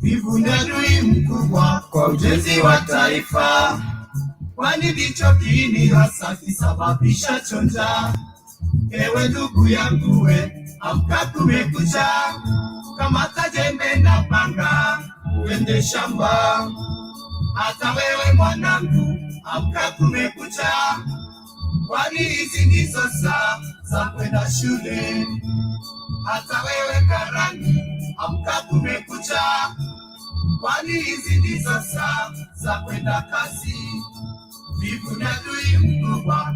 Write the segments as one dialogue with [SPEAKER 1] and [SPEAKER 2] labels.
[SPEAKER 1] Wivu ni adui mkubwa kwa ujenzi wa taifa, kwani ndicho kiini hasa kisababisha chonja. Ewe ndugu yangu we, amka kumekucha, kamata jembe na panga uende shamba. Hata wewe mwanangu, amka kumekucha, kwani hizi ndizo saa za kwenda shule. Hata wewe karani, amka kumekucha, kwani hizi ndizo saa za kwenda kazi.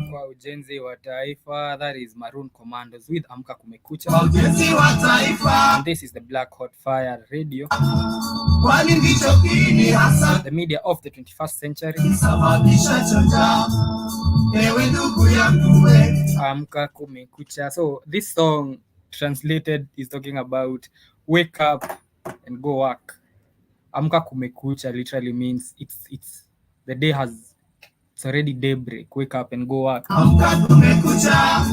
[SPEAKER 2] Kwa ujenzi wa taifa, that is Maroon Commandos with Amka Kumekucha. And this is the Black Hot Fire Radio, the media of the 21st century. Amka Kumekucha. So this song translated is talking about wake up and go work. Amka Kumekucha literally means it's the day has, it's already daybreak. Wake up and go work.
[SPEAKER 1] Amka kumekucha,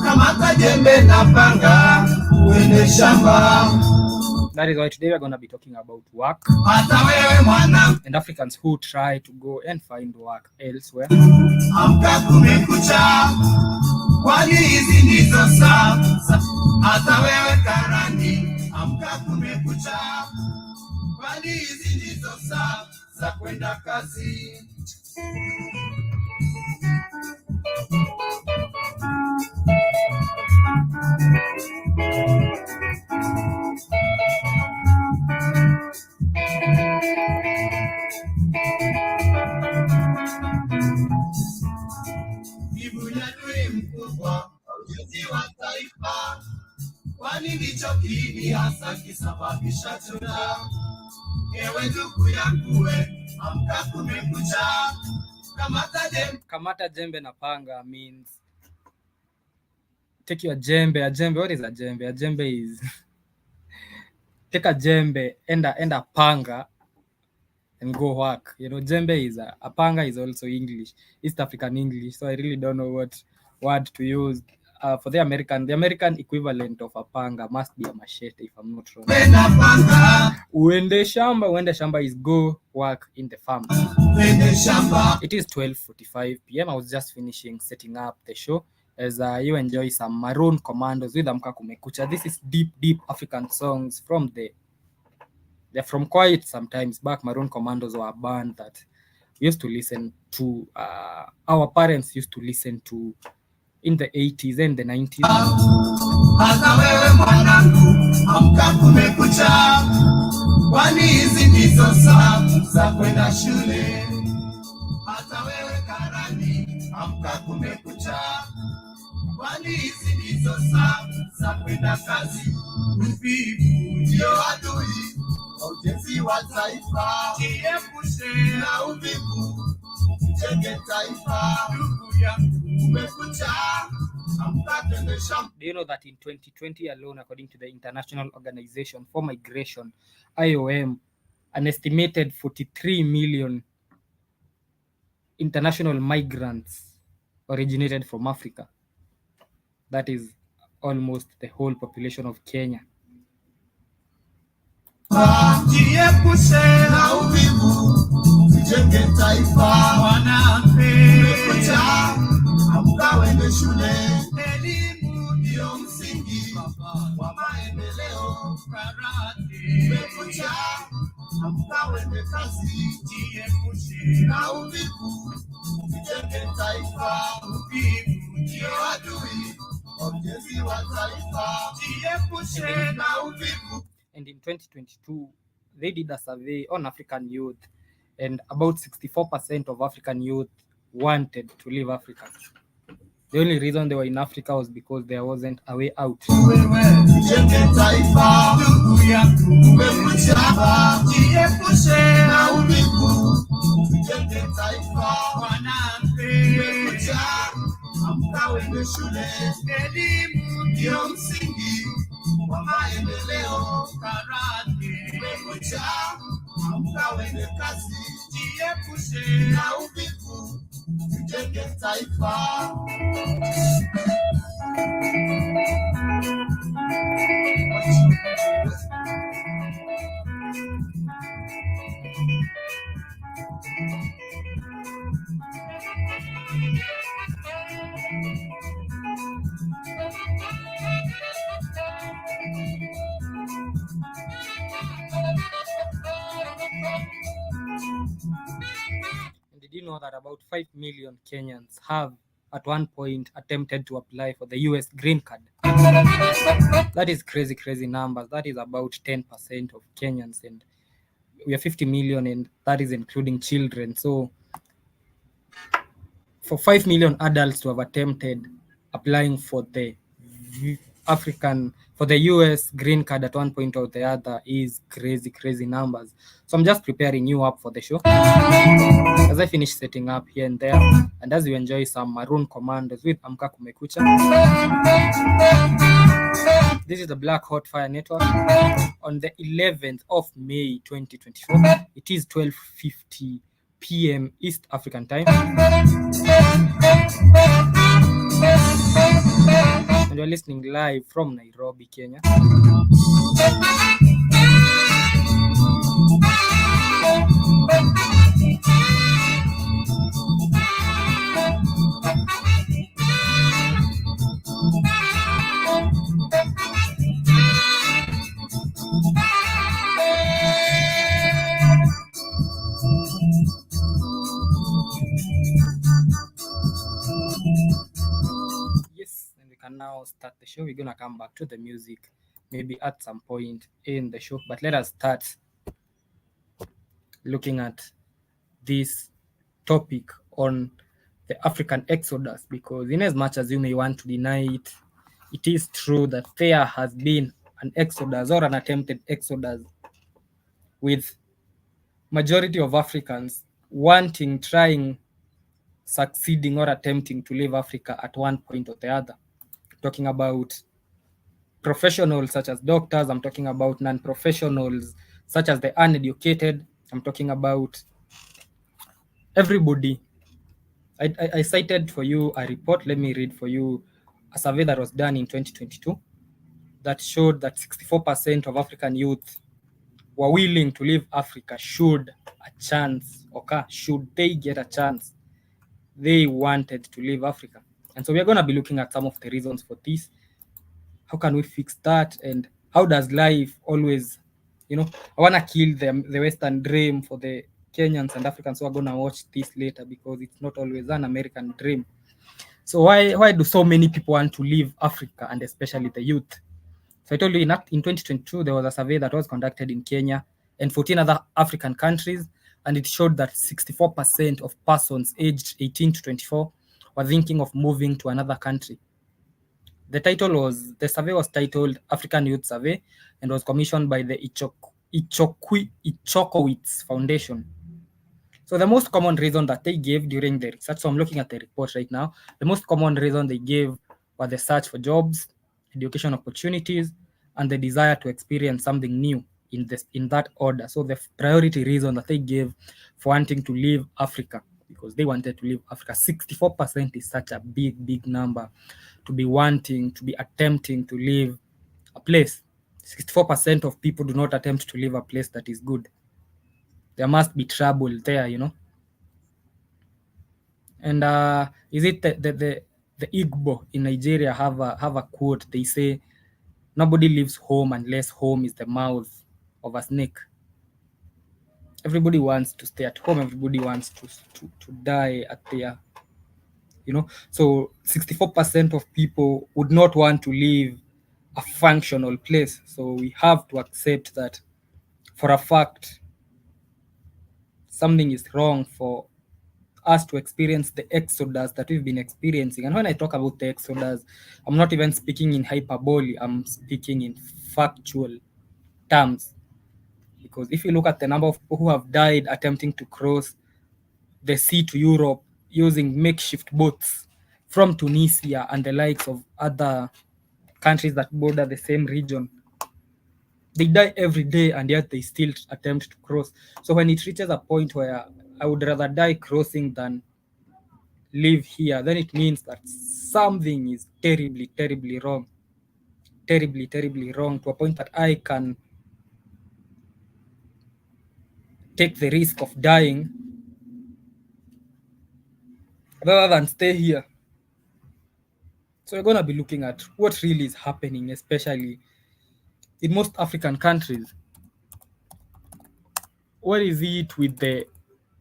[SPEAKER 1] kamata jembe na panga uende shamba.
[SPEAKER 2] That is why today we are going to be talking about work and Africans who try to go and find work elsewhere.
[SPEAKER 1] Amka kumekucha, kwani hizi ndizo saa. Hata wewe karani, amka kumekucha, kwani hizi ndizo saa za kwenda kazi. Wivu ni adui mkubwa kwa ujenzi wa taifa, kwani ndicho kiini hasa kisababisha chonja. Ewe ndugu yangu we, amka kumekucha,
[SPEAKER 2] kamata jembe na panga means take your jembe. A jembe, what is a jembe? A jembe is take a jembe and a panga and go work. You know, jembe is a panga is also English, East African English. So I really don't know what word to use. For the American equivalent of a panga must be a machete, if I'm not wrong. Uende shamba is go work in the farm. It is 12:45 p.m. I was just finishing setting up the show as you enjoy some Maroon Commandos with Amka Kumekucha. This is deep African songs from they're from quite sometimes back. Maroon Commandos were a band that we used to listen to. Our parents used to listen to in the 80s and the 90s.
[SPEAKER 1] Hata wewe mwanangu, amka kumekucha, kwani hizi ndizo saa za kwenda shule. Hata wewe karani, amka kumekucha, kwani hizi ndizo saa za kwenda kazi. Uvivu ndio adui wa ujenzi wa taifa, jiepushe na uvivu, tujenge taifa. Ndugu yangu kumekucha,
[SPEAKER 2] do you know that in 2020 alone, according to the International Organization for Migration, IOM, an estimated 43 million international migrants originated from Africa? That is almost the whole population of Kenya.
[SPEAKER 1] Elimu ndio msingi wa maendeleo. Kumekucha, amka uende kazi, jiepushe na uvivu, tujenge taifa. Uvivu ndio adui wa ujenzi wa taifa, jiepushe na uvivu.
[SPEAKER 2] And in 2022, they did a survey on African youth, and about 64% of African youth wanted to leave Africa. The only reason they were in Africa was because there wasn't a way out.
[SPEAKER 1] Amka wende kazi, jiepushe na uvivu, tujenge taifa.
[SPEAKER 2] Did you know that about 5 million Kenyans have at one point attempted to apply for the US green card? That is crazy numbers. That is about 10% of Kenyans, and we are 50 million, and that is including children. So for 5 million adults to have attempted applying for the for the US green card at one point or the other is crazy numbers. So I'm just preparing you up for the show as I finish setting up here and there, and as you enjoy some Maroon Commandos with Amka Kumekucha. This is the Black Hot Fire Network on the 11th of May 2024. It is 12:50 p.m. East African time, and you're listening live from Nairobi, Kenya. Yes, and we can now start the show. We're gonna come back to the music maybe at some point in the show, but let us start looking at this topic on the African exodus, because in as much as you may want to deny it, it is true that there has been an exodus or an attempted exodus, with majority of Africans trying, succeeding or attempting to leave Africa at one point or the other. Talking about professionals such as doctors, I'm talking about non-professionals such as the uneducated, I'm talking about everybody. I cited for you a report. Let me read for you a survey that was done in 2022 that showed that 64% of African youth were willing to leave Africa should they get a chance. They wanted to leave Africa. And so we are going to be looking at some of the reasons for this. How can we fix that? And how does life always, I want to kill the Western dream for the Kenyans and Africans who are going to watch this later, because it's not always an American dream. So why do so many people want to leave Africa, and especially the youth? So I told you in 2022, there was a survey that was conducted in Kenya and 14 other African countries, and it showed that 64% of persons aged 18 to 24 were thinking of moving to another country. The survey was titled African Youth Survey and was commissioned by the Ichokowitz Foundation. So the most common reason that they gave during the research, so I'm looking at the report right now, the most common reason they gave was the search for jobs, education opportunities, and the desire to experience something new in that order. So the priority reason that they gave for wanting to leave Africa, because they wanted to leave Africa, 64% is such a big number to be attempting to leave a place. 64% of people do not attempt to leave a place that is good. There must be trouble there, And is it the Igbo in Nigeria have a quote? They say, "Nobody leaves home unless home is the mouth of a snake." Everybody wants to stay at home. Everybody wants to die at their, So 64% of people would not want to leave a functional place. So we have to accept that for a fact something is wrong for us to experience the exodus that we've been experiencing. And when I talk about the exodus, I'm not even speaking in hyperbole, I'm speaking in factual terms. Because if you look at the number of people who have died attempting to cross the sea to Europe using makeshift boats from Tunisia and the likes of other countries that border the same region, They die every day, and yet they still attempt to cross. So when it reaches a point where I would rather die crossing than live here, then it means that something is terribly, terribly wrong. Terribly, terribly wrong, to a point that I can take the risk of dying rather than stay here. So we're going to be looking at what really is happening, especially in most African countries. What is it with the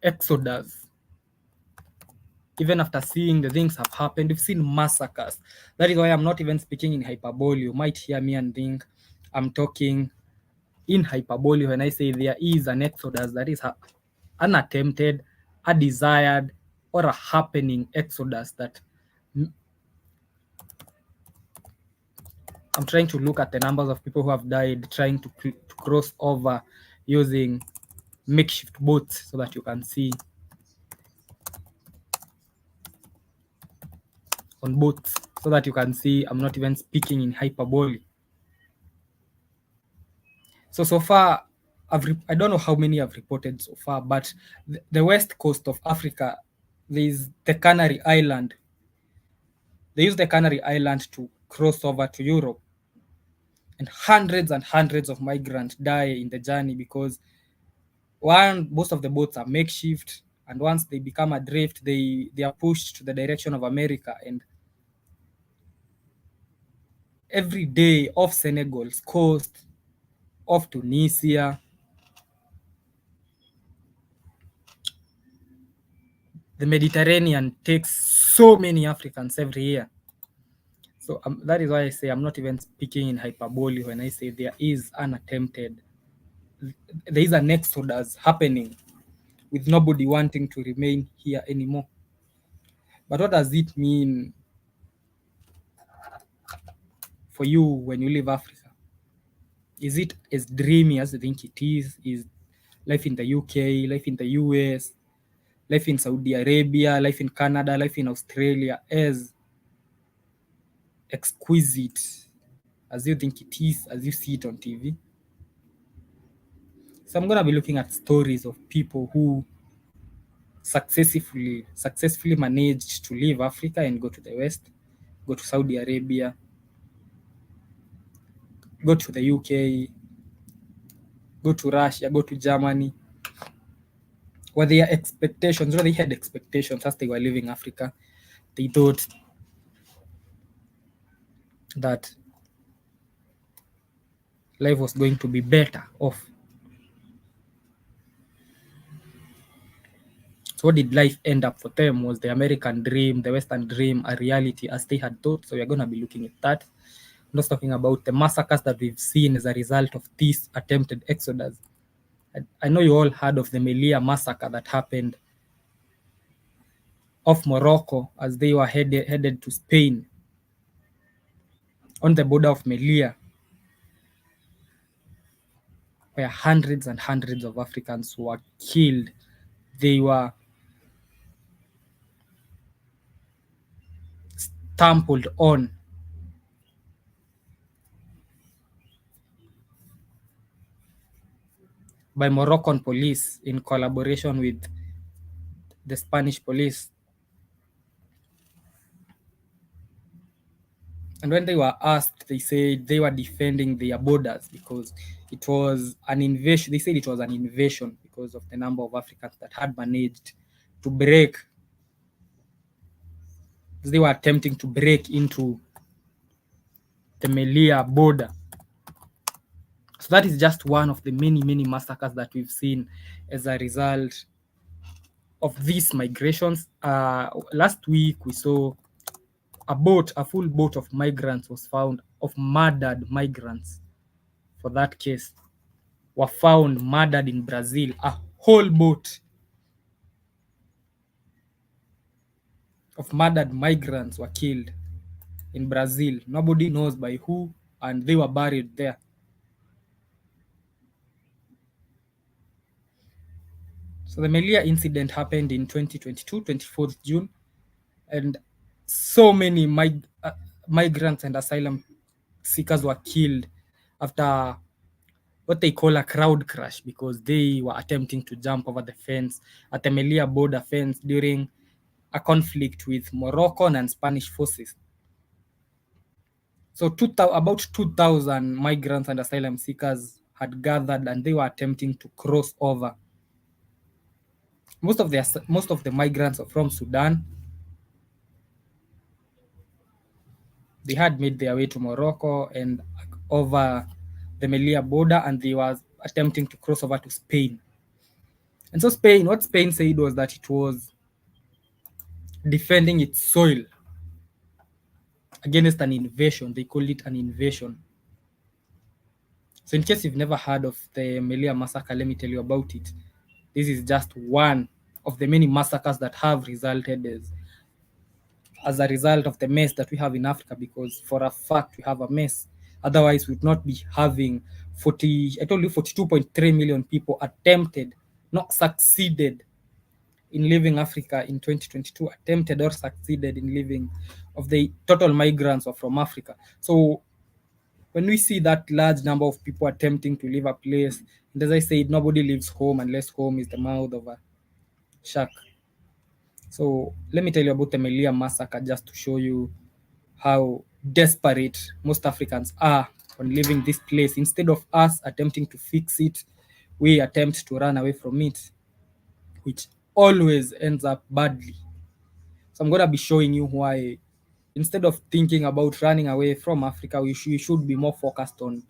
[SPEAKER 2] exodus? Even after seeing the things have happened, we've seen massacres. That is why I'm not even speaking in hyperbole. You might hear me and think I'm talking in hyperbole when I say there is an exodus that is unattempted, a desired, or a happening exodus that I'm trying to look at the numbers of people who have died trying to cross over using makeshift boats so that you can see on boats, so that you can see I'm not even speaking in hyperbole. So far, I don't know how many I've reported so far, but the west coast of Africa, there's the Canary Island. They use the Canary Island to cross over to Europe, and hundreds of migrants die in the journey because most of the boats are makeshift, and once they become adrift, they are pushed to the direction of America. And every day off Senegal's coast, off Tunisia, the Mediterranean takes so many Africans every year. So that is why I say I'm not even speaking in hyperbole when I say there is an exodus happening with nobody wanting to remain here anymore. But what does it mean for you when you leave Africa? Is it as dreamy as you think it is? Is life in the UK, life in the US, life in Saudi Arabia, life in Canada, life in Australia as exquisite as you think it is, as you see it on TV? So I'm going to be looking at stories of people who successfully managed to leave Africa and go to the West, go to Saudi Arabia, go to the UK, go to Russia, go to Germany. What their expectations, they had expectations as they were leaving Africa. They thought that life was going to be better off. So what did life end up for them? Was the American dream, the Western dream, a reality as they had thought? So we're going to be looking at that. I'm not talking about the massacres that we've seen as a result of this attempted exodus. I know you all heard of the Melilla massacre that happened off Morocco as they were headed to Spain on the border of Melilla, where hundreds and hundreds of Africans were killed. They were trampled on by Moroccan police in collaboration with the Spanish police. And when they were asked, they said they were defending their borders because it was an invasion. They said it was an invasion because of the number of Africans that had managed to break. They were attempting to break into the Melilla border. So that is just one of the many, many massacres that we've seen as a result of these migrations. Last week, we saw a full boat of migrants was found, of murdered migrants. For that case, were found murdered in Brazil. A whole boat of murdered migrants were killed in Brazil. Nobody knows by who, and they were buried there. So the Melilla incident happened in 2022, 24th June, and so many migrants and asylum seekers were killed after what they call a crowd crash, because they were attempting to jump over the fence at the Melilla border fence during a conflict with Moroccan and Spanish forces. So about 2,000 migrants and asylum seekers had gathered, and they were attempting to cross over. Most of the migrants are from Sudan. They had made their way to Morocco and over the Melilla border, and they were attempting to cross over to Spain. And so what Spain said was that it was defending its soil against an invasion. They called it an invasion. So in case you've never heard of the Melilla massacre, let me tell you about it. This is just one of the many massacres that have resulted as a result of the mess that we have in Africa, because for a fact we have a mess. Otherwise, we would not be having 42.3 million people attempted, not succeeded in leaving Africa in 2022, attempted or succeeded in leaving, of the total migrants are from Africa. So when we see that large number of people attempting to leave a place, and as I said, nobody leaves home unless home is the mouth of a shark. So let me tell you about the Melilla massacre, just to show you how desperate most Africans are on leaving this place. Instead of us attempting to fix it, we attempt to run away from it, which always ends up badly. So I'm going to be showing you why, instead of thinking about running away from Africa, we should be more focused on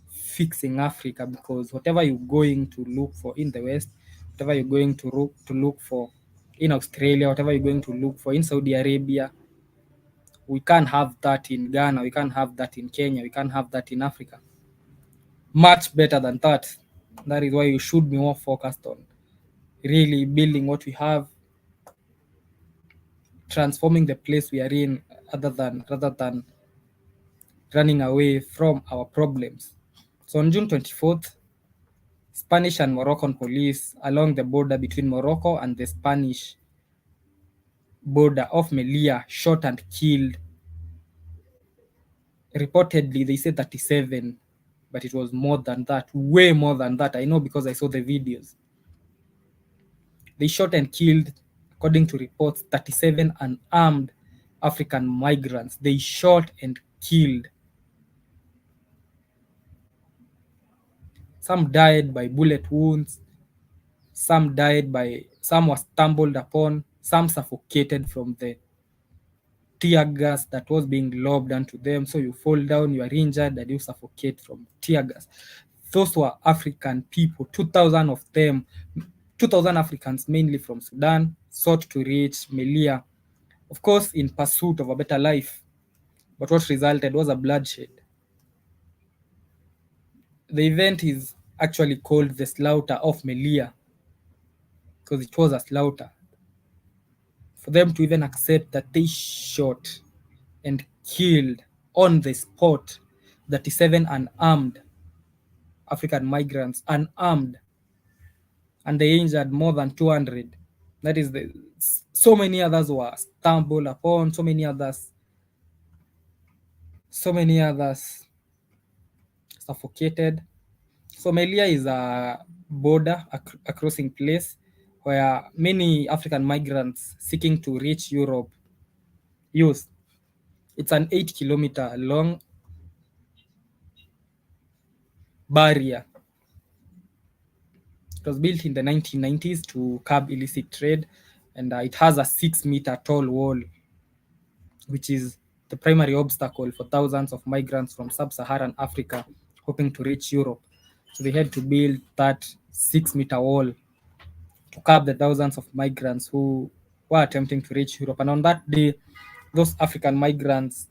[SPEAKER 2] fixing Africa, because whatever you're going to look for in the West, whatever you're going to look for in Australia, whatever you're going to look for in Saudi Arabia, we can't have that in Ghana, we can't have that in Kenya, we can't have that in Africa. Much better than that. That is why you should be more focused on really building what we have, transforming the place we are in, rather than running away from our problems. So on June 24th, Spanish and Moroccan police along the border between Morocco and the Spanish border of Melilla shot and killed, reportedly they said 37, but it was more than that, way more than that. I know because I saw the videos. They shot and killed, according to reports, 37 unarmed African migrants. They shot and killed. Some died by bullet wounds, some were stumbled upon, some suffocated from the tear gas that was being lobbed onto them. So you fall down, you are injured, and you suffocate from tear gas. Those were African people, 2,000 of them, 2,000 Africans, mainly from Sudan, sought to reach Melilla, of course, in pursuit of a better life. But what resulted was a bloodshed. The event is actually called the Slaughter of Melilla, because it was a slaughter. For them to even accept that they shot and killed on the spot 37 unarmed African migrants, unarmed, and they injured more than 200. That is, so many others were stumbled upon, so many others suffocated. So Melilla is a border, a crossing place where many African migrants seeking to reach Europe use. It's an 8-kilometer long barrier. It was built in the 1990s to curb illicit trade, and it has a 6-meter tall wall, which is the primary obstacle for thousands of migrants from sub-Saharan Africa hoping to reach Europe. So they had to build that 6-meter wall to curb the thousands of migrants who were attempting to reach Europe. And on that day, those African migrants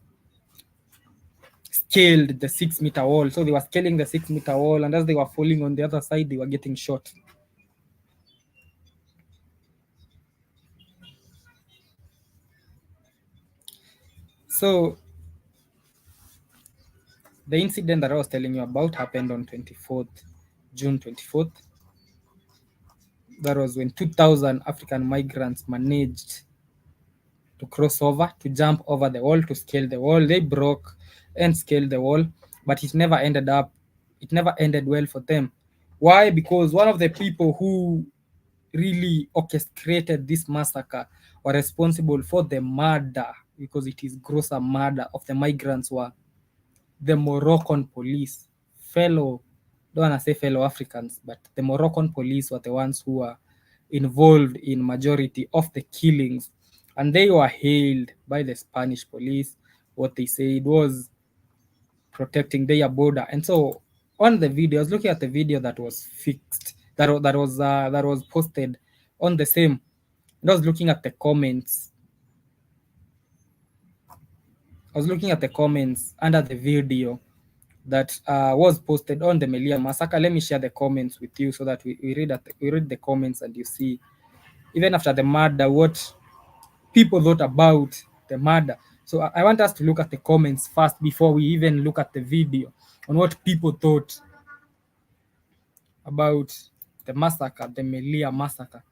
[SPEAKER 2] scaled the 6-meter wall. So they were scaling the 6-meter wall, and as they were falling on the other side, they were getting shot. So the incident that I was telling you about happened on June 24th. That was when 2,000 African migrants managed to cross over, to jump over the wall, to scale the wall. They broke and scaled the wall, but it never ended up it never ended well for them. Why? Because one of the people who really orchestrated this massacre or responsible for the murder, because it is grosser murder of the migrants, were the Moroccan police. Fellow, don't want to say fellow Africans, but the Moroccan police were the ones who were involved in majority of the killings, and they were hailed by the Spanish police. What they said was protecting their border. And so on the video, I was looking at the video that was fixed, that was posted on the same, and I was looking at the comments. I was looking at the comments under the video that was posted on the Melia massacre. Let me share the comments with you so that we read the comments, and you see, even after the murder, what people thought about the murder. So I want us to look at the comments first before we even look at the video, on what people thought about the massacre, the Melia massacre.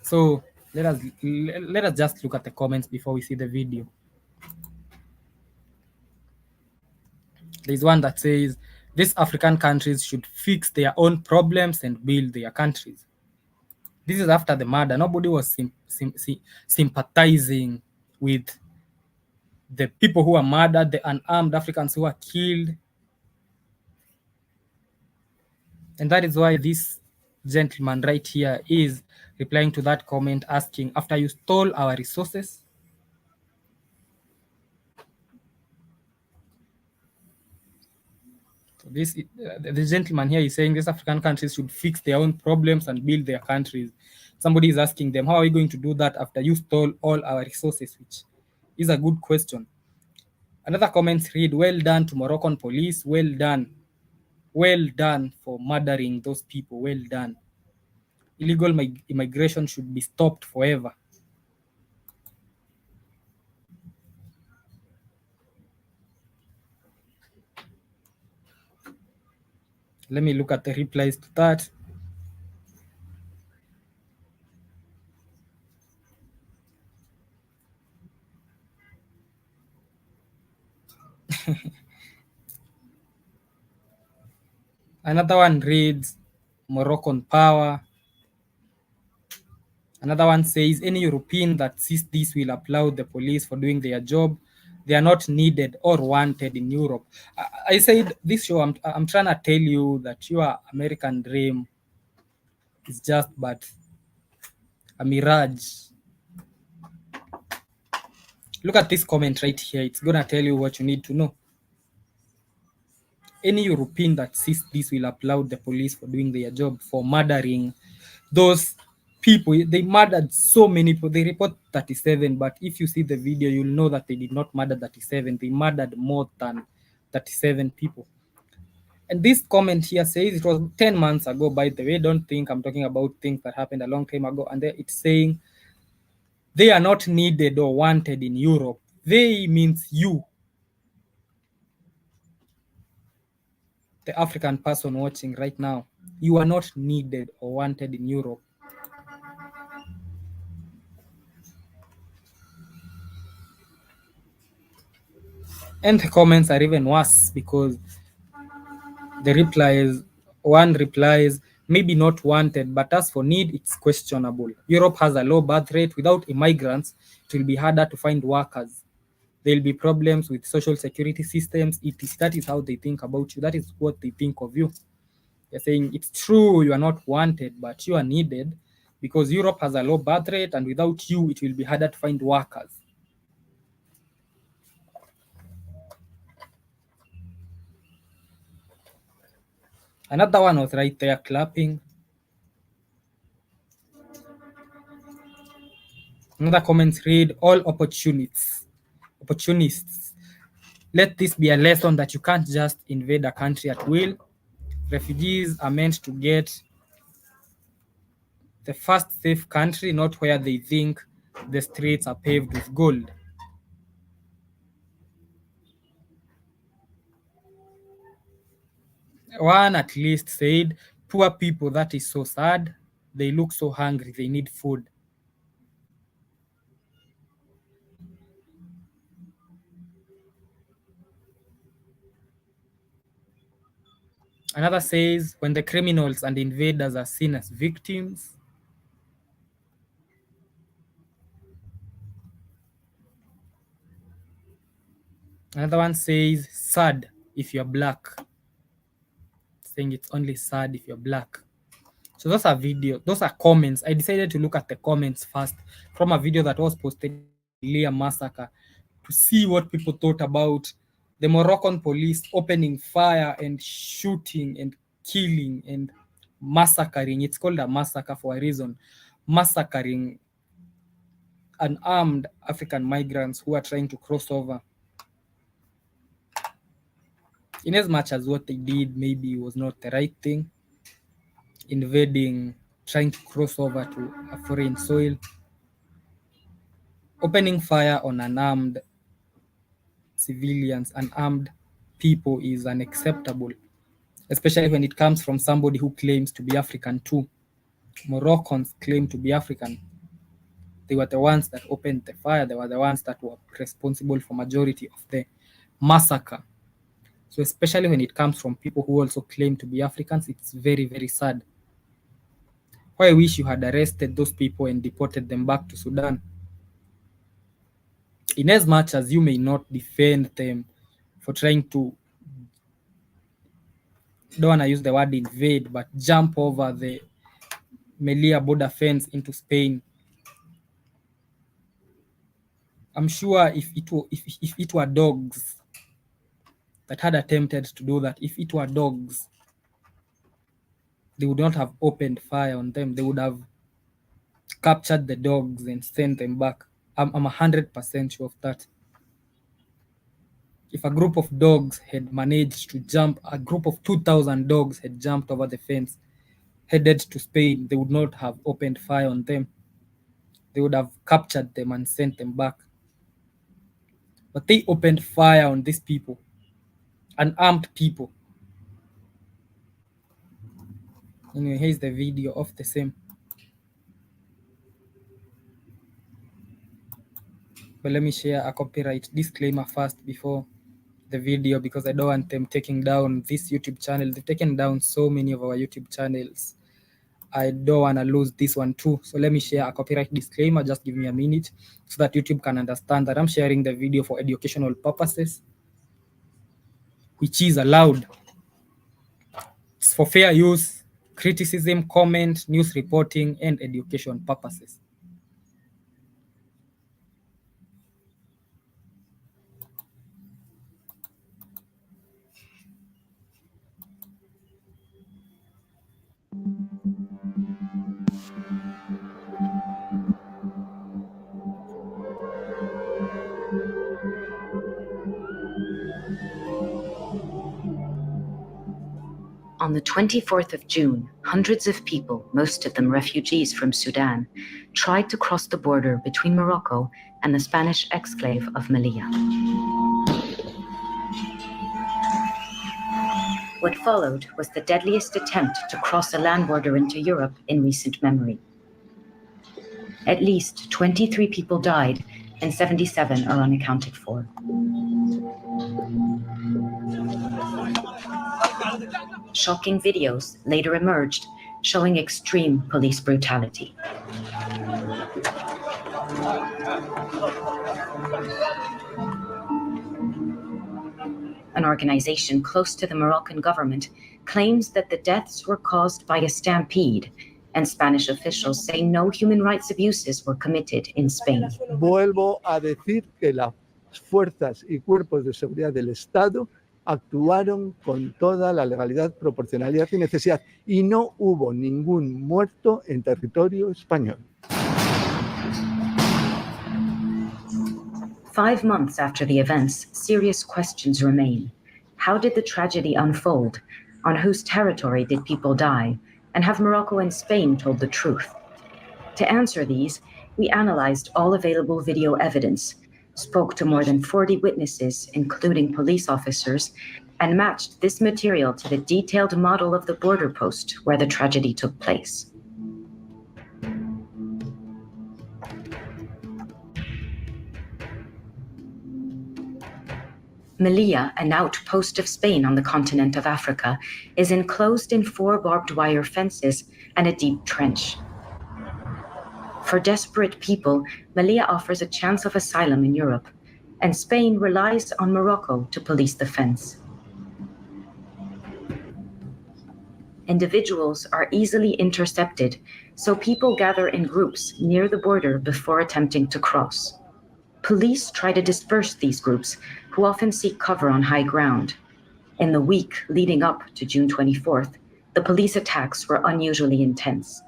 [SPEAKER 2] So let us just look at the comments before we see the video. There's one that says, these African countries should fix their own problems and build their countries. This is after the murder. Nobody was sympathizing with the people who were murdered, the unarmed Africans who were killed. And that is why this gentleman right here is replying to that comment, asking, after you stole our resources, so the gentleman here is saying these African countries should fix their own problems and build their countries. Somebody is asking them, how are we going to do that after you stole all our resources? Which is a good question. Another comment read, well done to Moroccan police, well done. Well done for murdering those people, well done. Illegal immigration should be stopped forever. Let me look at the replies to that. Another one reads, Moroccan power. Another one says, any European that sees this will applaud the police for doing their job. They are not needed or wanted in Europe. I said this show, I'm trying to tell you that your American dream is just but a mirage. Look at this comment right here. It's going to tell you what you need to know. Any European that sees this will applaud the police for doing their job, for murdering those people. They murdered so many people. They report 37, but if you see the video, you'll know that they did not murder 37. They murdered more than 37 people. And this comment here says it was 10 months ago, by the way. Don't think I'm talking about things that happened a long time ago. And there it's saying they are not needed or wanted in Europe. They means you, the African person watching right now. You are not needed or wanted in Europe. And the comments are even worse, because one replies, maybe not wanted, but as for need, it's questionable. Europe has a low birth rate. Without immigrants, it will be harder to find workers. There will be problems with social security systems. That is how they think about you. That is what they think of you. They're saying it's true you are not wanted, but you are needed, because Europe has a low birth rate, and without you, it will be harder to find workers. Another one was right there clapping. Another comments read, all opportunists. Let this be a lesson that you can't just invade a country at will. Refugees are meant to get the first safe country, not where they think the streets are paved with gold. One at least said, poor people, that is so sad. They look so hungry, they need food. Another says, when the criminals and invaders are seen as victims. Another one says, sad if you're black. Saying it's only sad if you're black. So those are comments. I decided to look at the comments first from a video that was posted Leah massacre to see what people thought about the Moroccan police opening fire and shooting and killing and massacring. It's called a massacre for a reason. Massacring unarmed African migrants who are trying to cross over. In as much as what they did maybe was not the right thing, invading, trying to cross over to a foreign soil, opening fire on unarmed civilians, unarmed people is unacceptable, especially when it comes from somebody who claims to be African too. Moroccans claim to be African. They were the ones that opened the fire. They were the ones that were responsible for majority of the massacre. So especially when it comes from people who also claim to be Africans, it's very, very sad. Why I wish you had arrested those people and deported them back to Sudan. In as much as you may not defend them for trying to, don't want to use the word invade, but jump over the Melilla border fence into Spain. I'm sure if it were dogs that had attempted to do that, if it were dogs, they would not have opened fire on them. They would have captured the dogs and sent them back. I'm 100% sure of that. If a group of dogs had managed to jump, a group of 2,000 dogs had jumped over the fence, headed to Spain, they would not have opened fire on them. They would have captured them and sent them back. But they opened fire on these people, unarmed people. Anyway, here's the video of the same. But let me share a copyright disclaimer first before the video, because I don't want them taking down this YouTube channel. They've taken down so many of our YouTube channels. I don't want to lose this one too. So let me share a copyright disclaimer. Just give me a minute so that YouTube can understand that I'm sharing the video for educational purposes, which is allowed. It's for fair use, criticism, comment, news reporting, and education purposes.
[SPEAKER 3] On the 24th of June, hundreds of people, most of them refugees from Sudan, tried to cross the border between Morocco and the Spanish exclave of Melilla. What followed was the deadliest attempt to cross a land border into Europe in recent memory. At least 23 people died and 77 are unaccounted for. Shocking videos later emerged showing extreme police brutality. An organization close to the Moroccan government claims that the deaths were caused by a stampede, and Spanish officials say no human rights abuses were committed in Spain.
[SPEAKER 4] Vuelvo a decir que las fuerzas y cuerpos de seguridad del Estado actuaron con toda la legalidad, proporcionalidad y necesidad, y no hubo ningún muerto en territorio español.
[SPEAKER 3] 5 months after the events, serious questions remain. How did the tragedy unfold? On whose territory did people die? And have Morocco and Spain told the truth? To answer these, we analyzed all available video evidence, spoke to more than 40 witnesses, including police officers, and matched this material to the detailed model of the border post where the tragedy took place. Melilla, an outpost of Spain on the continent of Africa, is enclosed in 4 barbed wire fences and a deep trench. For desperate people, Melilla offers a chance of asylum in Europe, and Spain relies on Morocco to police the fence. Individuals are easily intercepted, so people gather in groups near the border before attempting to cross. Police try to disperse these groups, who often seek cover on high ground. In the week leading up to June 24th, the police attacks were unusually intense.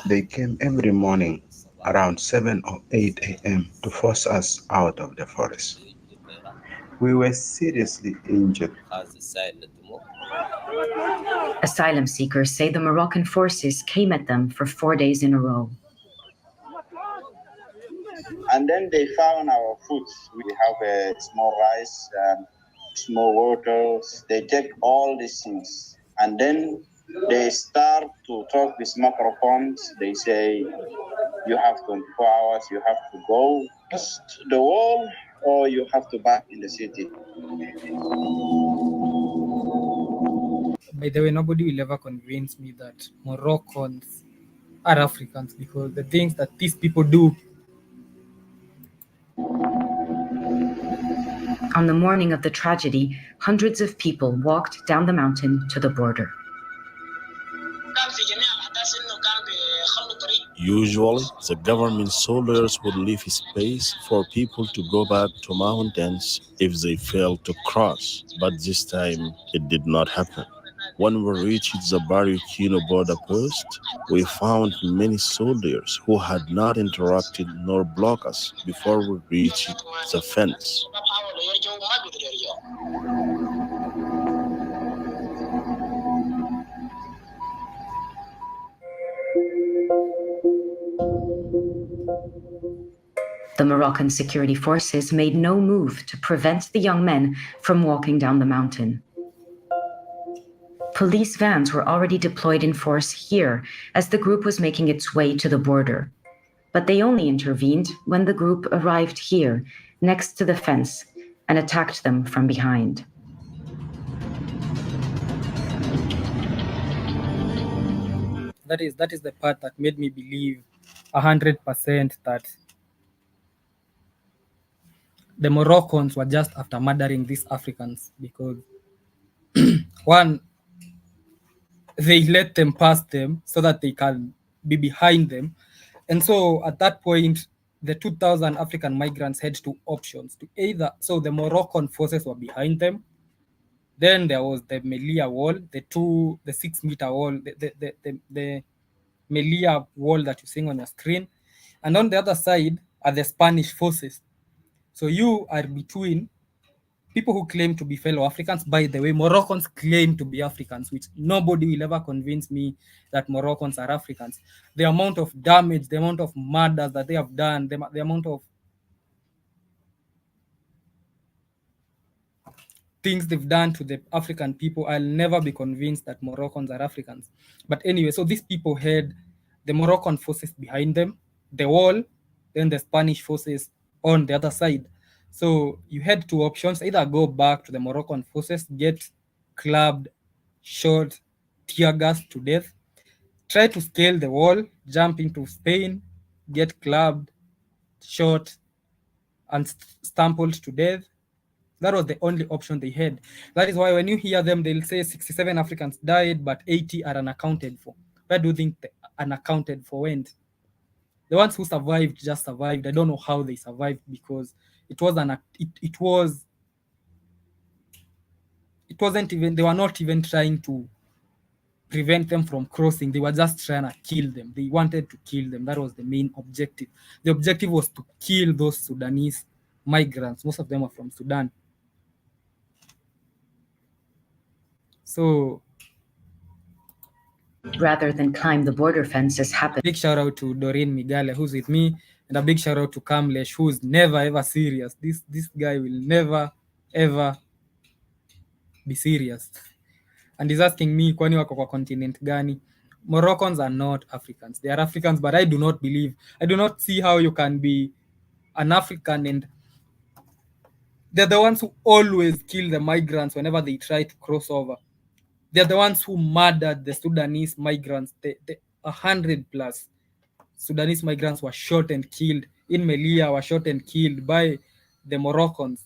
[SPEAKER 5] They came every morning around 7 or 8 a.m. to force us out of the forest. We were seriously injured.
[SPEAKER 3] Asylum seekers say the Moroccan forces came at them for 4 days in a row.
[SPEAKER 6] And then they found our food. We have a small rice, small water. They take all these things. And then they start to talk with microphones. They say, you have 24 hours, you have to go past the wall, or you have to back in the city.
[SPEAKER 2] By the way, nobody will ever convince me that Moroccans are Africans, because the things that these people do.
[SPEAKER 3] On the morning of the tragedy, hundreds of people walked down the mountain to the border.
[SPEAKER 7] Usually, the government soldiers would leave space for people to go back to mountains if they failed to cross, but this time it did not happen. When we reached the Barrio border post, we found many soldiers who had not interacted nor blocked us before we reached the fence.
[SPEAKER 3] The Moroccan security forces made no move to prevent the young men from walking down the mountain. Police vans were already deployed in force here as the group was making its way to the border. But they only intervened when the group arrived here, next to the fence, and attacked them from behind.
[SPEAKER 2] That is the part that made me believe 100% that the Moroccans were just after murdering these Africans, because one, they let them pass them so that they can be behind them. And so at that point, the 2,000 African migrants had two options to either, so the Moroccan forces were behind them. Then there was the Melilla wall, the 6-meter wall, the Melilla wall that you're seeing on your screen. And on the other side are the Spanish forces. So you are between people who claim to be fellow Africans. By the way, Moroccans claim to be Africans, which nobody will ever convince me that Moroccans are Africans. The amount of damage, the amount of murders that they have done, the amount of things they've done to the African people, I'll never be convinced that Moroccans are Africans. But anyway, so these people had the Moroccan forces behind them, the wall, then the Spanish forces on the other side. So you had two options: either go back to the Moroccan forces, get clubbed, shot, tear gas to death, try to scale the wall, jump into Spain, get clubbed, shot, and stumbled to death. That was the only option they had. That is why when you hear them, they'll say 67 Africans died, but 80 are unaccounted for. Where do you think the unaccounted for went? The ones who survived just survived. I don't know how they survived, because it wasn't even, they were not even trying to prevent them from crossing. They were just trying to kill them. They wanted to kill them. That was the main objective. The objective was to kill those Sudanese migrants. Most of them are from Sudan. So
[SPEAKER 3] rather than climb the border fence as happened.
[SPEAKER 2] Big shout out to Doreen Migale, who's with me, and a big shout out to Kamlesh, who's never ever serious. This guy will never ever be serious. And he's asking me, kwani wako kwa continent gani? Moroccans are not Africans. They are Africans, but I do not see how you can be an African and They're the ones who always kill the migrants whenever they try to cross over. They're the ones who murdered the Sudanese migrants. 100 plus Sudanese migrants were shot and killed in Melilla, were shot and killed by the Moroccans,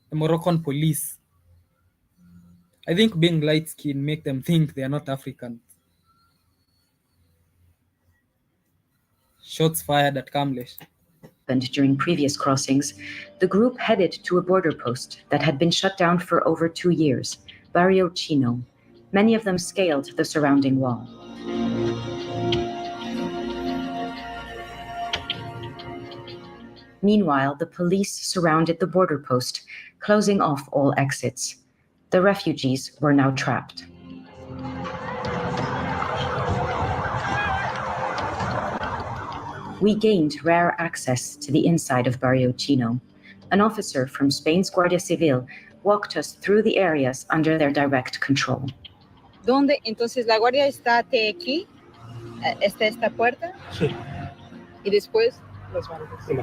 [SPEAKER 2] the Moroccan police. I think being light-skinned make them think they are not African. Shots fired at Kamlesh.
[SPEAKER 3] During previous crossings, the group headed to a border post that had been shut down for over 2 years, Barrio Chino. Many of them scaled the surrounding wall. Meanwhile, the police surrounded the border post, closing off all exits. The refugees were now trapped. We gained rare access to the inside of Barrio Chino. An officer from Spain's Guardia Civil walked us through the areas under their direct control.
[SPEAKER 8] ¿Dónde? Entonces la guardia está aquí, está esta puerta.
[SPEAKER 9] Sí.
[SPEAKER 8] Y después los barcos.
[SPEAKER 9] Sí.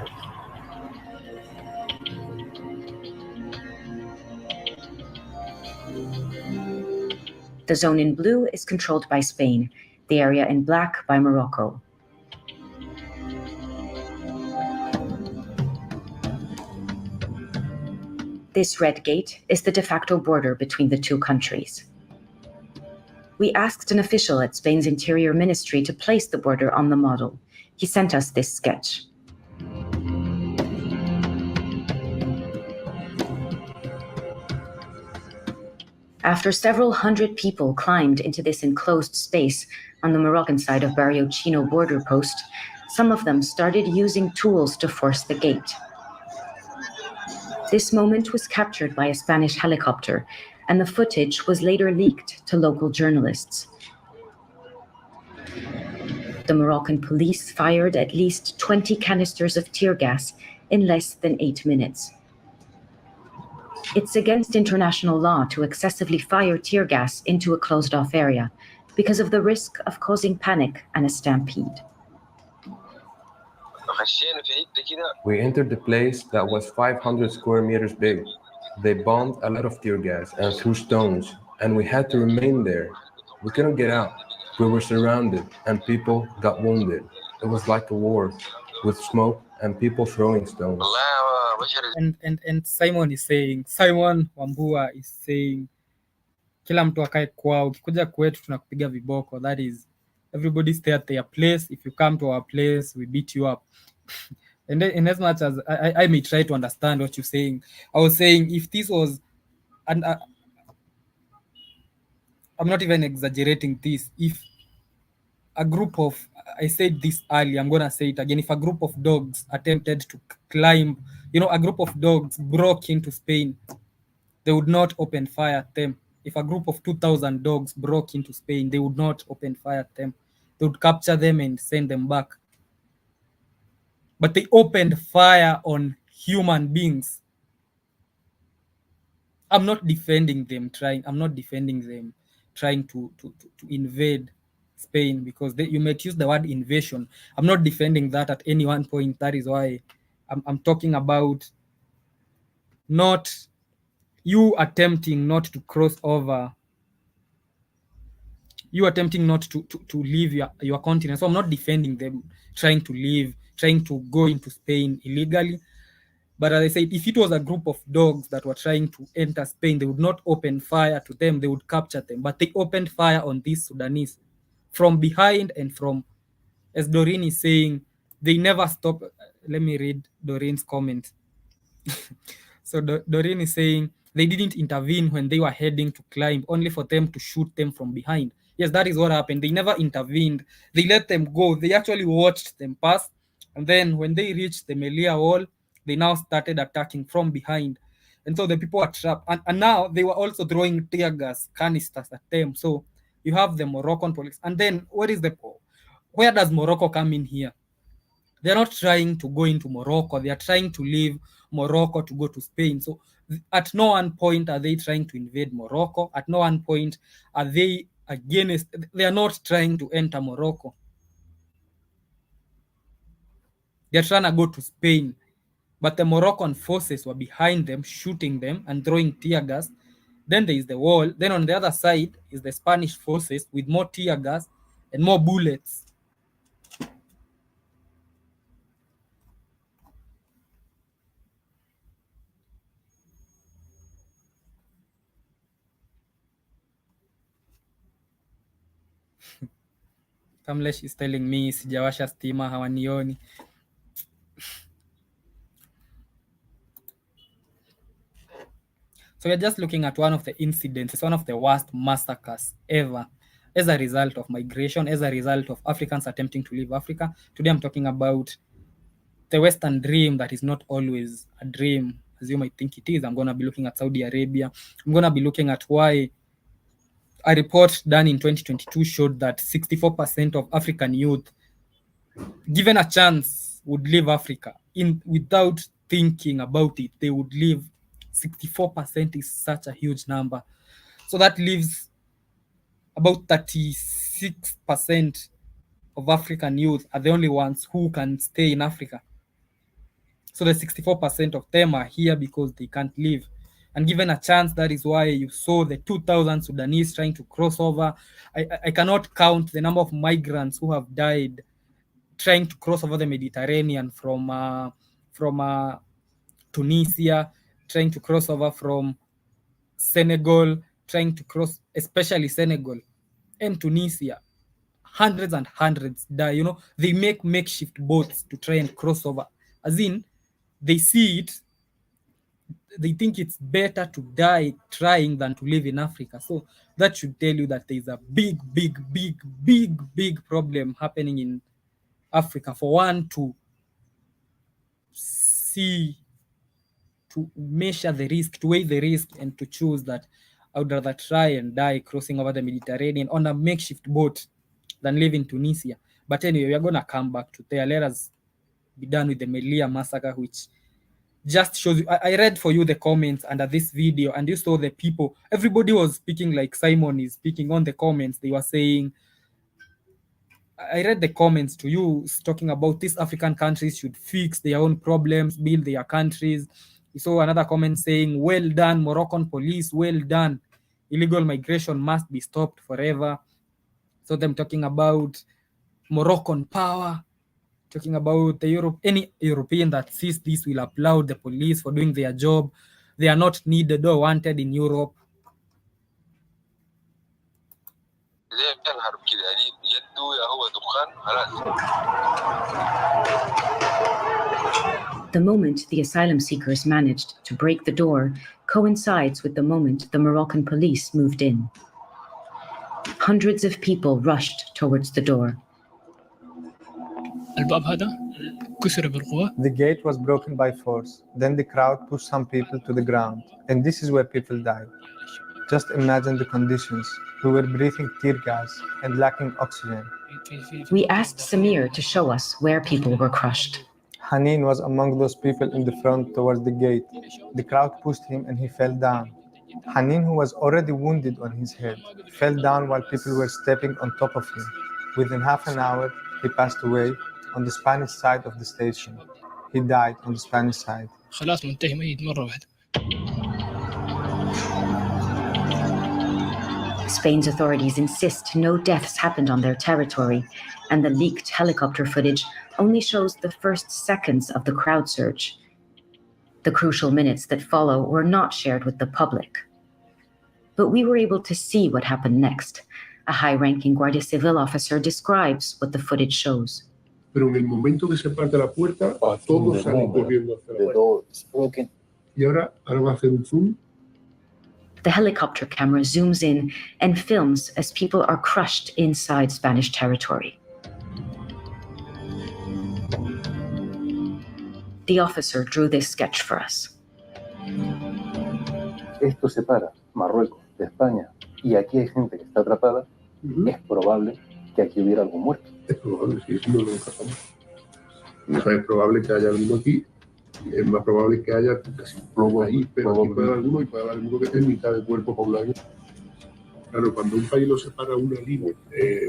[SPEAKER 3] The zone in blue is controlled by Spain, the area in black by Morocco. This red gate is the de facto border between the two countries. We asked an official at Spain's Interior Ministry to place the border on the model. He sent us this sketch. After several hundred people climbed into this enclosed space on the Moroccan side of Barrio Chino border post, some of them started using tools to force the gate. This moment was captured by a Spanish helicopter, and the footage was later leaked to local journalists. The Moroccan police fired at least 20 canisters of tear gas in less than 8 minutes. It's against international law to excessively fire tear gas into a closed-off area because of the risk of causing panic and a stampede.
[SPEAKER 10] We entered the place that was 500 square meters big. They bombed a lot of tear gas and threw stones, and we had to remain there. We couldn't get out. We were surrounded, and people got wounded. It was like a war, with smoke and people throwing stones.
[SPEAKER 2] And Simon Wambua is saying, kila mtu akae kwao, ukikuja kwetu tunakupiga viboko. That is, everybody stay at their place. If you come to our place, we beat you up. And in as much as I may try to understand what you're saying, I was saying if this was, and I'm not even exaggerating this, if a group of, I said this earlier, I'm going to say it again, if a group of dogs attempted to climb, a group of dogs broke into Spain, they would not open fire at them. If a group of 2,000 dogs broke into Spain, they would not open fire at them. They would capture them and send them back. But they opened fire on human beings. I'm not defending them trying to invade Spain, because you might use the word invasion. I'm not defending that at any one point. That is why I'm talking about not you attempting not to cross over, you attempting not to leave your continent. So I'm not defending them trying to leave, trying to go into Spain illegally. But as I said, if it was a group of dogs that were trying to enter Spain, they would not open fire to them, they would capture them. But they opened fire on these Sudanese from behind and from, as Doreen is saying, they never stop. Let me read Doreen's comment. So Doreen is saying, they didn't intervene when they were heading to climb, only for them to shoot them from behind. Yes, that is what happened. They never intervened. They let them go. They actually watched them pass. And then when they reached the Melilla wall, they now started attacking from behind. And so the people are trapped. And now they were also throwing tear gas canisters at them. So you have the Moroccan police. And then where does Morocco come in here? They're not trying to go into Morocco. They are trying to leave Morocco to go to Spain. So at no one point are they trying to invade Morocco. At no one point are they against, they are not trying to enter Morocco. They're trying to go to Spain. but the Moroccan forces were behind them, shooting them and throwing tear gas. Then there is the wall. Then on the other side is the Spanish forces with more tear gas and more bullets. Kamlesh is telling me sijawasha stima, hawanioni. So we're just looking at one of the incidents. It's one of the worst massacres ever as a result of migration, as a result of Africans attempting to leave Africa. Today I'm talking about the Western dream that is not always a dream as you might think it is. I'm going to be looking at Saudi Arabia. I'm going to be looking at why a report done in 2022 showed that 64% of African youth, given a chance, would leave Africa without thinking about it. They would leave. 64% is such a huge number. So that leaves about 36% of African youth are the only ones who can stay in Africa. So the 64% of them are here because they can't leave. And given a chance, that is why you saw the 2,000 Sudanese trying to cross over. I cannot count the number of migrants who have died trying to cross over the Mediterranean from Tunisia, trying to cross over from Senegal, trying to cross, especially Senegal and Tunisia. Hundreds and hundreds die. You know, they make makeshift boats to try and cross over. As in, they see it, they think it's better to die trying than to live in Africa. So that should tell you that there's a big problem happening in Africa for one to see, to measure the risk, to weigh the risk, and to choose that I would rather try and die crossing over the Mediterranean on a makeshift boat than live in Tunisia. But anyway, we are going to come back to there. Let us be done with the Melilla massacre, which just shows you. I read for you the comments under this video, and you saw the people. Everybody was speaking like Simon is speaking on the comments. They were saying, I read the comments to you talking about these African countries should fix their own problems, build their countries. You saw another comment saying, well done, Moroccan police, well done. Illegal migration must be stopped forever. So them talking about Moroccan power, talking about any European that sees this will applaud the police for doing their job. They are not needed or wanted in Europe.
[SPEAKER 3] The moment the asylum seekers managed to break the door coincides with the moment the Moroccan police moved in. Hundreds of people rushed towards the door.
[SPEAKER 9] The gate was broken by force. Then the crowd pushed some people to the ground, and this is where people died. Just imagine the conditions. We were breathing tear gas and lacking oxygen.
[SPEAKER 3] We asked Samir to show us where people were crushed.
[SPEAKER 9] Hanin was among those people in the front towards the gate. The crowd pushed him and he fell down. Hanin, who was already wounded on his head, fell down while people were stepping on top of him. Within half an hour, he passed away on the Spanish side of the station. He died on the Spanish side.
[SPEAKER 3] Spain's authorities insist no deaths happened on their territory, and the leaked helicopter footage only shows the first seconds of the crowd surge. The crucial minutes that follow were not shared with the public. But we were able to see what happened next. A high-ranking Guardia Civil officer describes what the footage shows.
[SPEAKER 11] Pero en el momento que se parte la puerta, todos salen corriendo hacia la puerta. Y ahora va a hacer un zoom.
[SPEAKER 3] The helicopter camera zooms in and films as people are crushed inside Spanish territory. The officer drew this sketch for us.
[SPEAKER 12] Esto separa Marruecos de España y aquí hay gente que está atrapada. Es probable que aquí hubiera algún muerto.
[SPEAKER 11] Es probable, sí, no lo pasamos. Es probable que haya alguno aquí. Es más probable que haya casi plomo ahí, pero aquí puede haber alguno y puede haber alguno que esté en mitad del cuerpo para un lado. Claro, cuando un país lo separa una línea,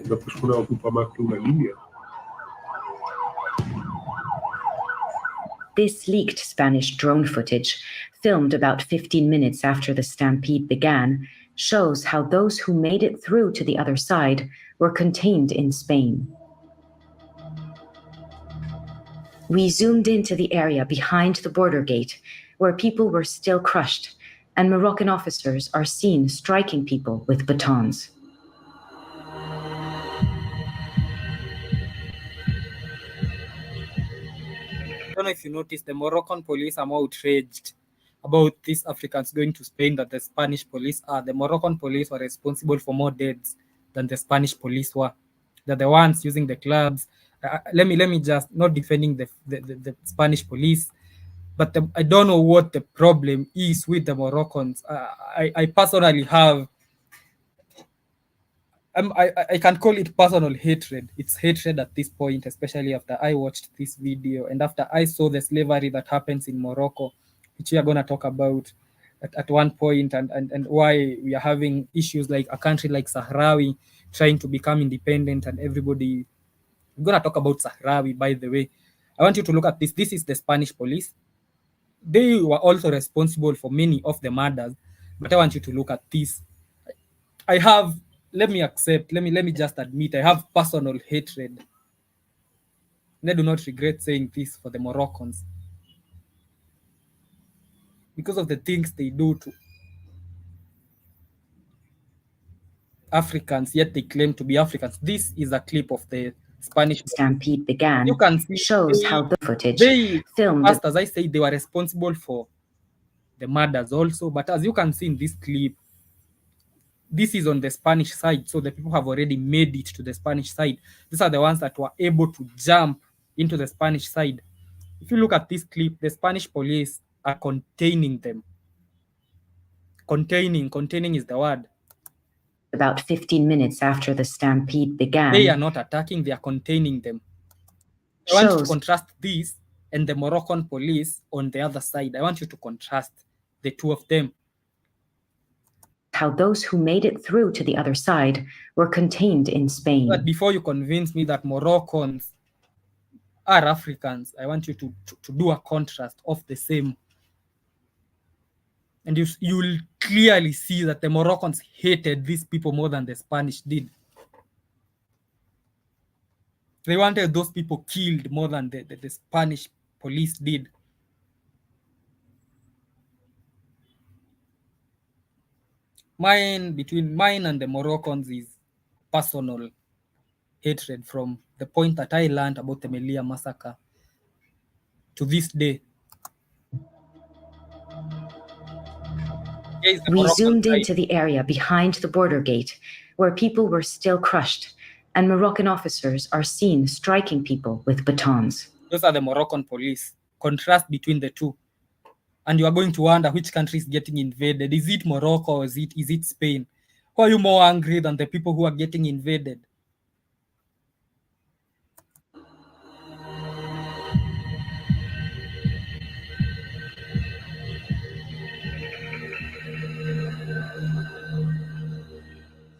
[SPEAKER 11] una persona ocupa más que una línea.
[SPEAKER 3] This leaked Spanish drone footage, filmed about 15 minutes after the stampede began, shows how those who made it through to the other side were contained in Spain. We zoomed into the area behind the border gate, where people were still crushed, and Moroccan officers are seen striking people with batons.
[SPEAKER 2] I don't know if you noticed, the Moroccan police are more outraged about these Africans going to Spain than the Spanish police are. The Moroccan police were responsible for more deaths than the Spanish police were. They're the ones using the clubs. Let me just, not defending the Spanish police, but I don't know what the problem is with the Moroccans. I personally have, I can call it personal hatred. It's hatred at this point, especially after I watched this video and after I saw the slavery that happens in Morocco, which we are going to talk about at one point, and why we are having issues like a country like Sahrawi trying to become independent, and everybody. We're going to talk about Sahrawi, by the way. I want you to look at this. This is the Spanish police. They were also responsible for many of the murders, but I want you to look at this. I have, let me just admit, I have personal hatred. And I do not regret saying this for the Moroccans, because of the things they do to Africans, yet they claim to be Africans. This is a clip of the Spanish
[SPEAKER 3] stampede began.
[SPEAKER 2] You can see
[SPEAKER 3] shows how the footage filmed.
[SPEAKER 2] First, as I said, they were responsible for the murders also, but as you can see in this clip, this is on the Spanish side, so the people have already made it to the Spanish side. These are the ones that were able to jump into the Spanish side. If you look at this clip, the Spanish police are containing them. Containing is the word.
[SPEAKER 3] About 15 minutes after the stampede began.
[SPEAKER 2] They are not attacking, they are containing them. I want to contrast this and the Moroccan police on the other side. I want you to contrast the two of them.
[SPEAKER 3] How those who made it through to the other side were contained in Spain.
[SPEAKER 2] But before you convince me that Moroccans are Africans, I want you to do a contrast of the same. And you will clearly see that the Moroccans hated these people more than the Spanish did. They wanted those people killed more than the Spanish police did. Between mine and the Moroccans is personal hatred from the point that I learned about the Melilla massacre to this day.
[SPEAKER 3] We zoomed into the area behind the border gate, where people were still crushed, and Moroccan officers are seen striking people with batons.
[SPEAKER 2] Those are the Moroccan police. Contrast between the two. And you are going to wonder which country is getting invaded. Is it Morocco or is it Spain? Who are you more angry than the people who are getting invaded?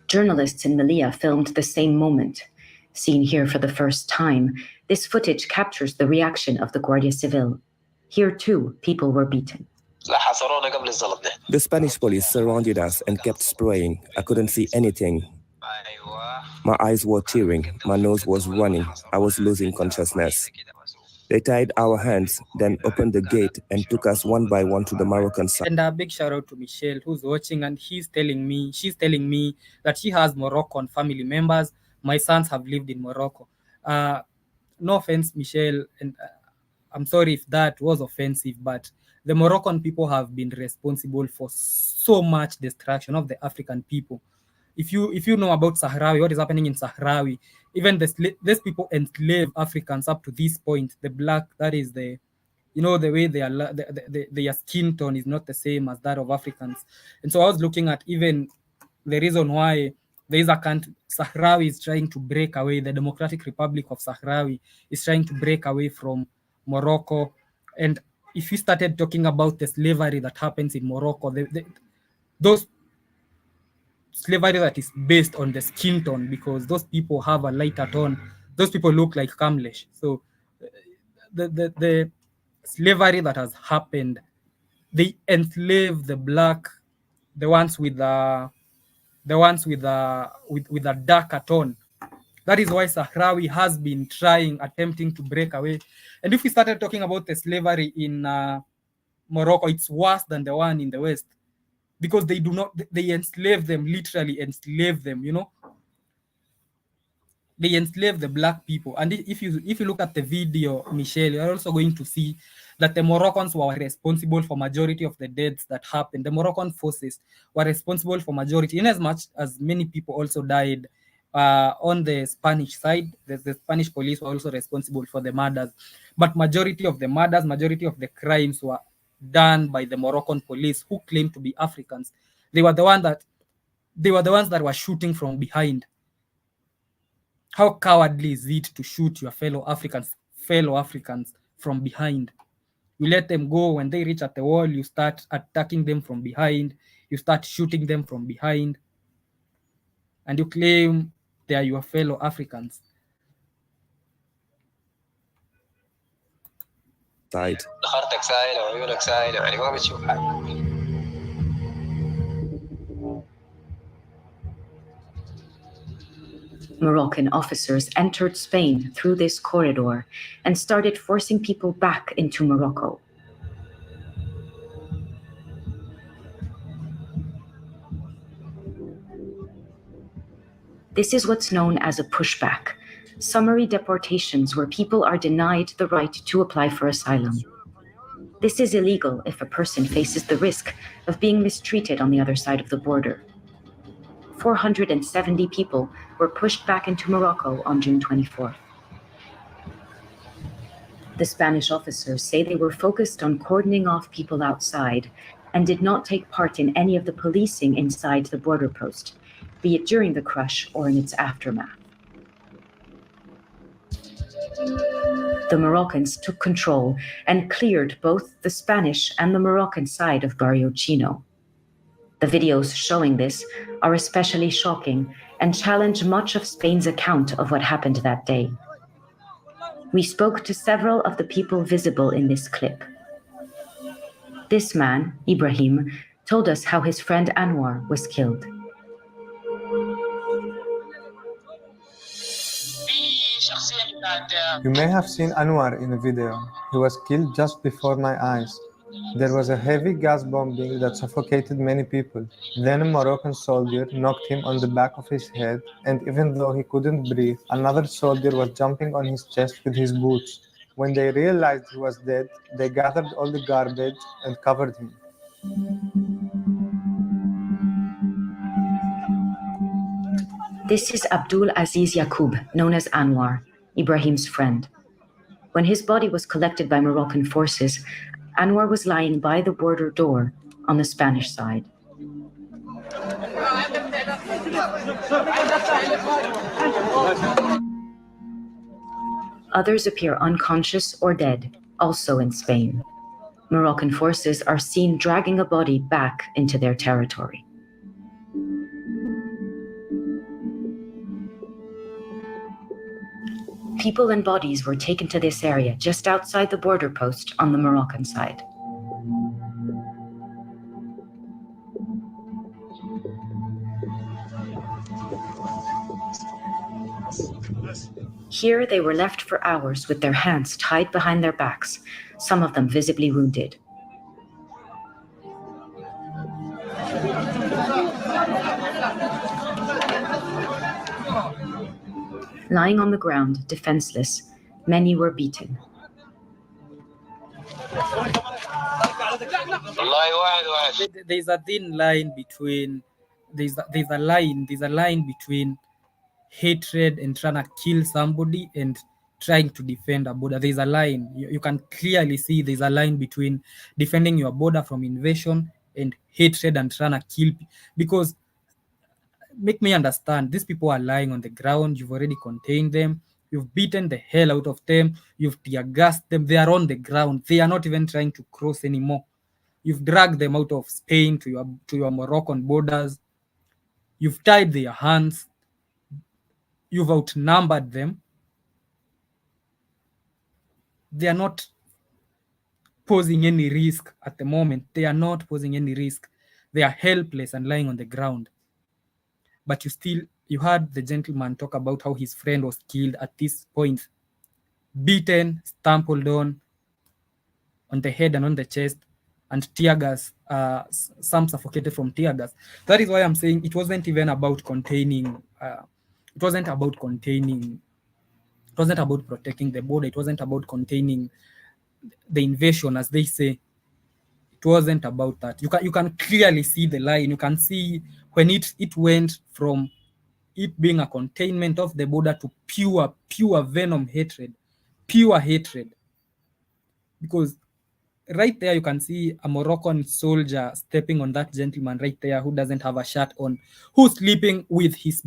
[SPEAKER 3] Journalists in Melilla filmed the same moment. Seen here for the first time, this footage captures the reaction of the Guardia Civil. Here too, people were beaten.
[SPEAKER 13] The Spanish police surrounded us and kept spraying. I couldn't see anything. My eyes were tearing. My nose was running. I was losing consciousness. They tied our hands, then opened the gate and took us one by one to the Moroccan side.
[SPEAKER 2] And a big shout out to Michelle, who's watching, and she's telling me that she has Moroccan family members. My sons have lived in Morocco. No offense, Michelle, and I'm sorry if that was offensive, but the Moroccan people have been responsible for so much destruction of the African people. If you know about Sahrawi, what is happening in Sahrawi, even these people enslave Africans up to this point. The black, that is the way their skin tone is not the same as that of Africans. And so I was looking at even the reason why there is a country, Sahrawi is trying to break away, the Democratic Republic of Sahrawi is trying to break away from Morocco. And if you started talking about the slavery that happens in Morocco, those slavery that is based on the skin tone, because those people have a lighter tone, those people look like Kamlesh. So the slavery that has happened, they enslave the black, the ones with a darker tone. That is why Sahrawi has been attempting to break away. And if we started talking about the slavery in Morocco, it's worse than the one in the West, because they enslave them, literally enslave them, They enslave the black people. And if you look at the video, Michelle, you're also going to see that the Moroccans were responsible for majority of the deaths that happened. The Moroccan forces were responsible for majority, in as much as many people also died on the Spanish side. The Spanish police were also responsible for the murders, but majority of the murders, majority of the crimes were done by the Moroccan police, who claimed to be Africans. They were the ones that were shooting from behind. How cowardly is it to shoot your fellow Africans from behind? You let them go. When they reach at the wall, you start attacking them from behind. You start shooting them from behind. And you claim they are your fellow Africans.
[SPEAKER 13] Side.
[SPEAKER 3] Moroccan officers entered Spain through this corridor and started forcing people back into Morocco. This is what's known as a pushback, summary deportations where people are denied the right to apply for asylum. This is illegal if a person faces the risk of being mistreated on the other side of the border. 470 people were pushed back into Morocco on June 24th. The Spanish officers say they were focused on cordoning off people outside and did not take part in any of the policing inside the border post, be it during the crush or in its aftermath. The Moroccans took control and cleared both the Spanish and the Moroccan side of Barrio Chino. The videos showing this are especially shocking and challenge much of Spain's account of what happened that day. We spoke to several of the people visible in this clip. This man, Ibrahim, told us how his friend Anwar was killed.
[SPEAKER 9] You may have seen Anwar in a video. He was killed just before my eyes. There was a heavy gas bombing that suffocated many people. Then a Moroccan soldier knocked him on the back of his head, and even though he couldn't breathe, another soldier was jumping on his chest with his boots. When they realized he was dead, they gathered all the garbage and covered him.
[SPEAKER 3] This is Abdul Aziz Yacoub, known as Anwar, Ibrahim's friend. When his body was collected by Moroccan forces, Anwar was lying by the border door on the Spanish side. Others appear unconscious or dead, also in Spain. Moroccan forces are seen dragging a body back into their territory. People and bodies were taken to this area just outside the border post on the Moroccan side. Here they were left for hours with their hands tied behind their backs, some of them visibly wounded. Lying on the ground, defenseless, many were beaten.
[SPEAKER 2] There's a thin line between there's a line between hatred and trying to kill somebody and trying to defend a border. There's a line. You can clearly see there's a line between defending your border from invasion and hatred and trying to kill. Because make me understand, these people are lying on the ground. You've already contained them. You've beaten the hell out of them. You've tear gassed them. They are on the ground. They are not even trying to cross anymore. You've dragged them out of Spain to your Moroccan borders. You've tied their hands. You've outnumbered them. They are not posing any risk at the moment. They are not posing any risk. They are helpless and lying on the ground. But you heard the gentleman talk about how his friend was killed at this point, beaten, stumbled on the head and on the chest, and tear gas, some suffocated from tear gas. That is why I'm saying it wasn't even about containing, it wasn't about protecting the border. It wasn't about containing the invasion, as they say. It wasn't about that. You can clearly see the line. You can see when it went from it being a containment of the border to pure venom hatred, pure hatred. Because right there you can see a Moroccan soldier stepping on that gentleman right there who doesn't have a shirt on, who's sleeping with his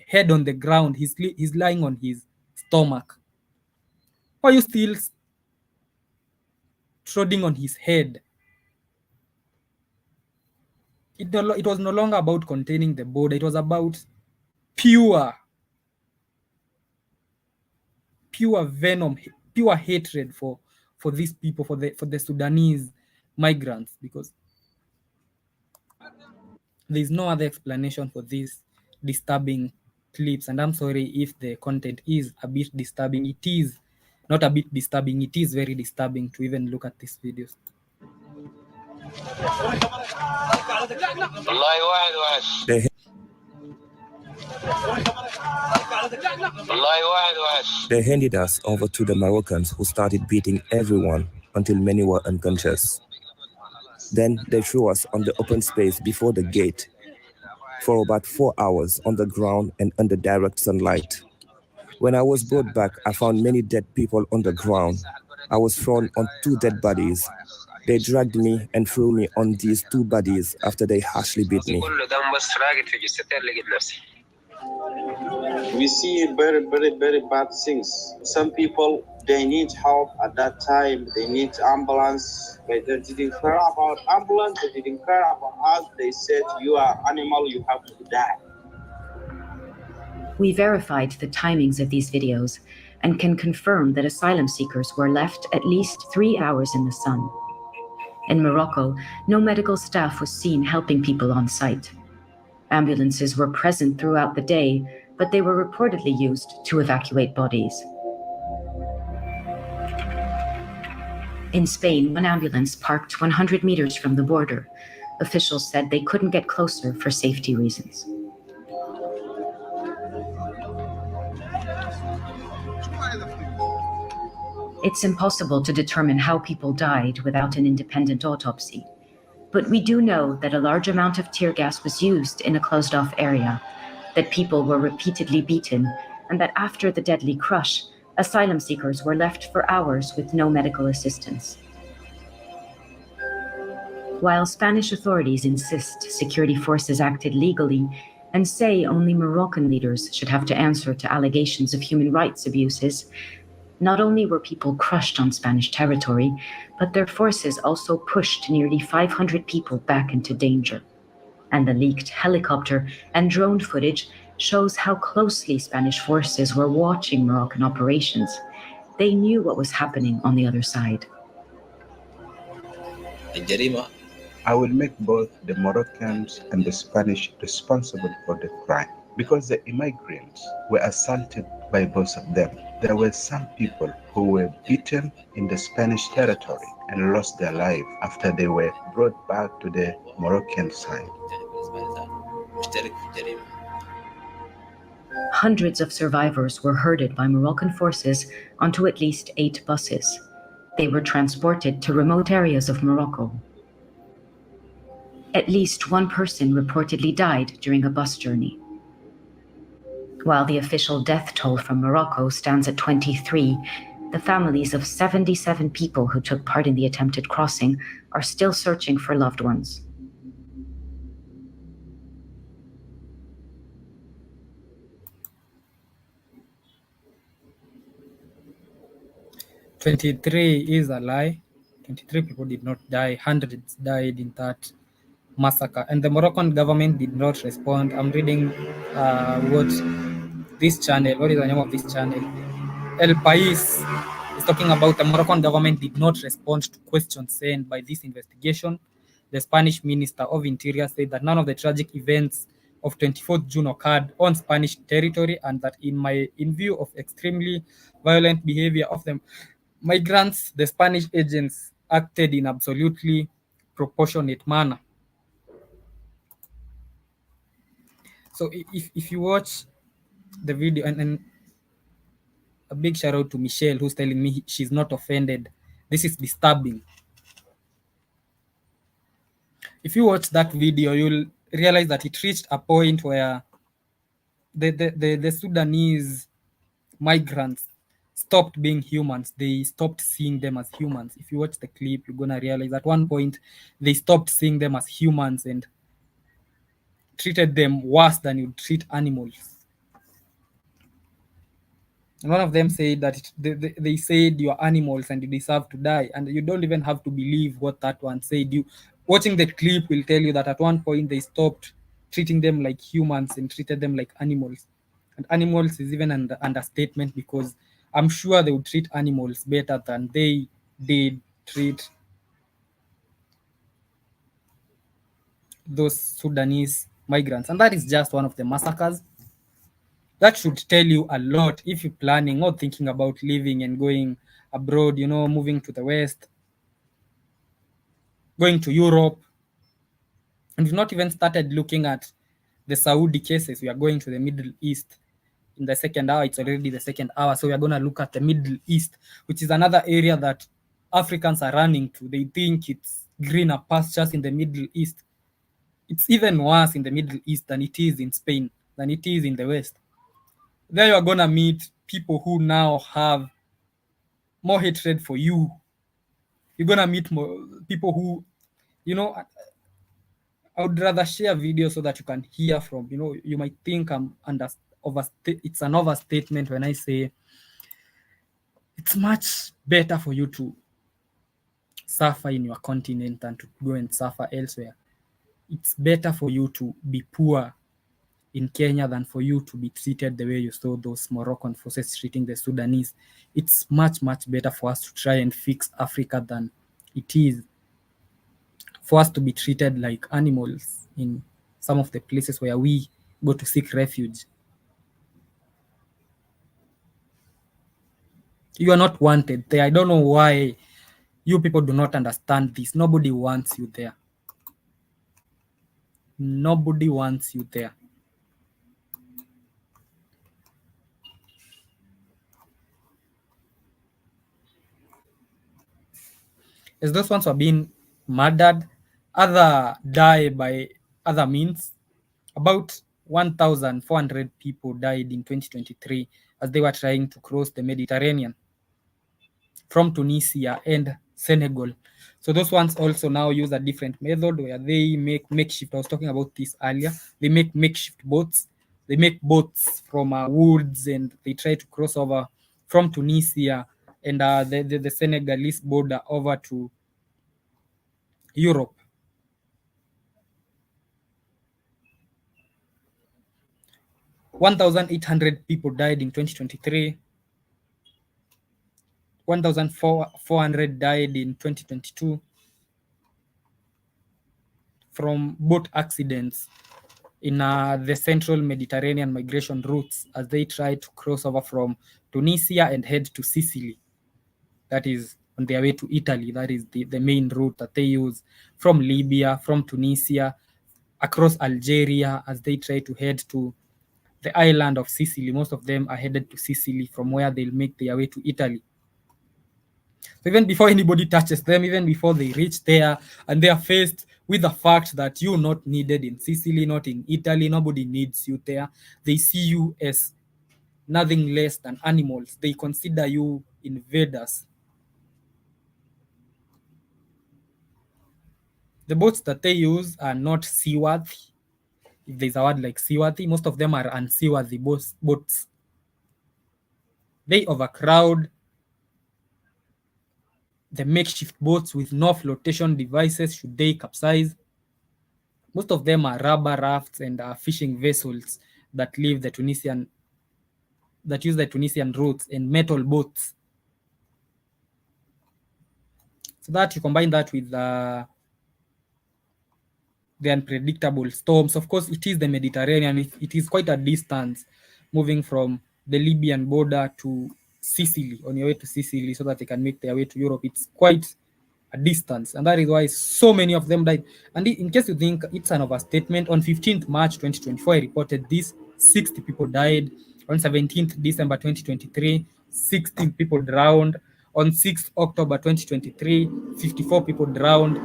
[SPEAKER 2] head on the ground. He's lying on his stomach. Why are you still treading on his head? It was no longer about containing the border. It was about pure venom, pure hatred for these people, for the Sudanese migrants, because there's no other explanation for these disturbing clips. And I'm sorry if the content is a bit disturbing. It is not a bit disturbing. It is very disturbing to even look at these videos.
[SPEAKER 13] They handed us over to the Moroccans, who started beating everyone until many were unconscious. Then they threw us on the open space before the gate for about 4 hours on the ground and under direct sunlight. When I was brought back, I found many dead people on the ground. I was thrown on 2 dead bodies. They dragged me and threw me on these 2 bodies after they harshly beat me.
[SPEAKER 6] We see very, very, very bad things. Some people, they need help at that time. They need ambulance, but they didn't care about ambulance. They didn't care about us. They said, you are animal, you have to die.
[SPEAKER 3] We verified the timings of these videos and can confirm that asylum seekers were left at least 3 hours in the sun. In Morocco, no medical staff was seen helping people on site. Ambulances were present throughout the day, but they were reportedly used to evacuate bodies. In Spain, one ambulance parked 100 meters from the border. Officials said they couldn't get closer for safety reasons. It's impossible to determine how people died without an independent autopsy. But we do know that a large amount of tear gas was used in a closed-off area, that people were repeatedly beaten, and that after the deadly crush, asylum seekers were left for hours with no medical assistance. While Spanish authorities insist security forces acted legally and say only Moroccan leaders should have to answer to allegations of human rights abuses, not only were people crushed on Spanish territory, but their forces also pushed nearly 500 people back into danger. And the leaked helicopter and drone footage shows how closely Spanish forces were watching Moroccan operations. They knew what was happening on the other side.
[SPEAKER 5] I will make both the Moroccans and the Spanish responsible for the crime, because the immigrants were assaulted by both of them. There were some people who were beaten in the Spanish territory and lost their life after they were brought back to the Moroccan side.
[SPEAKER 3] Hundreds of survivors were herded by Moroccan forces onto at least 8 buses. They were transported to remote areas of Morocco. At least one person reportedly died during a bus journey. While the official death toll from Morocco stands at 23, the families of 77 people who took part in the attempted crossing are still searching for loved ones.
[SPEAKER 2] "23 is a lie. 23 people did not die. Hundreds died in that massacre, and the Moroccan government did not respond." I'm reading what is the name of this channel? El País It's talking about the Moroccan government did not respond to questions sent by this investigation. The Spanish Minister of Interior said that none of the tragic events of 24th June occurred on Spanish territory, and that in view of extremely violent behavior of the migrants, the Spanish agents acted in absolutely proportionate manner. So if you watch the video, and a big shout out to Michelle, who's telling me she's not offended. This is disturbing. If you watch that video, you'll realize that it reached a point where the Sudanese migrants stopped being humans. They stopped seeing them as humans. If you watch the clip, you're gonna realize at one point they stopped seeing them as humans and treated them worse than you'd treat animals. And one of them said that they said you're animals and you deserve to die, and you don't even have to believe what that one said. You watching the clip will tell you that at one point they stopped treating them like humans and treated them like animals. And animals is even an understatement, because I'm sure they would treat animals better than they did treat those Sudanese migrants. And that is just one of the massacres. That should tell you a lot if you're planning or thinking about living and going abroad, moving to the West, going to Europe. And we've not even started looking at the Saudi cases. We are going to the Middle East in the second hour. It's already the second hour. So we are going to look at the Middle East, which is another area that Africans are running to. They think it's greener pastures in the Middle East. It's even worse in the Middle East than it is in Spain, than it is in the West. There you are going to meet people who now have more hatred for you. You're going to meet more people who, I would rather share video so that you can hear from, you might think it's an overstatement when I say it's much better for you to suffer in your continent than to go and suffer elsewhere. It's better for you to be poor in Kenya than for you to be treated the way you saw those Moroccan forces treating the Sudanese. It's much, much better for us to try and fix Africa than it is for us to be treated like animals in some of the places where we go to seek refuge. You are not wanted there. I don't know why you people do not understand this. Nobody wants you there. Nobody wants you there. As those ones were being murdered, other die by other means. About 1,400 people died in 2023 as they were trying to cross the Mediterranean from Tunisia and Senegal. So those ones also now use a different method where they make makeshift. I was talking about this earlier. They make makeshift boats. They make boats from woods, and they try to cross over from Tunisia and the Senegalese border over to Europe. $1,800 people died in 2023. 1,400 died in 2022 from boat accidents in the central Mediterranean migration routes as they try to cross over from Tunisia and head to Sicily. That is on their way to Italy. That is the main route that they use from Libya, from Tunisia, across Algeria as they try to head to the island of Sicily. Most of them are headed to Sicily, from where they'll make their way to Italy. So even before anybody touches them, even before they reach there, and they are faced with the fact that you're not needed in Sicily, not in Italy, nobody needs you there. They see you as nothing less than animals. They consider you invaders. The boats that they use are not seaworthy. If there's a word like seaworthy, most of them are unseaworthy boats. They overcrowd the makeshift boats with no flotation devices should they capsize. Most of them are rubber rafts and fishing vessels that use the Tunisian routes, and metal boats. So that you combine that with the unpredictable storms. Of course, it is the Mediterranean. It is quite a distance moving from the Libyan border to Sicily, on your way to Sicily, so that they can make their way to Europe. It's quite a distance, and that is why so many of them died. And in case you think it's an overstatement, on 15th March 2024, I reported this: 60 people died. On 17th December 2023, 16 people drowned. On 6th October 2023, 54 people drowned.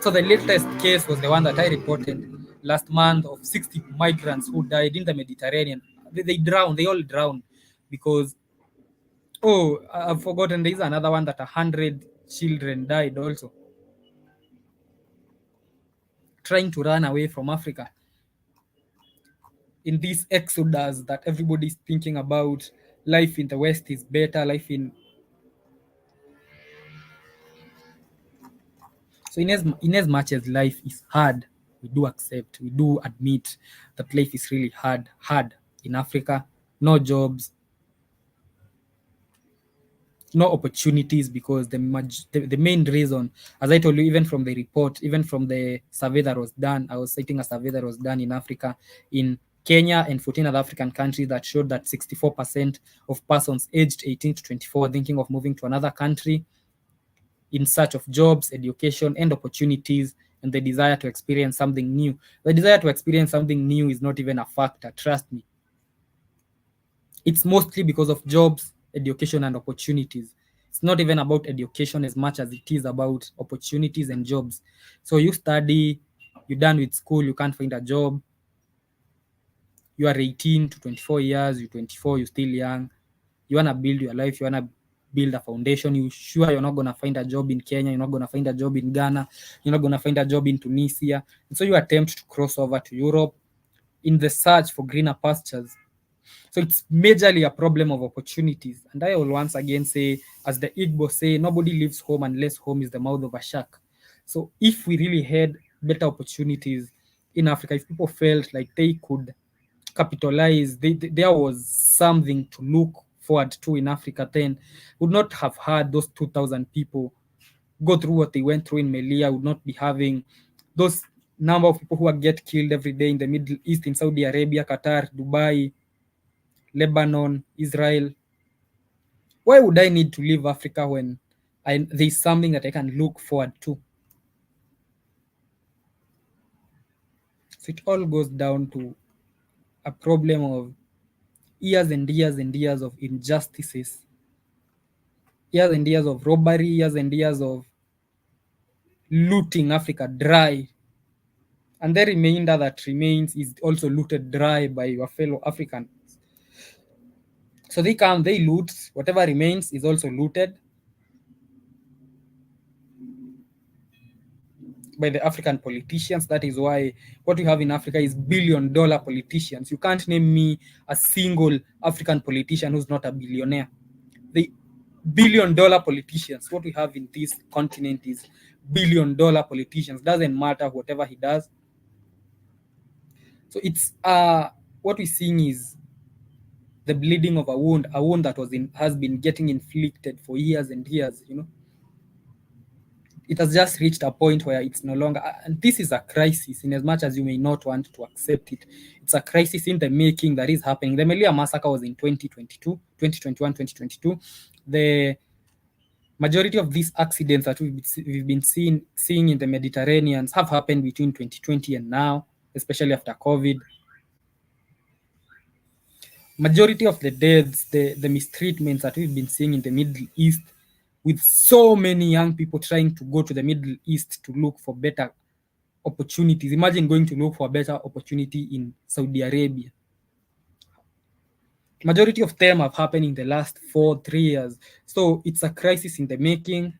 [SPEAKER 2] So the latest case was the one that I reported last month of 60 migrants who died in the Mediterranean. They drowned. They all drowned because, I've forgotten, there is another one that 100 children died also, trying to run away from Africa in this exodus that everybody's thinking about. Life in the West is better. So in as much as life is hard, we do admit that life is really hard in Africa. No jobs, no opportunities, because the main reason, as I told you, even from the report, even from the survey that was done, I was citing a survey that was done in Africa, in Kenya and 14 other African countries, that showed that 64% of persons aged 18 to 24 thinking of moving to another country in search of jobs, education, and opportunities, and the desire to experience something new. The desire to experience something new is not even a factor, trust me. It's mostly because of jobs, education, and opportunities. It's not even about education as much as it is about opportunities and jobs. So you study, you're done with school, you can't find a job. You are 18 to 24 years, you're 24, you're still young. You want to build your life, you want to build a foundation. You're sure you're not going to find a job in Kenya, you're not going to find a job in Ghana, you're not going to find a job in Tunisia. And so you attempt to cross over to Europe in the search for greener pastures. So it's majorly a problem of opportunities. And I will once again say, as the Igbo say, nobody leaves home unless home is the mouth of a shark. So if we really had better opportunities in Africa, if people felt like they could capitalize, there was something to look forward to in Africa, then would not have had those 2,000 people go through what they went through in Melia, would not be having those number of people who get killed every day in the Middle East, in Saudi Arabia, Qatar, Dubai, Lebanon, Israel. Why would I need to leave Africa when there's something that I can look forward to? So it all goes down to a problem of years and years and years of injustices, years and years of robbery, years and years of looting Africa dry. And the remainder that remains is also looted dry by your fellow Africans. So they come, they loot, whatever remains is also looted by the African politicians. That is why what we have in Africa is billion-dollar politicians. You can't name me a single African politician who's not a billionaire. The billion-dollar politicians, what we have in this continent is billion-dollar politicians. Doesn't matter whatever he does. So it's what we're seeing is the bleeding of a wound that has been getting inflicted for years and years, you know. It has just reached a point where it's no longer, and this is a crisis, in as much as you may not want to accept it. It's a crisis in the making that is happening. The Melia massacre was in 2021, 2022. The majority of these accidents that we've been seeing in the Mediterranean have happened between 2020 and now, especially after COVID. Majority of the deaths, the mistreatments that we've been seeing in the Middle East, with so many young people trying to go to the Middle East to look for better opportunities. Imagine going to look for a better opportunity in Saudi Arabia. Majority of them have happened in the last 3 years. So it's a crisis in the making.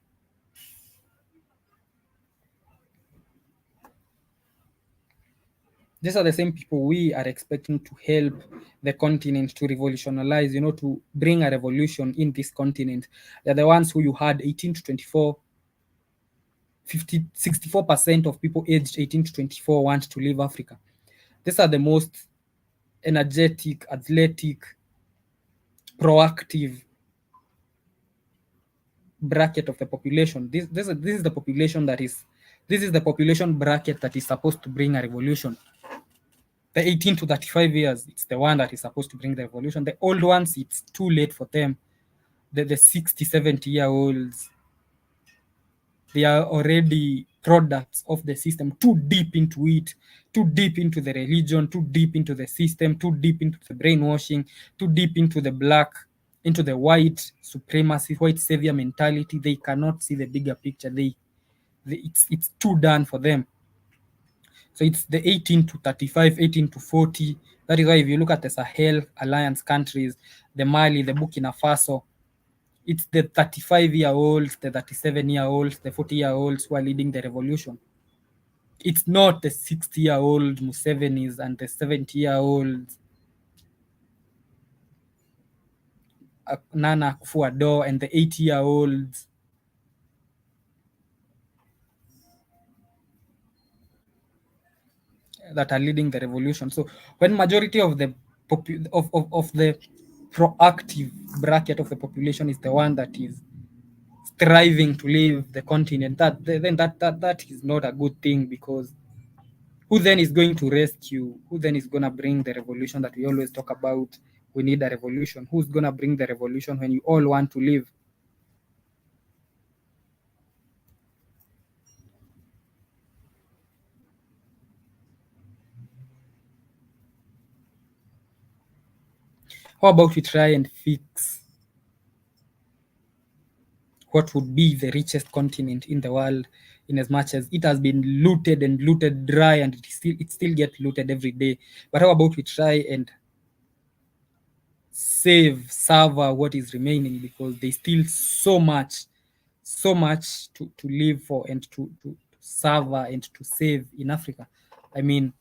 [SPEAKER 2] These are the same people we are expecting to help the continent to revolutionize, you know, to bring a revolution in this continent. They're the ones who you had 18 to 24, 64% of people aged 18 to 24 want to leave Africa. These are the most energetic, athletic, proactive bracket of the population. This is the population this is the population bracket that is supposed to bring a revolution. The 18 to 35 years, it's the one that is supposed to bring the revolution. The old ones, it's too late for them. The 60, 70-year-olds, they are already products of the system, too deep into it, too deep into the religion, too deep into the system, too deep into the brainwashing, too deep into the into the white supremacy, white savior mentality. They cannot see the bigger picture. It's too done for them. So it's the 18 to 35, 18 to 40. That is why if you look at the Sahel Alliance countries, the Mali, the Burkina Faso, it's the 35-year-olds, the 37-year-olds, the 40-year-olds who are leading the revolution. It's not the 60-year-old Musevenis and the 70-year-olds Nana Akufo-Addo and the 80-year-olds that are leading the revolution. So when majority of the the proactive bracket of the population is the one that is striving to leave the continent, then that is not a good thing, because who then is going to rescue? Who then is going to bring the revolution that we always talk about? We need a revolution. Who's going to bring the revolution when you all want to leave? How about we try and fix what would be the richest continent in the world, in as much as it has been looted and looted dry, and it still gets looted every day. But how about we try and savor what is remaining, because there's still so much to live for and to savor and to save in Africa. I mean,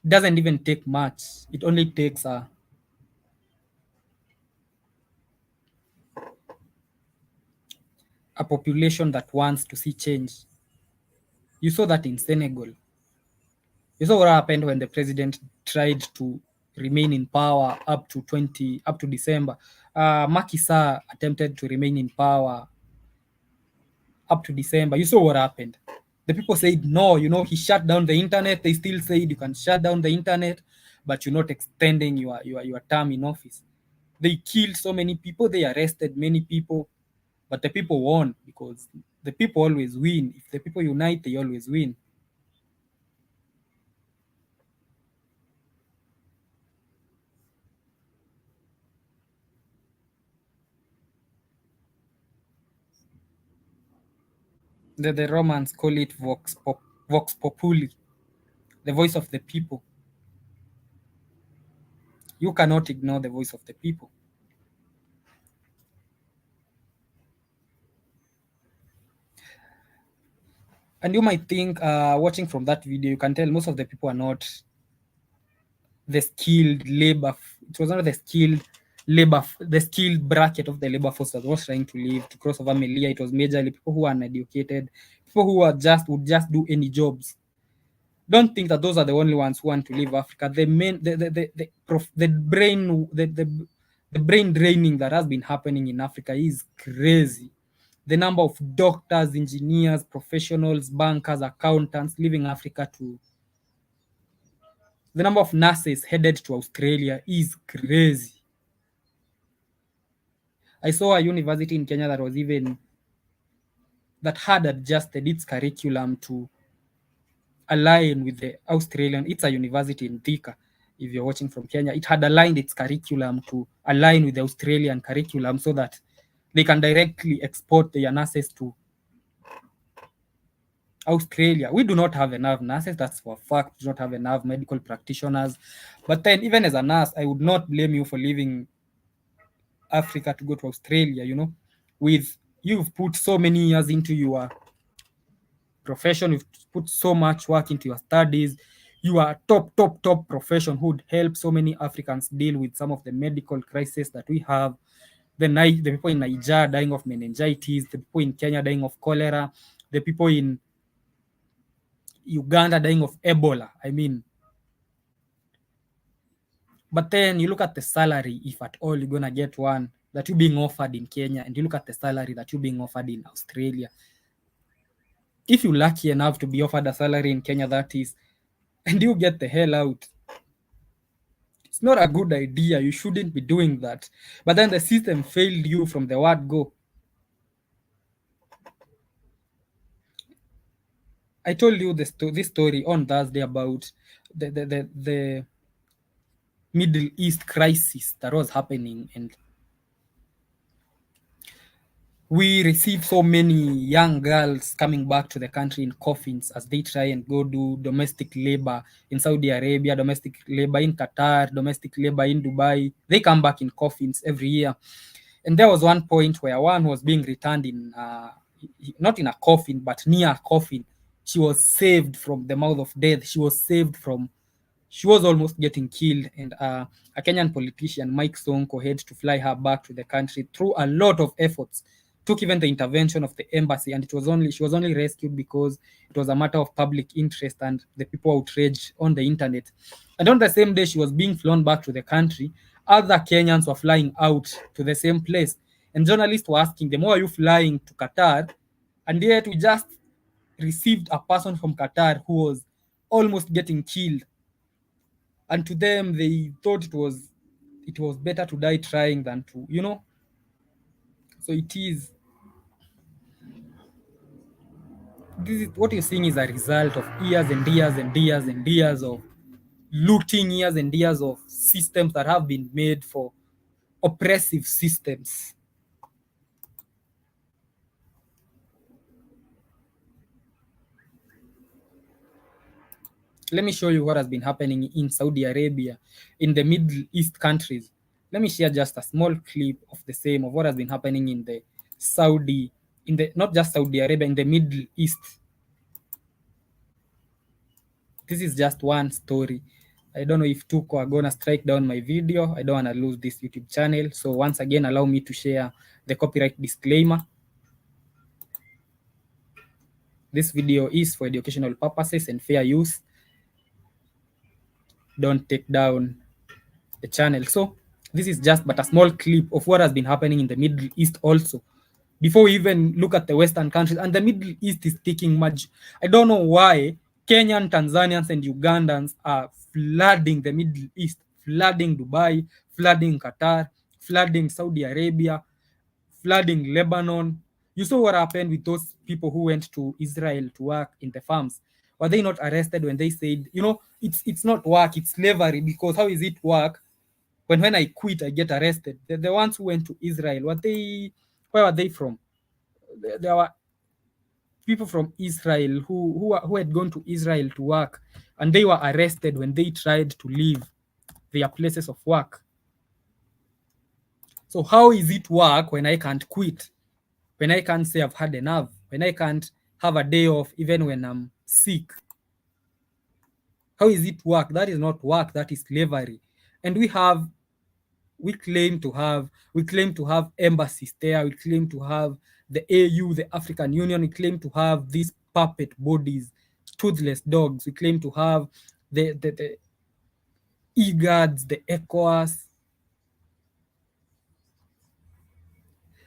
[SPEAKER 2] it doesn't even take much. It only takes a population that wants to see change. You saw that in Senegal. You saw what happened when the president tried to remain in power up to December. Macky Sall attempted to remain in power up to December. You saw what happened. The people said no, he shut down the internet. They still said you can shut down the internet, but you're not extending your term in office. They killed so many people, they arrested many people, but the people won, because the people always win. If the people unite, they always win. The Romans call it vox populi, the voice of the people. You cannot ignore the voice of the people. And you might think, watching from that video, you can tell most of the people are not the skilled labor. It was not the skilled labor, the skilled bracket of the labor force that was trying to leave, to cross over Melia. It was majorly people who are uneducated, people who would just do any jobs. Don't think that those are the only ones who want to leave Africa. The brain draining that has been happening in Africa is crazy. The number of doctors, engineers, professionals, bankers, accountants leaving Africa the number of nurses headed to Australia is crazy. I saw a university in Kenya that had adjusted its curriculum to align with the Australian. It's a university in Thika. If you're watching from Kenya, it had aligned its curriculum to align with the Australian curriculum, so that they can directly export their nurses to Australia. We do not have enough nurses, that's for a fact. We do not have enough medical practitioners. But then, even as a nurse, I would not blame you for leaving Africa to go to Australia. You've put so many years into your profession, you've put so much work into your studies. You are top profession who would help so many Africans deal with some of the medical crises that we have. The people in Niger dying of meningitis, the people in Kenya dying of cholera, the people in Uganda dying of Ebola. I mean, but then you look at the salary, if at all you're gonna get one. that you're being offered in Kenya and you look at the salary that you're being offered in Australia, if you're lucky enough to be offered a salary in Kenya, that is, and you get the hell out, it's not a good idea. You shouldn't be doing that. But then the system failed you from the word go. I told you this story on Thursday about the Middle East crisis that was happening, and we received so many young girls coming back to the country in coffins as they try and go do domestic labor in Saudi Arabia, domestic labor in Qatar, domestic labor in Dubai. They come back in coffins every year. And there was one point where one was being returned in, not in a coffin, but near a coffin. She was saved from the mouth of death. She was almost getting killed. And a Kenyan politician, Mike Sonko, had to fly her back to the country through a lot of efforts. Took even the intervention of the embassy, and she was only rescued because it was a matter of public interest and the people outraged on the internet. And on the same day she was being flown back to the country, other Kenyans were flying out to the same place, and journalists were asking them, why are you flying to Qatar? And yet we just received a person from Qatar who was almost getting killed, and to them they thought it was better to die trying than to, so it is. This is what you're seeing is a result of years and years and years and years of looting, years and years of systems that have been made for oppressive systems. Let me show you what has been happening in Saudi Arabia, in the Middle East countries. Let me share just a small clip of the same of what has been happening in the not just Saudi Arabia, in the Middle East. This is just one story. I don't know if Tuko are gonna strike down my video. I don't wanna lose this YouTube channel. So once again, allow me to share the copyright disclaimer. This video is for educational purposes and fair use. Don't take down the channel. So this is just but a small clip of what has been happening in the Middle East also, before we even look at the Western countries. And the Middle East is taking much. I don't know why Kenyan, Tanzanians, and Ugandans are flooding the Middle East, flooding Dubai, flooding Qatar, flooding Saudi Arabia, flooding Lebanon. You saw what happened with those people who went to Israel to work in the farms. Were they not arrested when they said, it's not work, it's slavery? Because how is it work when I quit, I get arrested? The ones who went to Israel, where were they from? There were people from Israel who had gone to Israel to work, and they were arrested when they tried to leave their places of work. So how is it work when I can't quit? When I can't say I've had enough? When I can't have a day off even when I'm sick? How is it work? That is not work, that is slavery. And we claim to have embassies there. We claim to have the AU, the African Union. We claim to have these puppet bodies, toothless dogs. We claim to have the IGADs, the ECOWAS.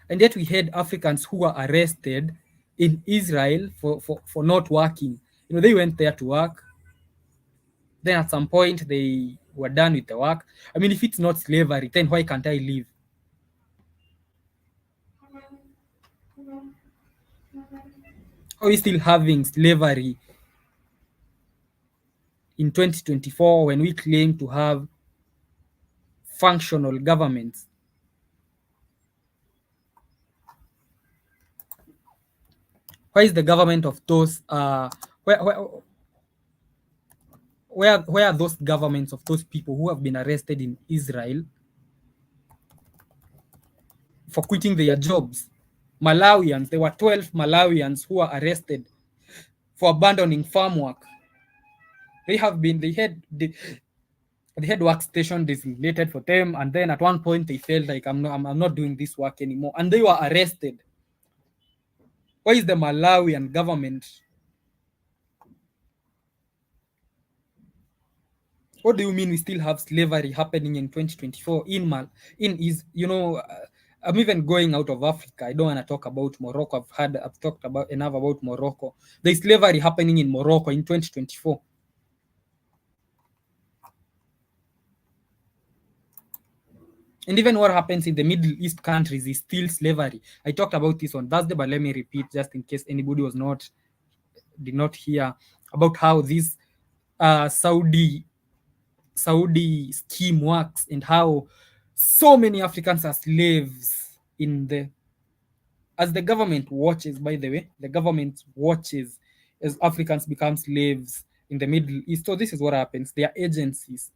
[SPEAKER 2] And yet we had Africans who were arrested in Israel for not working. They went there to work. Then at some point they were done with the work. I mean, if it's not slavery, then why can't I leave? Are we still having slavery in 2024 when we claim to have functional governments? Why is the government of those where are those governments of those people who have been arrested in Israel for quitting their jobs? Malawians, there were 12 Malawians who were arrested for abandoning farm work. They had workstation designated for them, and then at one point they felt like I'm not doing this work anymore, and they were arrested. Why is the Malawian government? What do you mean we still have slavery happening in 2024 I'm even going out of Africa. I don't want to talk about Morocco. I've talked about enough about Morocco. There's slavery happening in Morocco in 2024. And even what happens in the Middle East countries is still slavery. I talked about this on Thursday, but let me repeat just in case anybody did not hear about how this Saudi scheme works and how so many Africans are slaves as the government watches, by the way, the government watches as Africans become slaves in the Middle East. So this is what happens. There are agencies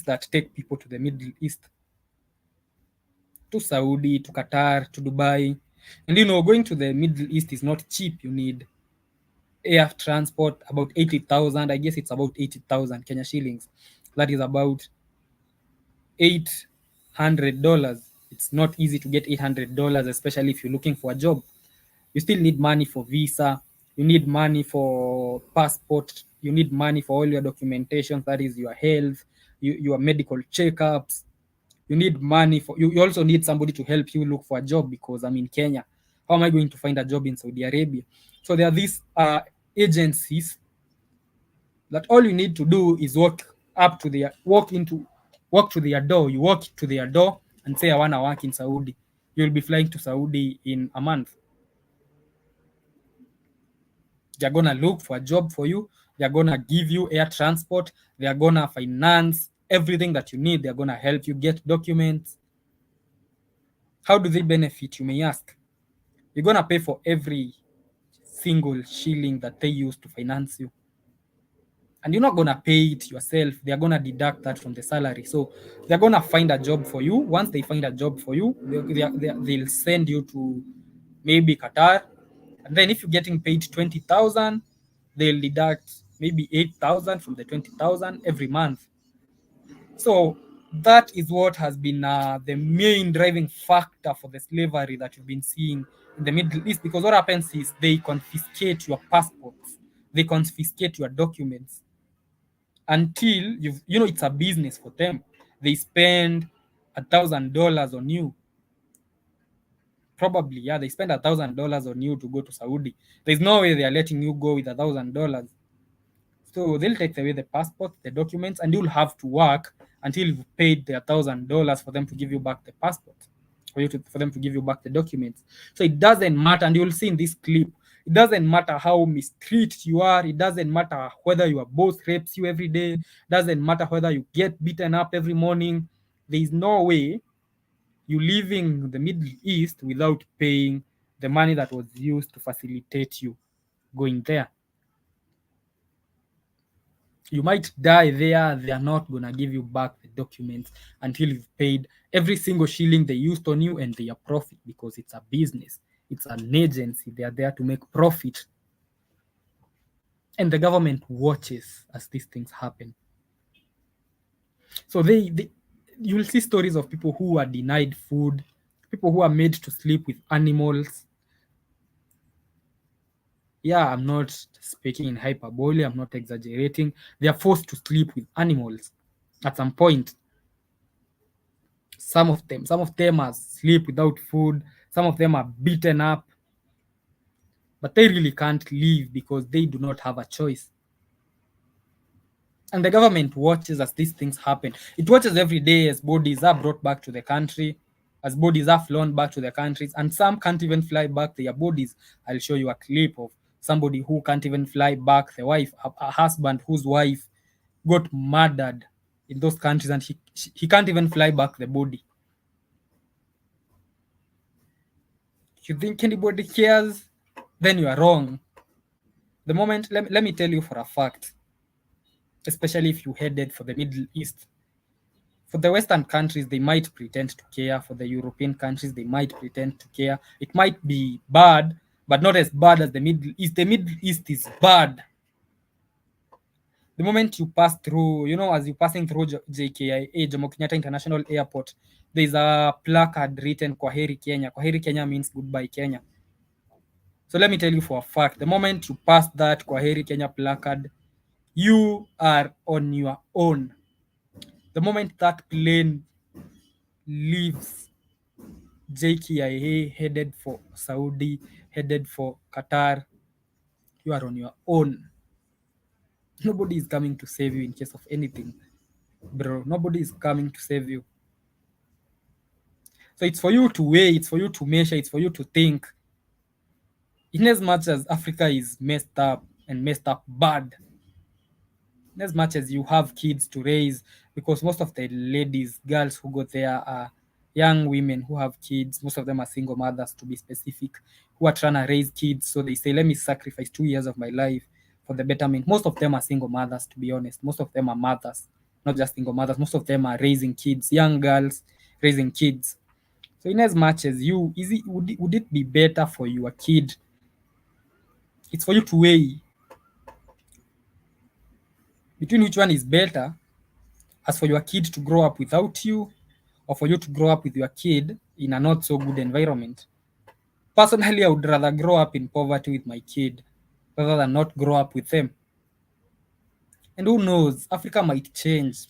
[SPEAKER 2] that take people to the Middle East, to Saudi, to Qatar, to Dubai. And going to the Middle East is not cheap. You need air transport, about 80,000. I guess it's about 80,000 Kenya shillings. That is about $800. It's not easy to get $800, especially if you're looking for a job. You still need money for visa. You need money for passport. You need money for all your documentation. That is your health, your medical checkups. You need money you also need somebody to help you look for a job, because I'm in Kenya. How am I going to find a job in Saudi Arabia? So there are these agencies that all you need to do is walk to their door. You walk to their door and say, I want to work in Saudi. You'll be flying to Saudi in a month. They're going to look for a job for you. They're going to give you air transport. They're going to finance everything that you need. They're going to help you get documents. How do they benefit, you may ask? You're going to pay for every single shilling that they use to finance you. And you're not going to pay it yourself. They're going to deduct that from the salary. So they're going to find a job for you. Once they find a job for you, they'll send you to maybe Qatar. And then if you're getting paid 20,000, they'll deduct maybe 8,000 from the 20,000 every month. So that is what has been the main driving factor for the slavery that you've been seeing in the Middle East. Because what happens is they confiscate your passports. They confiscate your documents until it's a business for them. They spend $1,000 on you. Probably, yeah, they spend $1,000 on you to go to Saudi. There's no way they are letting you go with $1,000. So they'll take away the passport, the documents, and you'll have to work until you've paid the $1,000 for them to give you back the passport, for them to give you back the documents. So it doesn't matter, and you'll see in this clip, it doesn't matter how mistreated you are. It doesn't matter whether your boss rapes you every day. It doesn't matter whether you get beaten up every morning. There is no way you living the Middle East without paying the money that was used to facilitate you going there. You might die there. They are not going to give you back the documents until you've paid every single shilling they used on you and their profit, because it's a business. It's an agency. They are there to make profit. And the government watches as these things happen. So you'll see stories of people who are denied food, people who are made to sleep with animals. Yeah, I'm not speaking in hyperbole. I'm not exaggerating. They are forced to sleep with animals at some point. Some of them are sleep without food. Some of them are beaten up. But they really can't leave because they do not have a choice. And the government watches as these things happen. It watches every day as bodies are brought back to the country, as bodies are flown back to their countries, and some can't even fly back their bodies. I'll show you a clip of somebody who can't even fly back the wife, a husband whose wife got murdered in those countries, and he can't even fly back the body. You think anybody cares? Then you are wrong. The moment, let me tell you for a fact, especially if you headed for the Middle East. For the Western countries, they might pretend to care. For the European countries, they might pretend to care. It might be bad, but not as bad as the Middle East. The Middle East is bad. The moment you pass through, as you're passing through JKIA, Jomo Kenyatta International Airport, there's a placard written Kwaheri Kenya. Kwaheri Kenya means goodbye Kenya. So let me tell you for a fact, the moment you pass that Kwaheri Kenya placard, you are on your own. The moment that plane leaves JKIA headed for Saudi, headed for Qatar. You are on your own. Nobody is coming to save you in case of anything, bro. Nobody is coming to save you. So it's for you to weigh, it's for you to measure, it's for you to think. In as much as Africa is messed up and messed up bad, in as much as you have kids to raise, because most of the ladies, girls who go there are young women who have kids. Most of them are single mothers, to be specific, who are trying to raise kids. So they say, let me sacrifice 2 years of my life for the betterment. Most of them are single mothers, to be honest. Most of them are mothers, not just single mothers. Most of them are raising kids, young girls raising kids. So in as much as you, would it be better for your kid? It's for you to weigh between which one is better, as for your kid to grow up without you, or for you to grow up with your kid in a not so good environment. Personally, I would rather grow up in poverty with my kid rather than not grow up with them. And who knows, Africa might change.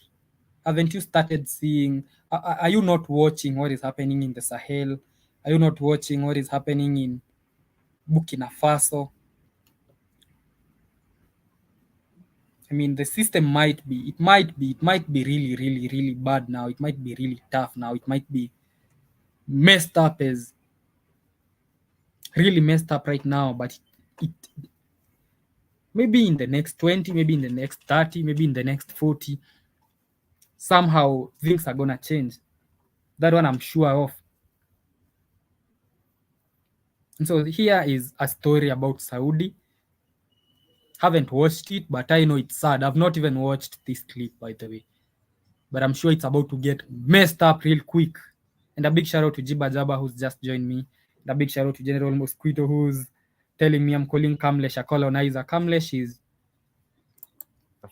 [SPEAKER 2] Haven't you started seeing, are you not watching what is happening in the Sahel? Are you not watching what is happening in Burkina Faso? I mean, the system might be really, really, really bad now. It might be really tough now. It might be messed up as really messed up right now, but it maybe in the next 20, maybe in the next 30, maybe in the next 40, somehow things are gonna change. That one I'm sure of. And so here is a story about Saudi. Haven't watched it, but I know it's sad. I've not even watched this clip, by the way, but I'm sure it's about to get messed up real quick. And a big shout out to Jiba Jaba, who's just joined me. And a big shout out to General Mosquito, who's telling me I'm calling Kamlesh a colonizer. Kamlesh is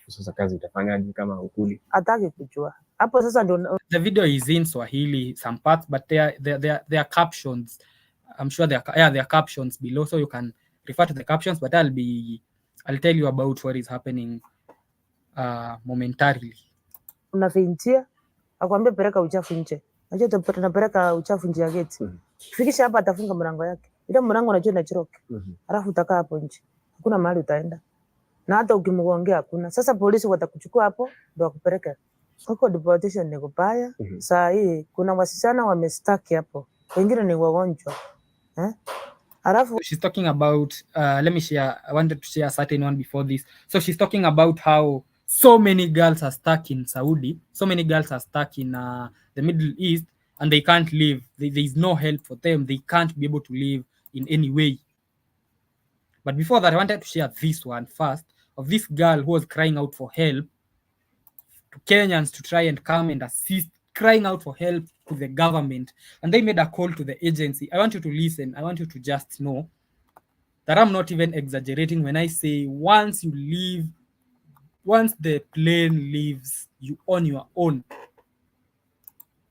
[SPEAKER 14] sasa kazi itafanyaje kama hukuli? Hataki kujua. Hapo sasa ndio
[SPEAKER 2] the video is in Swahili, some parts, but there are captions. I'm sure there are captions below, so you can refer to the captions, but I'll tell you about what is happening momentarily.
[SPEAKER 14] Unafintia akwambia peleka uchafu nje. Unajua tunapeleka uchafu nje ya geti. Fikisha hapa atafunga mlango yake. Ile mlango unajua inachiroka. Alafu utakaa hapo nje. Hakuna mahali utaenda. Na hata ukimgongea hakuna. Sasa polisi watakuchukua hapo ndio wakupeleka. Huko deportation ni kubaya. Saa hii kuna wasichana wamestaki hapo. Wengine ni wagonjwa.
[SPEAKER 2] She's talking about let me share. I wanted to share a certain one before this. So she's talking about how so many girls are stuck in Saudi. So many girls are stuck in the Middle East, and they can't live. There is no help for them. They can't be able to live in any way. But before that, I wanted to share this one first, of this girl who was crying out for help to Kenyans to try and come and assist, crying out for help to the government. And they made a call to the agency. I want you to listen. I want you to just know that I'm not even exaggerating when I say once you leave, once the plane leaves, you on your own.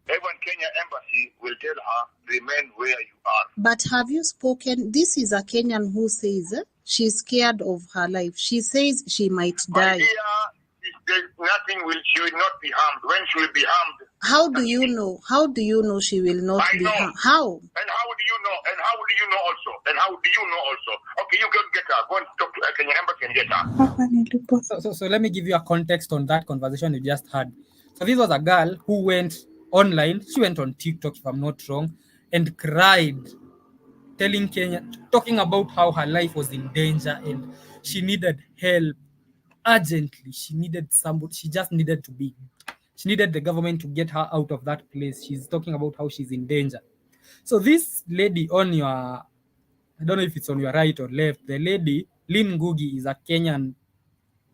[SPEAKER 15] Even Kenya embassy will tell her, remain where you are.
[SPEAKER 16] But have you spoken? This is a Kenyan who says she's scared of her life. She says she might die.
[SPEAKER 15] She will not be harmed. When she will be harmed.
[SPEAKER 16] How do you know? How do you know she will not be harmed? How?
[SPEAKER 15] And how do you know? And how do you know also? And how do you know also? Okay, you go get her. Go and talk to Kenya embassy and get her.
[SPEAKER 2] So let me give you a context on that conversation you just had. So this was a girl who went online. She went on TikTok, if I'm not wrong, and cried, telling Kenya, talking about how her life was in danger and she needed help urgently. She needed somebody. She needed the government to get her out of that place. She's talking about how she's in danger. So this lady on your, I don't know if it's on your right or left, the lady, Lynn Ngugi, is a Kenyan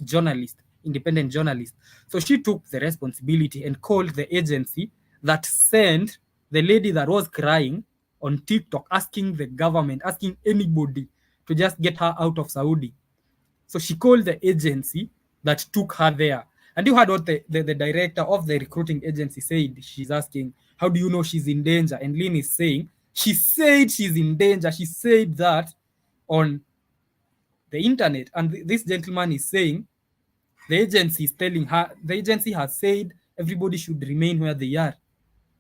[SPEAKER 2] journalist, independent journalist. So she took the responsibility and called the agency that sent the lady that was crying on TikTok, asking the government, asking anybody to just get her out of Saudi. So she called the agency that took her there. And you heard what the director of the recruiting agency said. She's asking, how do you know she's in danger? And Lynn is saying, she said she's in danger. She said that on the internet. And this gentleman is saying, the agency is telling her, the agency has said everybody should remain where they are.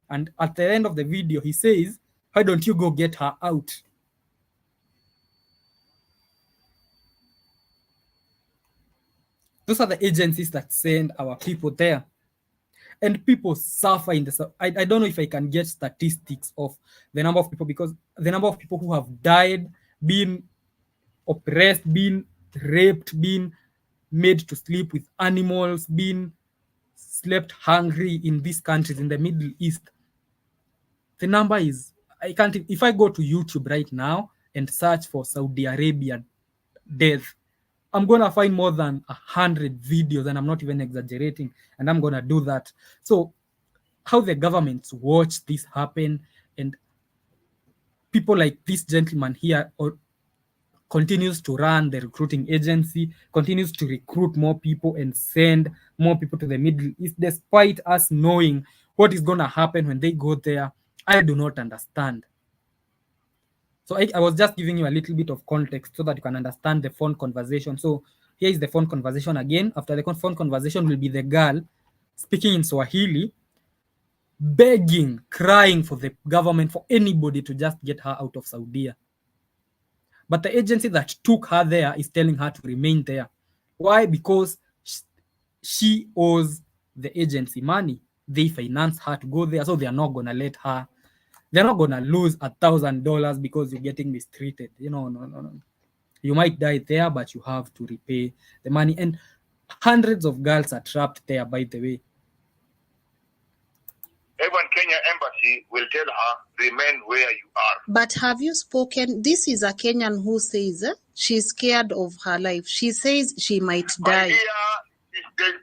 [SPEAKER 2] And at the end of the video, he says Why don't you go get her out? Those are the agencies that send our people there. And people suffer in the... I don't know if I can get statistics of the number of people, because the number of people who have died, been oppressed, been raped, been made to sleep with animals, been slept hungry in these countries in the Middle East. The number is... I can't... If I go to YouTube right now and search for Saudi Arabia death, I'm gonna find more than 100 videos, and I'm not even exaggerating, and I'm gonna do that. So how the governments watch this happen, and people like this gentleman here or continues to run the recruiting agency, continues to recruit more people and send more people to the Middle East, despite us knowing what is gonna happen when they go there. I do not understand. So I was just giving you a little bit of context so that you can understand the phone conversation. So here is the phone conversation again. After the phone conversation will be the girl speaking in Swahili, begging, crying for the government, for anybody to just get her out of Saudi. But the agency that took her there is telling her to remain there. Why? Because she owes the agency money. They finance her to go there, so they are not going to let her. They're not going to lose $1,000 because you're getting mistreated. You know, no. You might die there, but you have to repay the money. And hundreds of girls are trapped there, by the way.
[SPEAKER 15] Even Kenya embassy will tell her, remain where you are.
[SPEAKER 16] But have you spoken? This is a Kenyan who says she's scared of her life. She says she might die.
[SPEAKER 15] Idea is that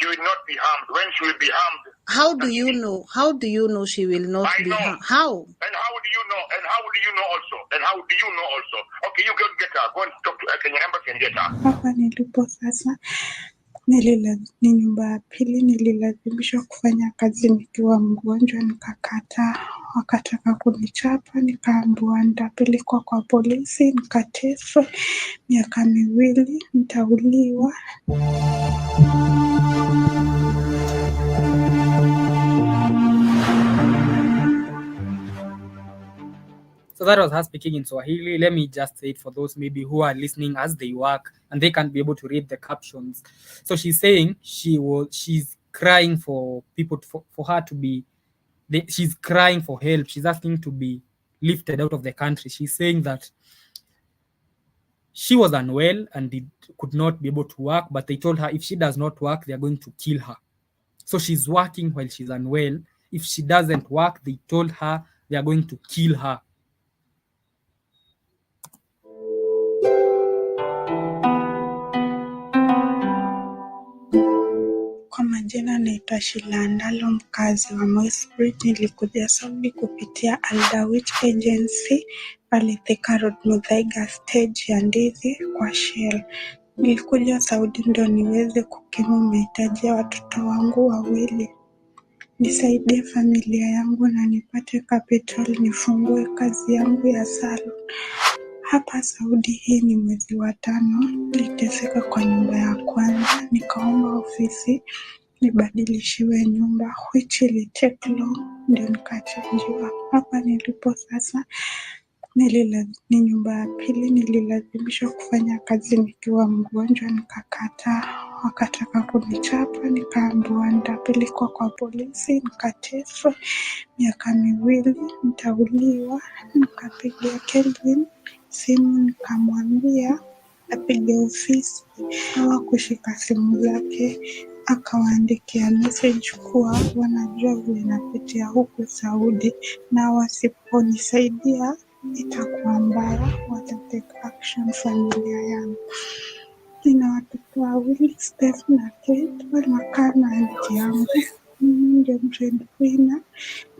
[SPEAKER 15] she will not be harmed. When she will be harmed.
[SPEAKER 16] How do you know? How do you know she will not be harmed? How?
[SPEAKER 15] And how do you know? And how do you know also? And how do you know also? Okay, you go get her. Go and talk to Kenya embassy and get her.
[SPEAKER 17] Hapa nilipo sasa ni nyumba ya pili, nililazimishwa kufanya kazi nikiwa mgonjwa, nikakataa. Wakataka kunichapa, nikaambiwa nitapelekwa kwa polisi, nikateswa miaka 2, nitauliwa.
[SPEAKER 2] So that was her speaking in Swahili. Let me just say it for those maybe who are listening as they work and they can't be able to read the captions. So she's saying she's crying for people for her to be... she's crying for help. She's asking to be lifted out of the country. She's saying that she was unwell and could not be able to work, but they told her if she does not work, they're going to kill her. So she's working while she's unwell. If she doesn't work, they told her they are going to kill her.
[SPEAKER 17] Kwa majina naitwa Shila Ndalo, mkazi wa Moisbridge. Nilikuja Saudi kupitia Aldawich Agency pale Thika Road Muthaiga stage ya Ndizi kwa Shell. Nilikuja Saudi ndio niweze kukimu mahitaji ya watoto wangu wawili, nisaidie familia yangu na nipate capital nifungue kazi yangu ya salon. Hapa Saudi hii ni mwezi wa 5, niliteseka kwa nyumba ya kwanza, nikaomba ofisi nibadilishiwe nyumba, which will take long, ndio nikachangiwa. Hapa nilipo sasa ni nyumba ya pili, nililazimishwa kufanya kazi nikiwa mgonjwa, nikakataa. Wakataka kunichapa, nikaambiwa nitapelekwa kwa polisi, nikateswa miaka 2, nitauliwa. Nikapigia Kelvin simu, nikamwambia apige ofisi, hawakushika simu zake. Akawaandikia message kuwa wanajua vile napitia huku Saudi na wasiponisaidia itakuwa mbaya, watatake action familia yangu. Nina watoto wawili, Steph na Kate, wanakaa na aunti yangu. Mimi ndio breadwinner.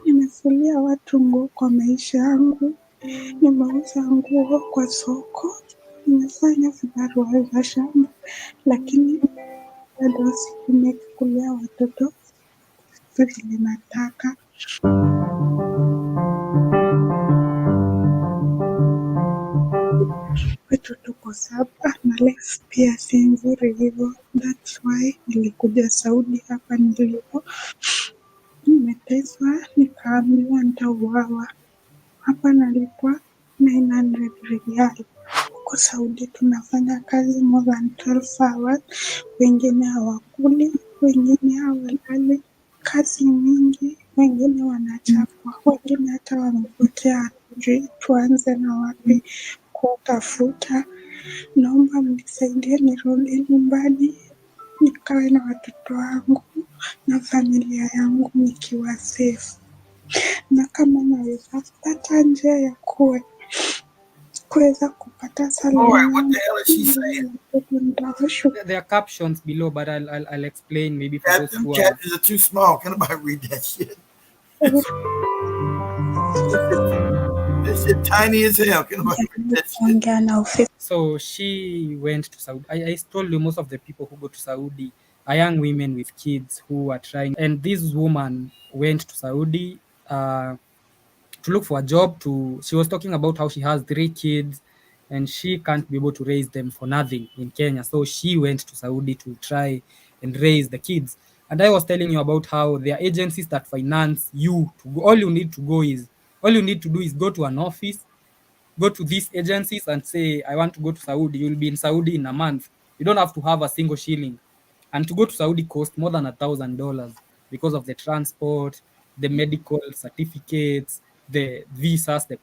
[SPEAKER 17] Nimefulia watu nguo kwa maisha yangu, nimeuza nguo kwa soko, nimefanya vibarua za shamba, lakini bado sikumekulia watoto vile nataka. Wetu tuko 7 na life pia si nzuri hivyo. That's why nilikuja Saudi. Hapa nilipo nimeteswa, nikaambiwa nitauawa. hapa nalipwa 900 riyal. Huko Saudi tunafanya kazi more than 12 hours, wengine hawakuli, wengine hawalali, kazi mingi, wengine wanachapwa, wengine hata wamepotea, hatujui tuanze na wapi kutafuta. Naomba mnisaidie nirudi nyumbani nikae na watoto wangu na familia yangu nikiwa safe, na kama naweza pata njia ya kuweza kupata salamu yangu.
[SPEAKER 2] There are captions below, but I'll explain maybe for those who are.
[SPEAKER 1] Captions are too small. Can nobody read that shit? This shit tiny as hell. Can nobody read that shit?
[SPEAKER 2] So she went to Saudi. I told you most of the people who go to Saudi are young women with kids who are trying. And this woman went to Saudi to look for a job. She was talking about how she has 3 kids and she can't be able to raise them for nothing in Kenya. So she went to Saudi to try and raise the kids. And I was telling you about how there are agencies that finance you to go. All you need to do is go to an office, go to these agencies and say, I want to go to Saudi. You'll be in Saudi in a month. You don't have to have a single shilling. And to go to Saudi costs more than $1,000 because of the transport, the medical certificates, the visas, the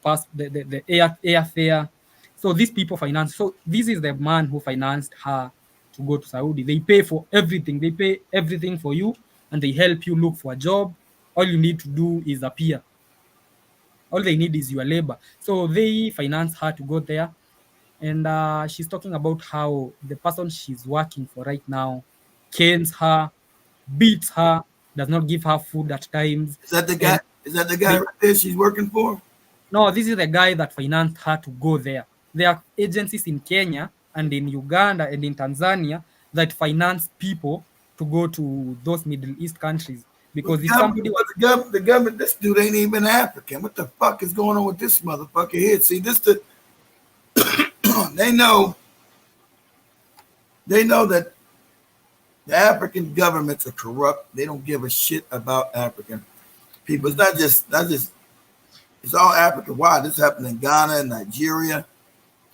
[SPEAKER 2] airfare. So these people finance. So this is the man who financed her to go to Saudi. They pay for everything. They pay everything for you and they help you look for a job. All you need to do is appear. All they need is your labor. So they finance her to go there. And she's talking about how the person she's working for right now canes her, beats her, does not give her food at times.
[SPEAKER 1] Is that the guy? Is that the guy right there she's working for?
[SPEAKER 2] No, this is the guy that financed her to go there. There are agencies in Kenya and in Uganda and in Tanzania that finance people to go to those Middle East countries. Because if somebody was
[SPEAKER 1] the government, this dude ain't even African. What the fuck is going on with this motherfucker here? See, they know that the African governments are corrupt. They don't give a shit about African people. It's not just it's all Africa wide. This happened in Ghana and Nigeria.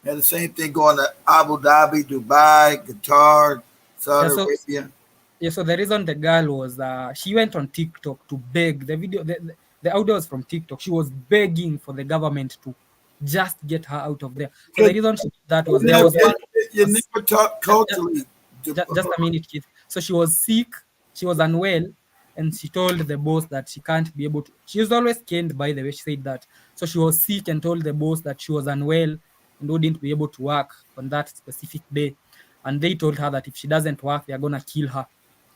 [SPEAKER 1] They had the same thing going to Abu Dhabi, Dubai, Qatar, Saudi Arabia.
[SPEAKER 2] Yeah, so the reason the girl was she went on TikTok to beg. The audio was from TikTok. She was begging for the government to just get her out of there. So the reason she did that was there was one.
[SPEAKER 1] You never talk culturally.
[SPEAKER 2] Just a minute, Keith. So she was sick. She was unwell, and she told the boss that she can't be able to. She was always caned, by the way. She said that. So she was sick and told the boss that she was unwell and wouldn't be able to work on that specific day. And they told her that if she doesn't work, they are gonna kill her.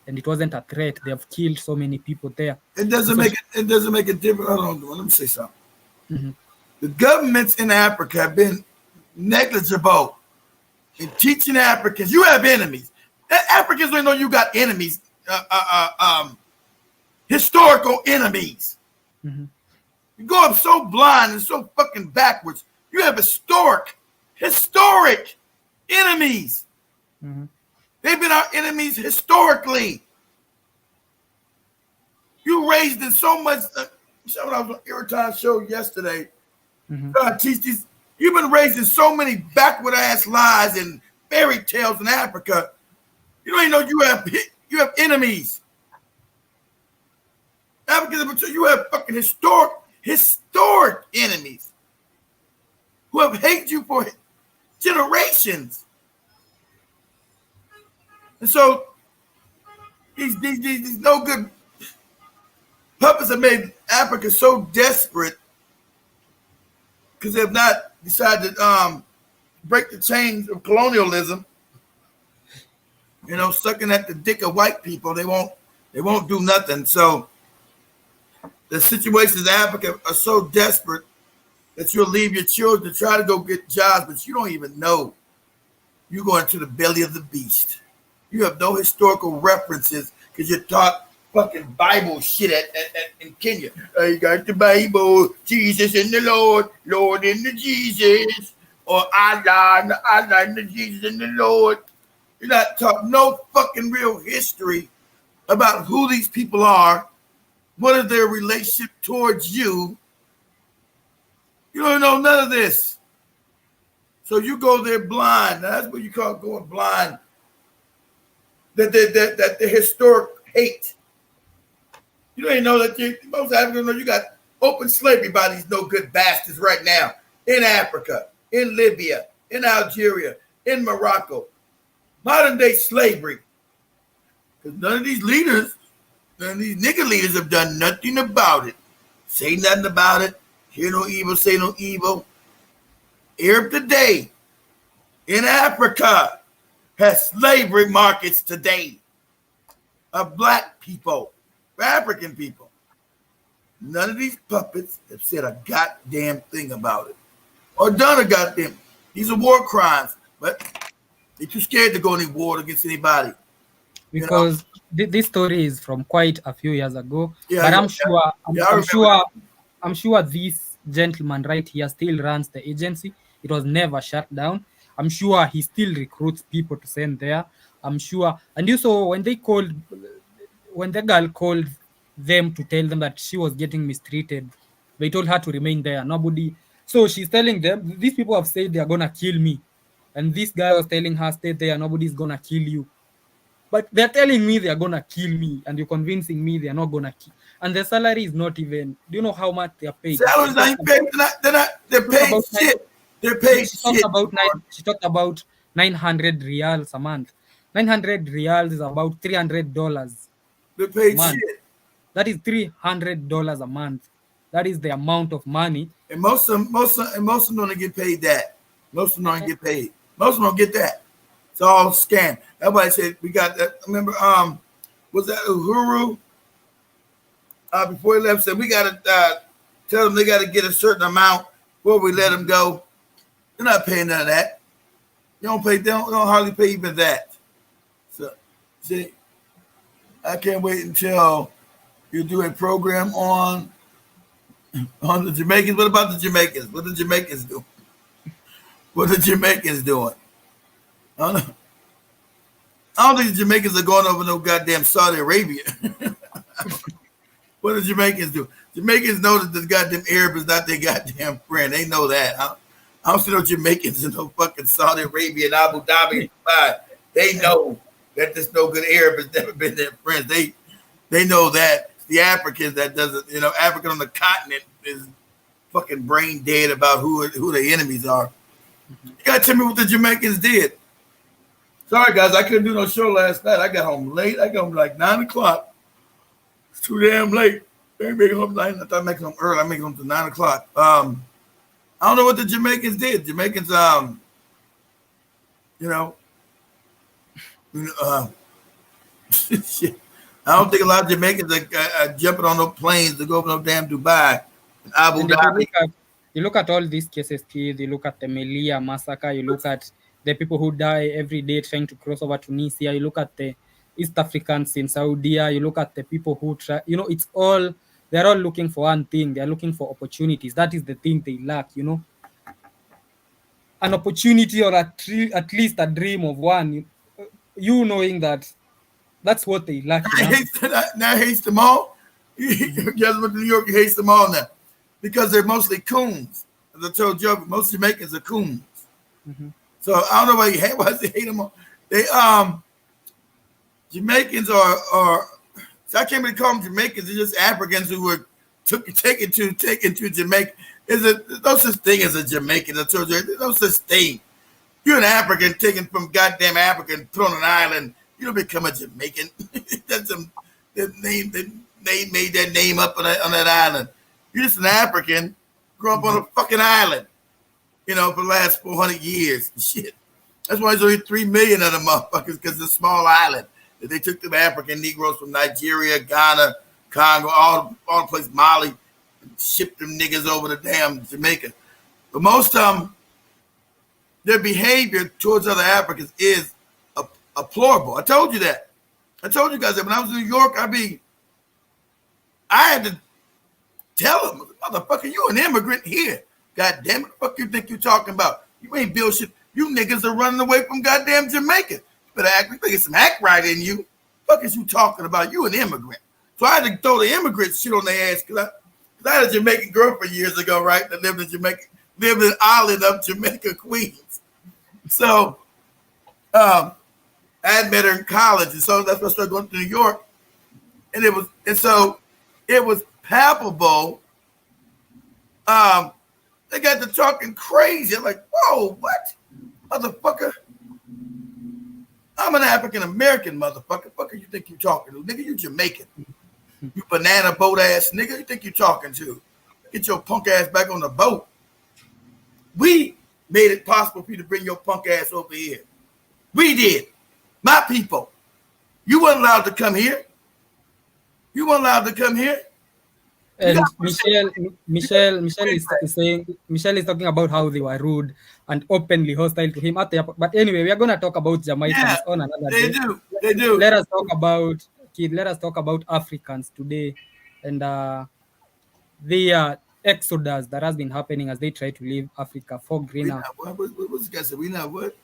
[SPEAKER 2] And it wasn't a threat. They have killed so many people there.
[SPEAKER 1] It doesn't make a difference. Hold on, let me say something.
[SPEAKER 2] Mm-hmm.
[SPEAKER 1] The governments in Africa have been negligible in teaching Africans. You have enemies. Africans don't know you got enemies. Historical enemies.
[SPEAKER 2] Mm-hmm.
[SPEAKER 1] You go up so blind and so fucking backwards. You have historic enemies.
[SPEAKER 2] Mm-hmm.
[SPEAKER 1] They've been our enemies historically. You raised in so much. I was on Irritan show yesterday.
[SPEAKER 2] Mm-hmm.
[SPEAKER 1] Trying to teach these. You've been raised in so many backward ass lies and fairy tales in Africa. You don't even know you have enemies. Africans, you have fucking historic enemies who have hated you for generations. And so these no good puppets have made Africa so desperate because they have not decided to break the chains of colonialism. You know, sucking at the dick of white people, they won't do nothing. So the situations in Africa are so desperate that you'll leave your children to try to go get jobs, but you don't even know you're going to the belly of the beast. You have no historical references because you're taught fucking Bible shit in Kenya. I got the Bible, Jesus and the Lord, Lord and the Jesus, or Allah and the Jesus and the Lord. You're not taught no fucking real history about who these people are, what is their relationship towards you. You don't know none of this. So you go there blind. Now, that's what you call going blind. That the historic hate. You don't even know that most Africans know you got open slavery by these no good bastards right now in Africa, in Libya, in Algeria, in Morocco. Modern day slavery. Because none of these leaders, none of these nigger leaders have done nothing about it. Say nothing about it. Hear no evil, say no evil. Arab today in Africa has slavery markets today of black people, African people. None of these puppets have said a goddamn thing about it or done a goddamn. These are war crimes, but they're too scared to go any war against anybody.
[SPEAKER 2] Because this story is from quite a few years ago.
[SPEAKER 1] Yeah,
[SPEAKER 2] but
[SPEAKER 1] yeah,
[SPEAKER 2] I'm sure,
[SPEAKER 1] yeah.
[SPEAKER 2] I'm sure this gentleman right here still runs the agency. It was never shut down. I'm sure he still recruits people to send there. I'm sure. And you saw when the girl called them to tell them that she was getting mistreated, they told her to remain there. Nobody. So she's telling them, these people have said they're gonna kill me, and this guy was telling her, stay there. Nobody's gonna kill you. But they're telling me they're gonna kill me, and you're convincing me they're not gonna kill. And the salary is not even. Do you know how much they're paid?
[SPEAKER 1] Salaries ain't paid. They're paid shit. They're paid shit.
[SPEAKER 2] She talked about 900 reals a month. 900 reals is about $300.
[SPEAKER 1] They're paid shit.
[SPEAKER 2] That is $300 a month. That is the amount of money.
[SPEAKER 1] And most of them don't get paid that. Most of them don't get paid. Most of them don't get that. It's all scam. That's why I said we got that. Remember, was that Uhuru? Before he left, said we got to tell them they got to get a certain amount before we let them go. They're not paying none of that. You don't pay. They don't hardly pay even that. So, see, I can't wait until you do a program on the Jamaicans. What about the Jamaicans? What the Jamaicans do? What the Jamaicans doing? I don't think the Jamaicans are going over no goddamn Saudi Arabia. What do the Jamaicans do? Jamaicans know that the goddamn Arab is not their goddamn friend. They know that. I don't see no Jamaicans in no fucking Saudi Arabia and Abu Dhabi and Dubai. They know that this no good Arab has never been their friends. They know that. The Africans that doesn't, African on the continent is fucking brain dead about who the enemies are. You gotta tell me what the Jamaicans did. Sorry guys, I couldn't do no show last night. I got home late. I got home like 9 o'clock. It's too damn late. I ain't making home 9. I thought I'd make home early. I make home to 9 o'clock. I don't know what the Jamaicans did. Jamaicans, shit. I don't think a lot of Jamaicans are jumping on no planes to go over no damn Dubai and Abu Dhabi.
[SPEAKER 2] You look at all these cases, Keith. You look at the Melilla massacre. You look at the people who die every day trying to cross over Tunisia. You look at the East Africans in Saudi. You look at the people who try. It's all, they're all looking for one thing. They're looking for opportunities. That is the thing they lack. An opportunity or at least a dream of one. Knowing that. That's what they lack.
[SPEAKER 1] Now hates them all. Guess what? New York hates them all now because they're mostly coons. As I told you, most Jamaicans are coons.
[SPEAKER 2] Mm-hmm.
[SPEAKER 1] So I don't know why they hate them all. They Jamaicans are so I can't really call them Jamaicans. They're just Africans who were taken to Jamaica. There's no such thing as a Jamaican. I told you, there's no such thing. You're an African taken from goddamn Africa and put on an island. You don't become a Jamaican. That's they made that name up on that island. You're just an African, grew up on a fucking island, for the last 400 years. Shit. That's why there's only 3 million of them motherfuckers, because it's a small island that they took them African Negroes from Nigeria, Ghana, Congo, all the places, Mali, and shipped them niggas over to damn Jamaica. But most of them, their behavior towards other Africans is deplorable. I told you that. I told you guys that when I was in New York, I had to tell them, motherfucker, you an immigrant here. God damn it, what the fuck you think you talking about? You ain't built shit. You niggas are running away from goddamn Jamaica. You better act, we get some act right in you. What is you talking about? You an immigrant. So I had to throw the immigrant shit on their ass because I had a Jamaican girlfriend years ago, right? That lived in Jamaica, lived in the island of Jamaica, Queens. So I had met her in college, and so that's when I started going to New York. And so it was palpable. They got to talking crazy. I'm like, whoa, what? Motherfucker. I'm an African American motherfucker. Fucker, you think you talking to? Nigga, you Jamaican. You banana boat ass nigga, you think you talking to? Get your punk ass back on the boat. We made it possible for you to bring your punk ass over here. We did. My people. You weren't allowed to come here. You weren't allowed to come here.
[SPEAKER 2] And Michelle is saying, Michelle is talking about how they were rude and openly hostile to him at the airport. But anyway, we are going to talk about Jamaicans on another day.
[SPEAKER 1] They do.
[SPEAKER 2] Let us talk about Africans today and the exodus that has been happening as they try to leave Africa for greener.
[SPEAKER 1] What's the guy said? We not what?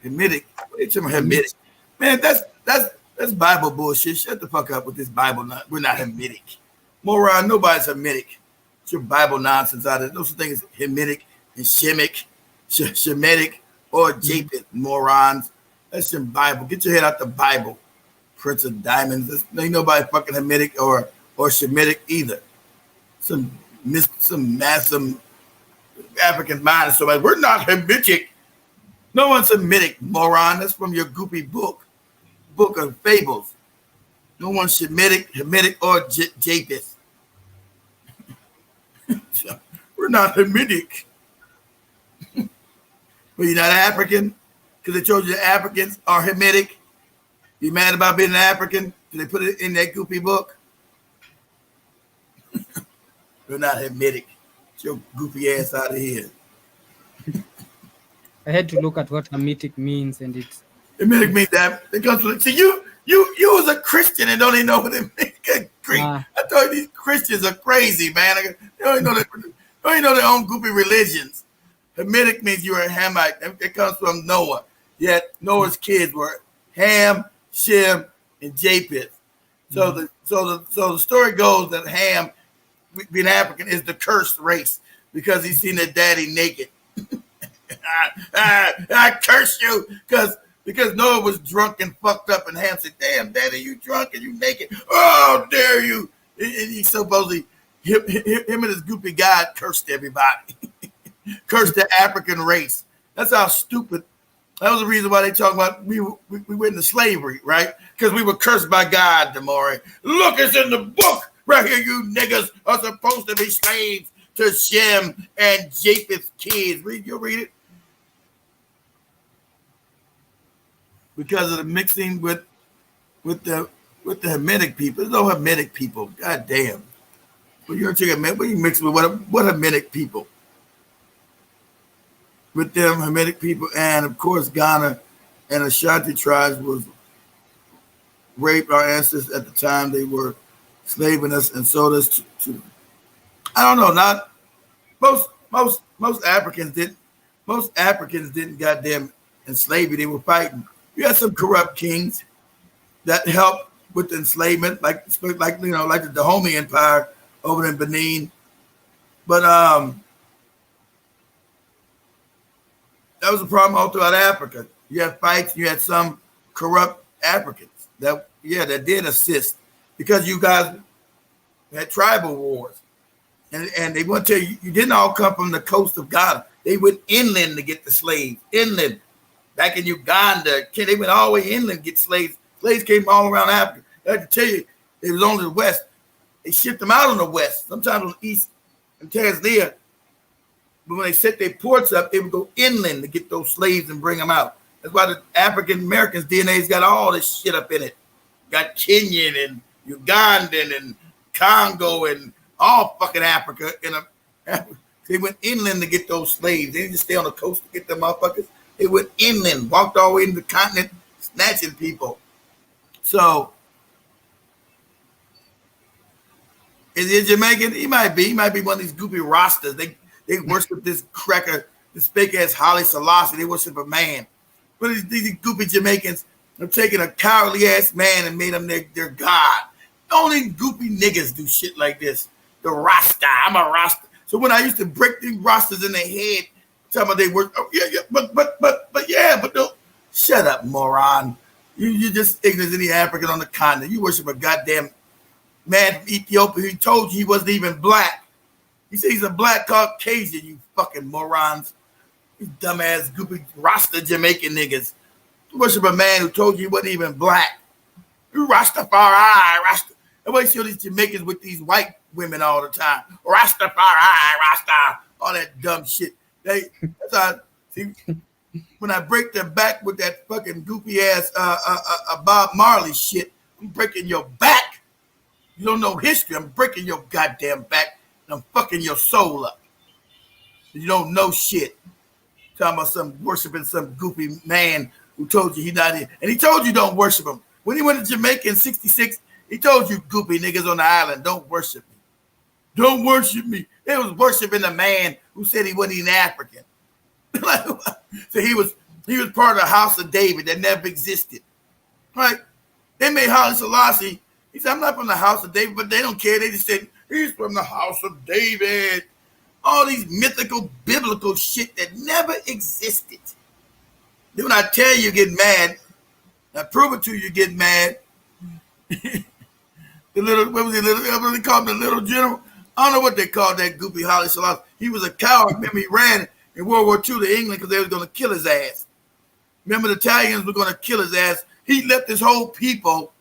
[SPEAKER 1] Hamitic. What are you talking about, Hamitic? Man, that's Bible bullshit. Shut the fuck up with this Bible. We're not Hamitic. Moron, nobody's Hamitic. It's your Bible nonsense out there. Those things Hamitic and Shemitic, Shemitic, or Japheth, morons. That's your Bible. Get your head out the Bible. Prince of Diamonds. Ain't nobody fucking Hamitic or Shemitic either. Some massive African mind. So like, we're not Hamitic. No one's Hamitic, moron. That's from your goopy book of fables. No one's Hamitic, or Japheth. We're not Hamitic. Well, you're not African because they told you the Africans are Hamitic. You mad about being an African because they put it in that goopy book? We're not Hamitic. Get your goofy ass out of here.
[SPEAKER 2] I had to look at what Hamitic means, and it's
[SPEAKER 1] Hamitic means that it comes from. See, you was a Christian and don't even know what it means. I thought these Christians are crazy, man. They don't even know their own goofy religions. Hamitic means you are a Hamite. It comes from Noah. Yet Noah's kids were Ham, Shem, and Japheth. So the story goes that Ham, being African, is the cursed race because he's seen their daddy naked. I curse you because Noah was drunk and fucked up, and Ham said, "Damn, daddy, you drunk and you naked. Oh, dare you!" And he supposedly him and his goofy God cursed everybody, cursed the African race. That's how stupid. That was the reason why they talk about we went into slavery, right? Because we were cursed by God, Damore. Look, it's in the book right here. You niggas are supposed to be slaves to Shem and Japheth's kids. You'll read it. Because of the mixing with the Hamitic people. There's no Hamitic people. God damn. When you're taking what you mix with what Hamitic people? With them Hamitic people, and of course Ghana and Ashanti tribes was raped our ancestors at the time they were slaving us and sold us to I don't know, not most Africans didn't goddamn enslave you. They were fighting. You had some corrupt kings that helped with the enslavement, like the Dahomey Empire over in Benin. But that was a problem all throughout Africa. You had fights. You had some corrupt Africans that did assist because you guys had tribal wars, and they want to tell you you didn't all come from the coast of Ghana. They went inland to get the slaves. Inland. Back in Uganda, they went all the way inland to get slaves. Slaves came all around Africa. I have to tell you, it was only the west. They shipped them out on the west, sometimes on the east in Tanzania. But when they set their ports up, they would go inland to get those slaves and bring them out. That's why the African Americans' DNA's got all this shit up in it. Got Kenyan and Ugandan and Congo and all fucking Africa. They went inland to get those slaves. They didn't just stay on the coast to get them motherfuckers. They went inland, walked all the way into the continent, snatching people. So, is he Jamaican? He might be. He might be one of these goopy Rastas. They worship this cracker, this fake ass Haile Selassie. They worship a man. But these goopy Jamaicans have taken a cowardly ass man and made him their god. Only goopy niggas do shit like this.
[SPEAKER 18] the Rasta. I'm a Rasta. So when I used to break these Rastas in their head, tell me they were, oh, yeah, but don't, shut up, moron. You just ignorant as any African on the continent. You worship a goddamn man from Ethiopia who told you he wasn't even black. He said he's a black Caucasian, you fucking morons. You dumbass, goopy, Rasta Jamaican niggas. You worship a man who told you he wasn't even black. You Rastafari, Rasta. And why you see all these Jamaicans with these white women all the time? Rastafari, Rasta, all that dumb shit. That's how, see, when I break their back with that fucking goofy ass Bob Marley shit, I'm breaking your back. You don't know history. I'm breaking your goddamn back and I'm fucking your soul up. You don't know shit. Talking about some worshiping some goofy man who told you he not in. And he told you don't worship him. When he went to Jamaica in 66, he told you goofy niggas on the island, don't worship me. Don't worship me. They was worshiping the man who said he wasn't even African. So he was part of the house of David that never existed. Right? They made Haile Selassie. He said, I'm not from the house of David, but they don't care. They just said, he's from the house of David. All these mythical, biblical shit that never existed. Then when I tell you, you get mad. I prove it to you, get mad. The little, what was it? What they called him, the little general? I don't know what they called that goofy Haile Selassie. He was a coward. Remember, he ran in World War II to England because they were going to kill his ass. Remember, the Italians were going to kill his ass. He left his whole people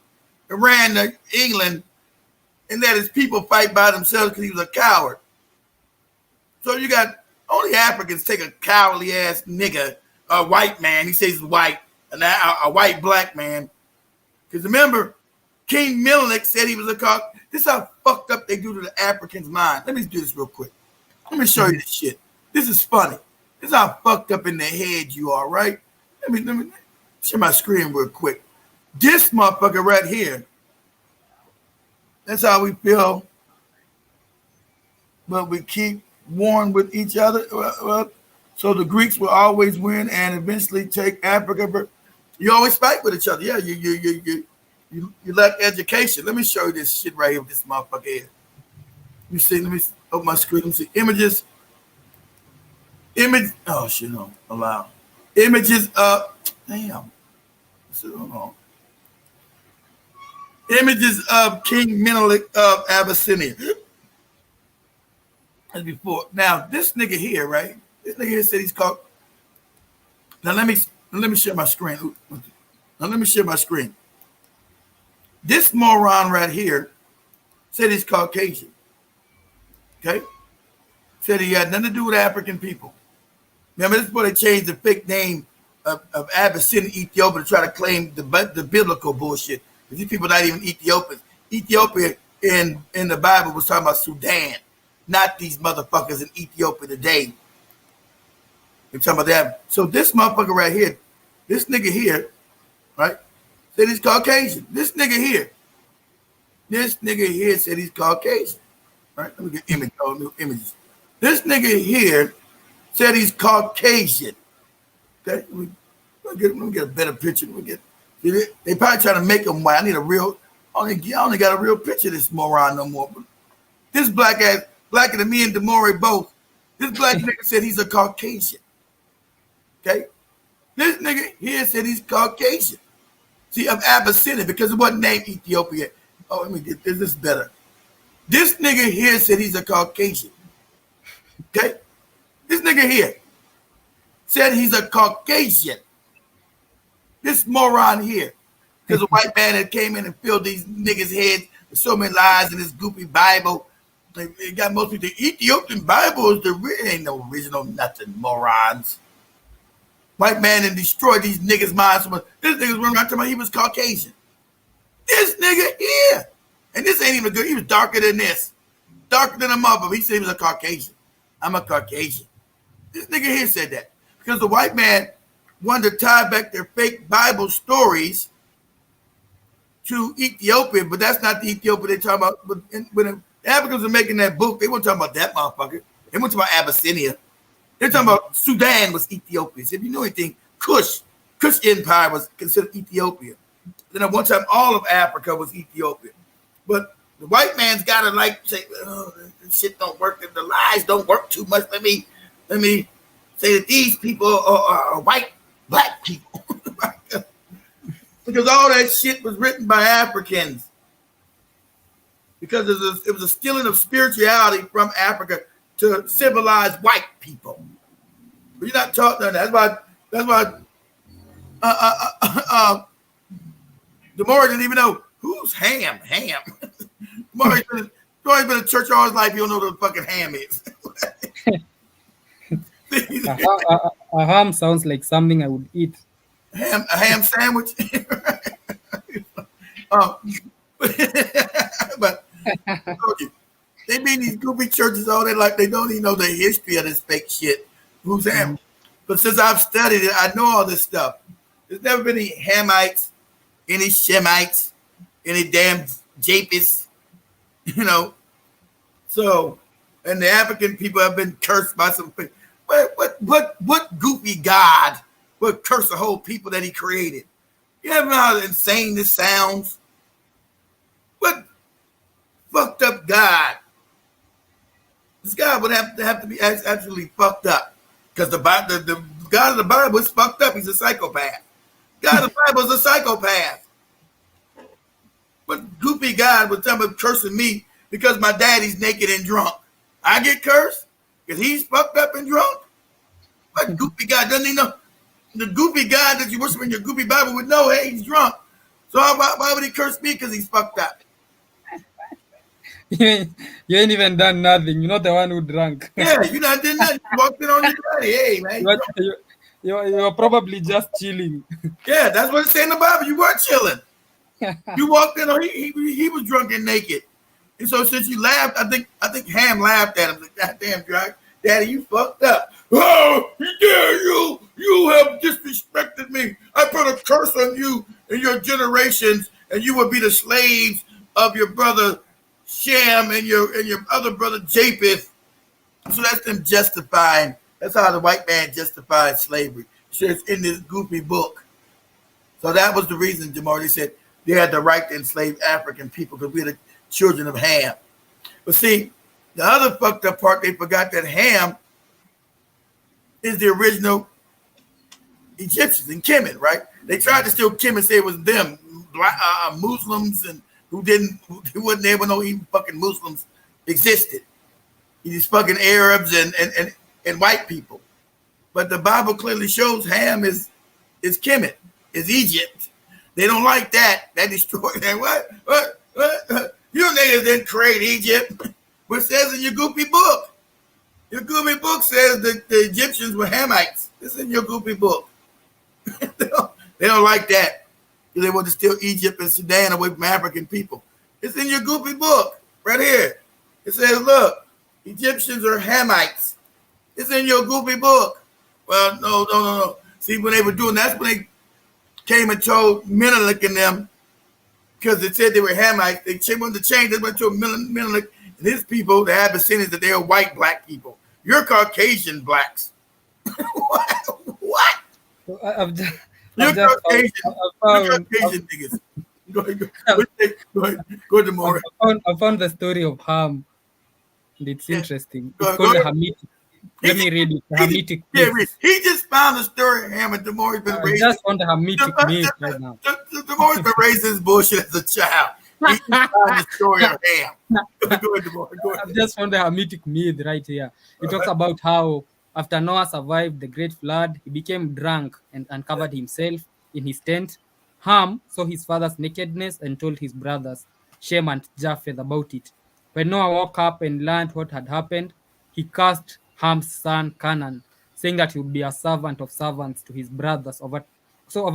[SPEAKER 18] and ran to England and let his people fight by themselves because he was a coward. So you got only Africans take a cowardly ass nigga, a white man. He says he's white, and a white black man. Because remember, King Menelik said he was a cock. This is how fucked up they do to the Africans' mind. Let me do this real quick. Let me show you this shit. This is funny. This is how fucked up in the head you are, right? Let me share my screen real quick. This motherfucker right here. That's how we feel. But we keep warring with each other. So the Greeks will always win and eventually take Africa. You always fight with each other. Yeah, you lack education. Let me show you this shit right here with this motherfucker here. You see, let me open my screen. Let me see images. Oh shit, no, allow. Images of, damn. Hold on. Images of King Menelik of Abyssinia. As before. Now, this nigga here, right? This nigga here said he's called. Now let me share my screen. Now let me share my screen. This moron right here said he's Caucasian. Okay? Said he had nothing to do with African people. Remember, this is where they changed the fake name of Abyssinia, Ethiopia, to try to claim the biblical bullshit. These people are not even Ethiopians. Ethiopia in the Bible was talking about Sudan, not these motherfuckers in Ethiopia today. They're talking about that. So this motherfucker right here, this nigga here, right, said he's Caucasian. This nigga here said he's Caucasian. Right? Let me get images. This nigga here said he's Caucasian. Okay, let me get a better picture. They probably trying to make him white. I need a real. I only got a real picture of this moron no more. But this black ass, blacker than me and Demore both. This black nigga said he's a Caucasian. Okay, this nigga here said he's Caucasian. See, of Abyssinia because it wasn't named Ethiopia. Oh, let me get this. This is better. This nigga here said he's a Caucasian. Okay, this nigga here said he's a Caucasian. This moron here, because a white man that came in and filled these niggas' heads with so many lies in this goofy Bible. It got most people. The Ethiopian Bible is ain't no original nothing, morons. White man and destroyed these niggas' minds. This nigga's running around talking about he was Caucasian. This nigga here, and this ain't even good. He was darker than this, darker than a mother. He said he was a Caucasian. I'm a Caucasian. This nigga here said that because the white man wanted to tie back their fake Bible stories to Ethiopia, but that's not the Ethiopia they're talking about. When the Africans are making that book, they weren't talking about that motherfucker. They weren't talking about Abyssinia. They're talking about Sudan was Ethiopia. So if you know anything, Kush Empire was considered Ethiopia. Then at one time, all of Africa was Ethiopia. But The white man's got to like say, oh, this shit don't work. The lies don't work too much. Let me say that these people are white black people. Because all that shit was written by Africans. Because it was a stealing of spirituality from Africa to civilize white people. But you're not taught that. That's why DeMaury didn't even know who's Ham. DeMaury's been in church all his life. You don't know what the fucking ham is.
[SPEAKER 2] A ham sounds like something I would eat.
[SPEAKER 18] A ham sandwich. But they be in these goofy churches all day like they don't even know the history of this fake shit. Who's Ham? But since I've studied it, I know all this stuff. There's never been any Hamites, any Shemites, any damn Japheths, you know. So, and the African people have been cursed by some. What goofy God would curse the whole people that he created? You ever know how insane this sounds? What fucked up God? This God would have to be absolutely fucked up, because the God of the Bible is fucked up. He's a psychopath. God of the Bible is a psychopath. What goofy God would tell me cursing me because my daddy's naked and drunk? I get cursed because he's fucked up and drunk? What goofy God doesn't he know? The goofy God that you worship in your goofy Bible would know, hey, he's drunk. So why would he curse me because he's fucked up?
[SPEAKER 2] You ain't even done nothing. You're not the one who drank.
[SPEAKER 18] Yeah, you not did nothing. You walked in on your daddy. Hey, man.
[SPEAKER 2] You're probably just chilling.
[SPEAKER 18] Yeah, that's what it said in the Bible. You were chilling. You walked in on he was drunk and naked. And so since you laughed, I think Ham laughed at him. Like, God damn, drunk. Daddy, you fucked up. Oh, dare you! You have disrespected me. I put a curse on you and your generations, and you will be the slaves of your brother Shem and your other brother Japheth. So that's them justifying. That's how the white man justified slavery. So it's in this goofy book. So that was the reason, Jamar, they said they had the right to enslave African people because we're the children of Ham. But see, the other fucked up part, they forgot that Ham is the original Egyptians in Kemet, right? They tried to steal Kemet and say it was them, Muslims, and who wasn't able to know even fucking Muslims existed. These fucking Arabs and white people. But the Bible clearly shows Ham is Kemet, is Egypt. They don't like that. That destroyed them. What? You niggas didn't create Egypt. What says in your goofy book? Your goofy book says that the Egyptians were Hamites. This is in your goofy book. They don't like that. They want to steal Egypt and Sudan away from African people. It's in your goofy book right here. It says, look, Egyptians are Hamites. It's in your goofy book. Well, no. See, when they were doing that's when they came and told Menelik and them, because it said they were Hamites. They wanted to change. They went to Menelik and his people, the Abyssinians, that they are white black people. You're Caucasian blacks. What? You're Caucasian niggas. Go ahead, Maura.
[SPEAKER 2] I found the story of Ham. And it's interesting. It's called the Hamitic. Let me read it. The Hamitic myth.
[SPEAKER 18] He just found the story of Ham, and DeMaury's been raised.
[SPEAKER 2] I just found the Hamitic myth right now.
[SPEAKER 18] DeMaury's been raised this bullshit as a child. He just found the story of Ham. Go ahead, DeMaury. Go ahead.
[SPEAKER 2] I've just found the Hamitic myth right here. It talks about how after Noah survived the great flood, he became drunk and uncovered himself in his tent. Ham saw his father's nakedness and told his brothers, Shem and Japheth, about it. When Noah woke up and learned what had happened, he cursed Ham's son Canaan, saying that he would be a servant of servants to his brothers. Over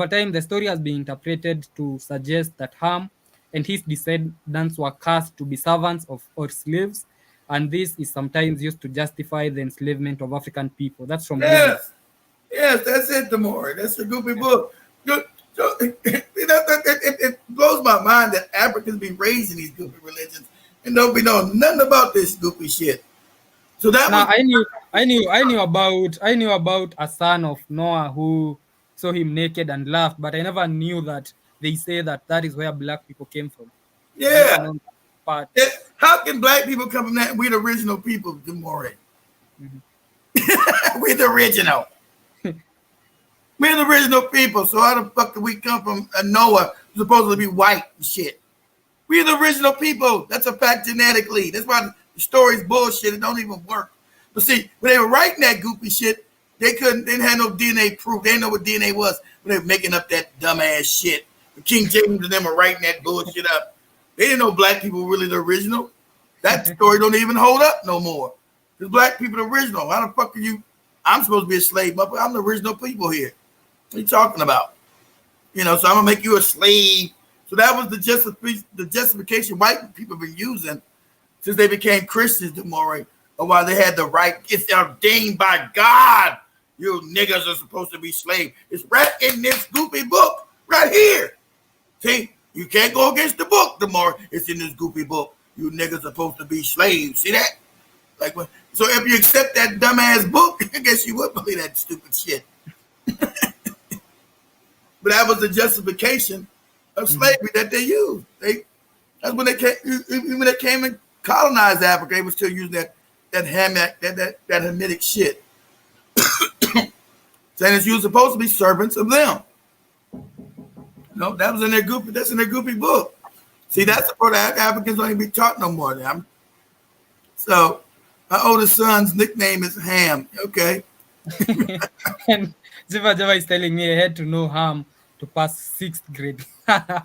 [SPEAKER 2] time, the story has been interpreted to suggest that Ham and his descendants were cursed to be servants of or slaves, and this is sometimes used to justify the enslavement of African people. That's from
[SPEAKER 18] Yes, that's it, DeMaury. That's a goofy book. It blows my mind that Africans be raised in these goofy religions and don't be knowing nothing about this goofy shit. So that
[SPEAKER 2] now I knew about a son of Noah who saw him naked and laughed, but I never knew that they say that is where black people came from.
[SPEAKER 18] Yeah.
[SPEAKER 2] part.
[SPEAKER 18] How can black people come from that? We're the original people, Demore. We're the original. We're the original people. So how the fuck did we come from Noah, who's supposed to be white and shit? We're the original people. That's a fact genetically. That's why the story's bullshit. It don't even work. But see, when they were writing that goofy shit, they didn't have no DNA proof. They didn't know what DNA was when they were making up that dumbass shit. King James and them were writing that bullshit up. They didn't know black people were really the original. That story don't even hold up no more. Because black people are the original. How the fuck are you? I'm supposed to be a slave, but I'm the original people here. What are you talking about? You know, so I'm going to make you a slave. So that was the justification white people have been using since they became Christians, Demore, or why they had the right. It's ordained by God. You niggas are supposed to be slaves. It's right in this goofy book right here. See, you can't go against the book, Demore. It's in this goofy book. You niggas are supposed to be slaves. See that? Like, so if you accept that dumbass book, I guess you would believe that stupid shit. But that was the justification of slavery that they used. That's when they came. Even when they came and colonized Africa, they were still using that Hamitic shit. Saying that you were supposed to be servants of them. No, that was in their goofy. That's in their goofy book. See, that's the part that Africans don't even be taught no more. Now. So, my oldest son's nickname is Ham. Okay.
[SPEAKER 2] And Java is telling me I had to know Ham to pass 6th grade. I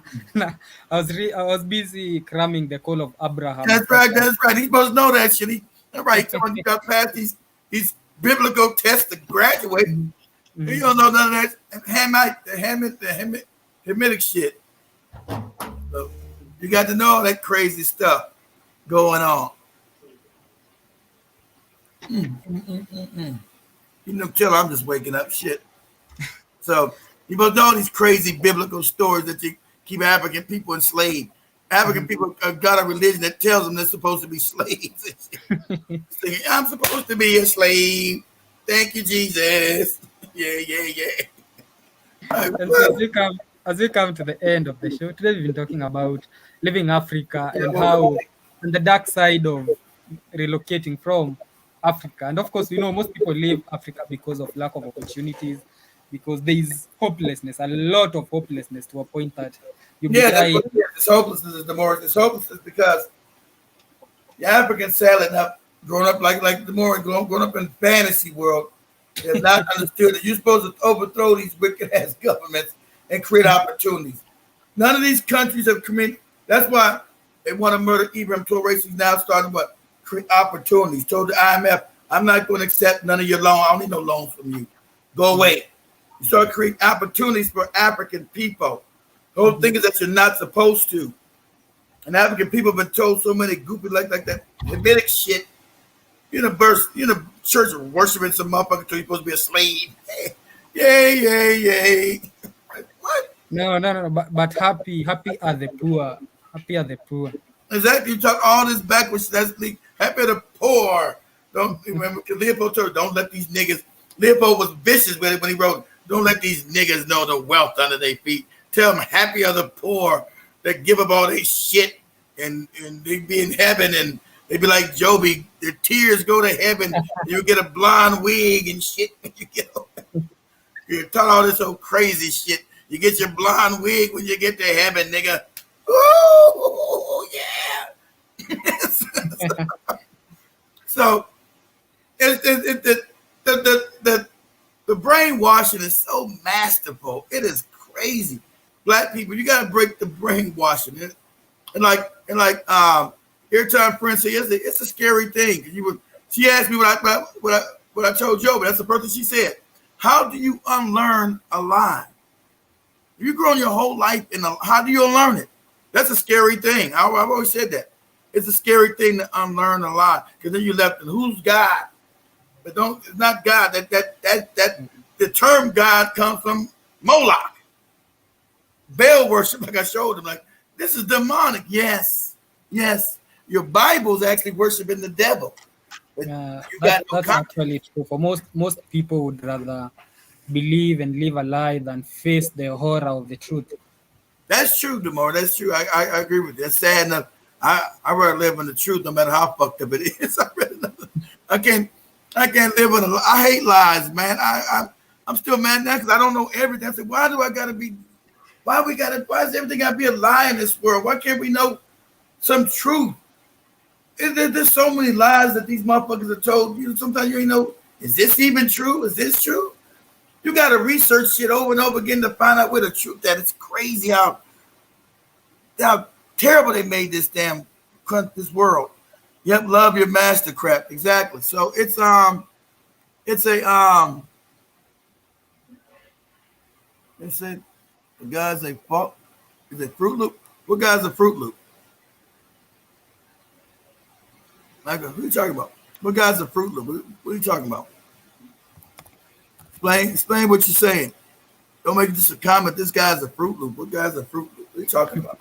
[SPEAKER 2] was busy cramming the call of Abraham.
[SPEAKER 18] That's right. He's supposed to know that shit. All right. So when you got past these biblical tests to graduate, you don't know none of that the Hamitic shit. So you got to know all that crazy stuff going on. You know, tell I'm just waking up shit. So you must know these crazy biblical stories that you keep African people enslaved. African people got a religion that tells them they're supposed to be slaves. Singing, I'm supposed to be a slave. Thank you, Jesus. Yeah.
[SPEAKER 2] And so as we come to the end of the show, today we've been talking about leaving Africa and how, and the dark side of relocating from Africa. And of course, we know most people leave Africa because of lack of opportunities, because there is hopelessness, a lot of hopelessness to a point that you
[SPEAKER 18] this hopelessness is the more. It's hopelessness because the African salad up, growing up like the more growing up in fantasy world, they have not understood that you're supposed to overthrow these wicked ass governments and create opportunities. None of these countries have committed. That's why they want to murder Ibrahim Traore. He's now starting what? Create opportunities. Told the IMF, I'm not going to accept none of your loan. I don't need no loans from you. Go away. You start creating opportunities for African people. The whole thing is that you're not supposed to. And African people have been told so many goofy like that Hamitic shit. You're in the church worshiping some motherfucker until you're supposed to be a slave. Yay. What?
[SPEAKER 2] No. But happy are the poor. Happy are the poor.
[SPEAKER 18] Exactly. You talk all this backwards. That's the happy are the poor. Don't remember Leopold told, don't let these niggas. Leopold was vicious with it when he wrote, don't let these niggas know the wealth under their feet. Tell them happy are the poor that give up all their shit and they be in heaven and they be like Joby. Their tears go to heaven. You get a blonde wig and shit. You taught all this old crazy shit. You get your blonde wig when you get to heaven, nigga. Ooh, yeah. So the brainwashing is so masterful. It is crazy. Black people, you gotta break the brainwashing. And like airtime friend said yesterday, it's a scary thing. She asked me what I told Joe, but that's the first thing she said. How do you unlearn a lie? You've grown your whole life how do you unlearn it? That's a scary thing. I've always said that. It's a scary thing to unlearn a lie. Because then you left and who's God? But it's not God. That the term God comes from Moloch. Baal worship, like I showed them, like this is demonic. Yes. Your Bible's actually worshiping the devil.
[SPEAKER 2] That's actually true. For most people would rather believe and live a lie than face the horror of the truth.
[SPEAKER 18] That's true, Demore. That's true. I agree with you. That's sad enough. I rather live in the truth, no matter how fucked up it is. I can't live in I hate lies, man. I'm still mad now because I don't know everything. I said, why do I gotta be? Why is everything gotta be a lie in this world? Why can't we know some truth? There's so many lies that these motherfuckers are told. You know, sometimes you ain't know, is this even true? Is this true? You gotta research shit over and over again to find out where the truth that it's crazy how terrible they made this this world. Yep, love your master crap. Exactly. So it's a they said the guy's a fault. Is it Fruit Loop? What guy's a Fruit Loop? Like, who are you talking about? What guy's a Fruit Loop? What are you talking about? Explain what you're saying. Don't make it just a comment. This guy's a Fruit Loop. What guy's a Fruit Loop? What are you talking about?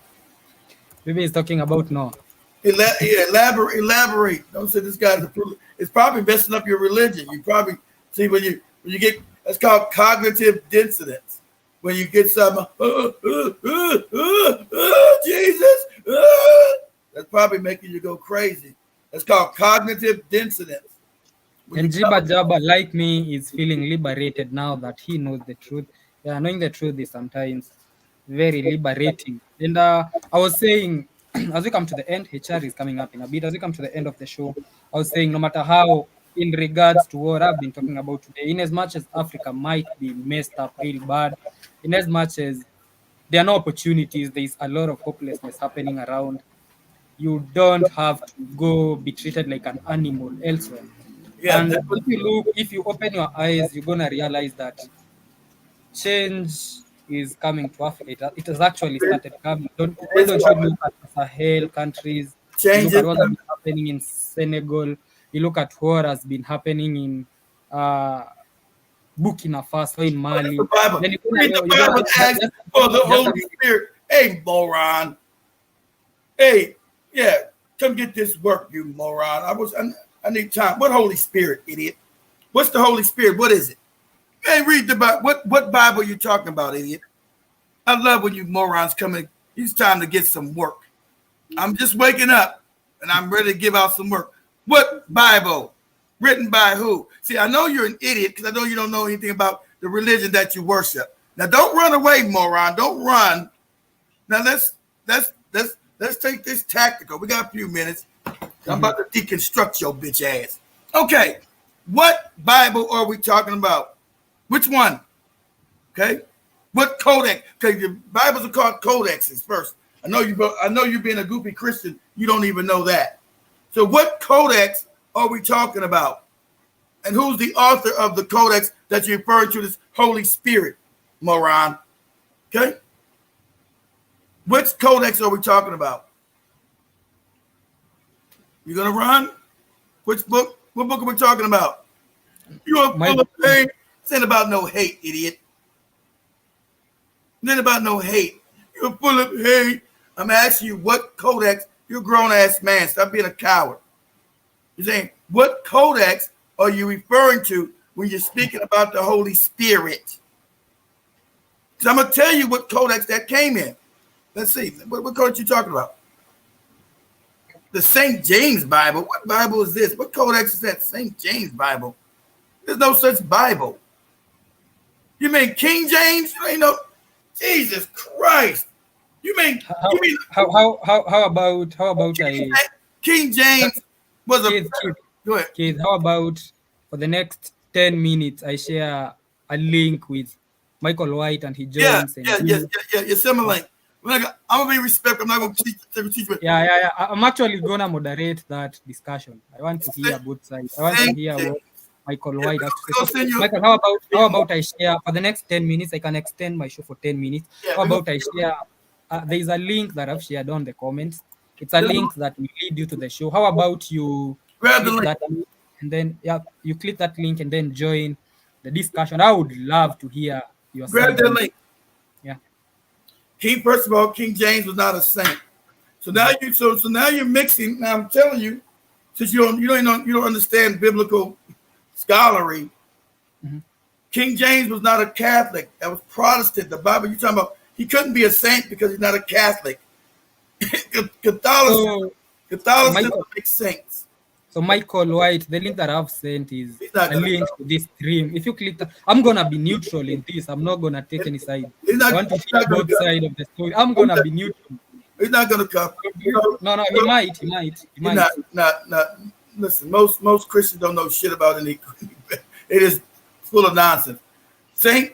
[SPEAKER 2] Maybe he's talking about Noah.
[SPEAKER 18] Elaborate. Don't say this guy's a Fruit Loop. It's probably messing up your religion. You probably see when you get, that's called cognitive dissonance. When you get some Jesus, that's probably making you go crazy. That's called cognitive dissonance.
[SPEAKER 2] And Jibba Jabba, like me, is feeling liberated now that he knows the truth. Yeah, knowing the truth is sometimes very liberating. And I was saying, as we come to the end, HR is coming up in a bit. As we come to the end of the show, I was saying, no matter how, in regards to what I've been talking about today, in as much as Africa might be messed up real bad, in as much as there are no opportunities, there is a lot of hopelessness happening around. You don't have to go be treated like an animal elsewhere.
[SPEAKER 18] Yeah,
[SPEAKER 2] and if you open your eyes, you're gonna realize that change is coming to Africa. It has actually started coming. Don't you look at the Sahel countries, you look at what has been happening in Senegal, you look at what has been happening in Burkina Faso, in Mali. Then you
[SPEAKER 18] read the Bible, ask for the Holy Spirit. Hey, moron. Hey, yeah, come get this work, you moron. I need time. What Holy Spirit, idiot? What's the Holy Spirit? What is it? Hey, read the Bible. What Bible are you talking about, idiot? I love when you morons come in. It's time to get some work. I'm just waking up and I'm ready to give out some work. What Bible? Written by who? See, I know you're an idiot because I know you don't know anything about the religion that you worship. Now, don't run away, moron. Don't run. Now, let's take this tactical. We got a few minutes. I'm about to deconstruct your bitch ass. Okay, what Bible are we talking about? Which one? Okay, what codex? Okay, the Bibles are called codexes first. I know you being a goofy Christian, you don't even know that. So what codex are we talking about? And who's the author of the codex that you're referring to, this Holy Spirit, moron? Okay, which codex are we talking about? You gonna run? Which book? What book are we talking about? You are full of pain. This ain't about no hate, idiot. It ain't about no hate. You're full of hate. I'm asking you what codex. You're a grown-ass man. Stop being a coward. You're saying, what codex are you referring to when you're speaking about the Holy Spirit? So I'm going to tell you what codex that came in. Let's see. What codex you talking about? The St. James Bible. What Bible is this? What codex is that? St. James Bible. There's no such Bible. You mean King James? You ain't no. Jesus Christ. You mean
[SPEAKER 2] how about
[SPEAKER 18] King James was a
[SPEAKER 2] go ahead. Kids, how about for the next 10 minutes I share a link with Michael White and he joins.
[SPEAKER 18] Yeah, similar link. I'm gonna be respectful. I'm not gonna teach.
[SPEAKER 2] Yeah. I'm actually gonna moderate that discussion. I want to hear both sides. I want to hear what Michael White has to say. Michael, how about I share for the next 10 minutes? I can extend my show for 10 minutes. How about I share? There is a link that I've shared on the comments. It's a link that will lead you to the show. How about you
[SPEAKER 18] grab the link
[SPEAKER 2] and then you click that link and then join the discussion. I would love to hear your
[SPEAKER 18] grab the link.
[SPEAKER 2] Yeah.
[SPEAKER 18] First of all, King James was not a saint. So now you're mixing. Now I'm telling you, since you don't understand biblical scholarly, King James was not a Catholic. That was Protestant. The Bible you're talking about, he couldn't be a saint because he's not a Catholic. Catholicism makes saints.
[SPEAKER 2] So Michael White, the link that I've sent is
[SPEAKER 18] not
[SPEAKER 2] a
[SPEAKER 18] gonna
[SPEAKER 2] link to this stream. If you click that, I'm gonna be neutral in this. I'm not gonna take any side. I want to see both sides of the story. I'm gonna be neutral.
[SPEAKER 18] He's not gonna come.
[SPEAKER 2] No, he might. He might.
[SPEAKER 18] Not. Listen, most Christians don't know shit about any. It is full of nonsense. Saint,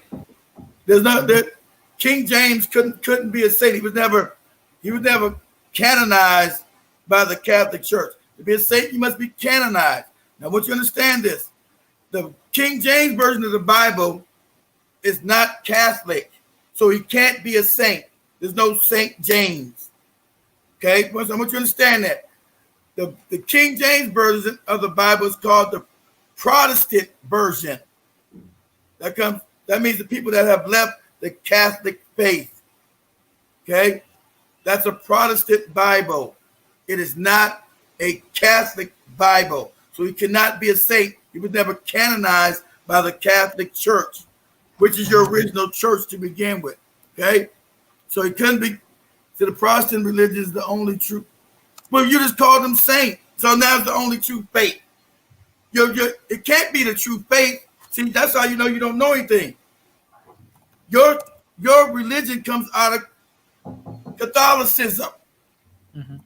[SPEAKER 18] there's not that King James couldn't be a saint. He was never canonized by the Catholic Church. To be a saint, you must be canonized. Now, I want you to understand this: the King James version of the Bible is not Catholic, so he can't be a saint. There's no Saint James. Okay, I want you to understand that. The King James version of the Bible is called the Protestant version. That means the people that have left the Catholic faith. Okay, that's a Protestant Bible. It is not a Catholic Bible, so he cannot be a saint. He was never canonized by the Catholic Church, which is your original church to begin with. Okay, so he couldn't be. So the Protestant religion is the only true. Well, you just called them saint, so now it's the only true faith. It can't be the true faith. See, that's how you know you don't know anything. Your religion comes out of Catholicism.
[SPEAKER 2] Mm-hmm.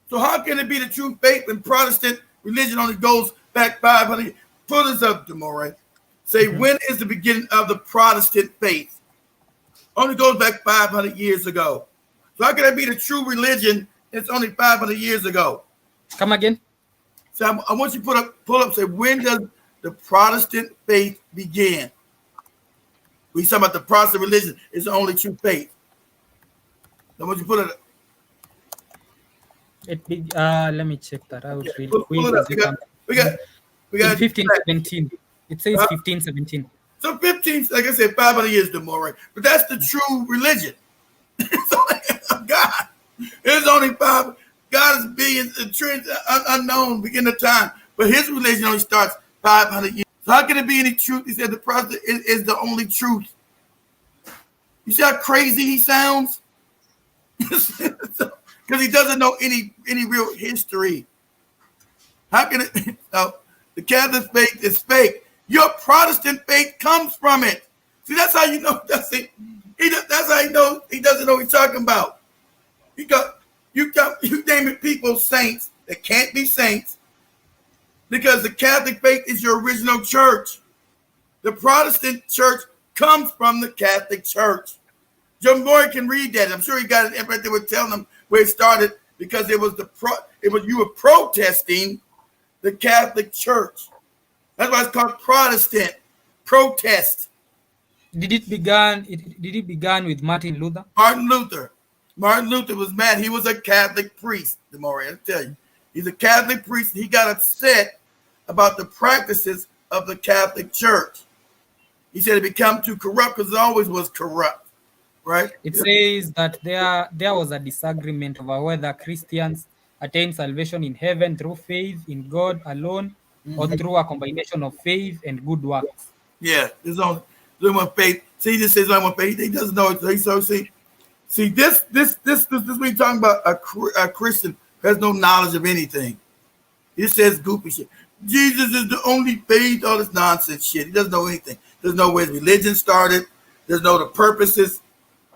[SPEAKER 18] So how can it be the true faith when Protestant religion only goes back 500 years? Pull this up, Demore. Say, when is the beginning of the Protestant faith? Only goes back 500 years ago. So how can it be the true religion? It's only 500 years ago.
[SPEAKER 2] Come again.
[SPEAKER 18] So I want you to pull up. Say, when does the Protestant faith begin? We talking about the Protestant religion is the only true faith. I want you to put it.
[SPEAKER 2] Let me check that out really quick.
[SPEAKER 18] We got
[SPEAKER 2] 1517. It says 1517.
[SPEAKER 18] So 15, like I said, 500 years to more, right? But that's the true religion. God. There's only five. God is billions and trillions unknown beginning of time. But his religion only starts 500 years. So how can it be any truth? He said the Protestant is the only truth. You see how crazy he sounds? Because he doesn't know any real history. How can it? The Catholic faith is fake. Your Protestant faith comes from it. See, that's how you know. That's it. That's how you know he doesn't know what he's talking about. You naming people saints that can't be saints because the Catholic faith is your original church. The Protestant church comes from the Catholic Church. John Boy can read that. I'm sure he got it right there. We're telling him where it started because it was you were protesting the Catholic Church. That's why it's called Protestant protest.
[SPEAKER 2] Did it begin with Martin Luther?
[SPEAKER 18] Martin Luther was mad. He was a Catholic priest, Demore, I tell you. He's a Catholic priest. He got upset about the practices of the Catholic Church. He said it became too corrupt because it always was corrupt, right?
[SPEAKER 2] It says that there was a disagreement over whether Christians attain salvation in heaven through faith in God alone or through a combination of faith and good works.
[SPEAKER 18] Yeah, there's only one faith. See, this says only one faith. He doesn't know it. So see, this we talking about a Christian who has no knowledge of anything. It says goofy shit. Jesus is the only faith, all this nonsense shit. He doesn't know anything. There's no where religion started. There's no the purposes.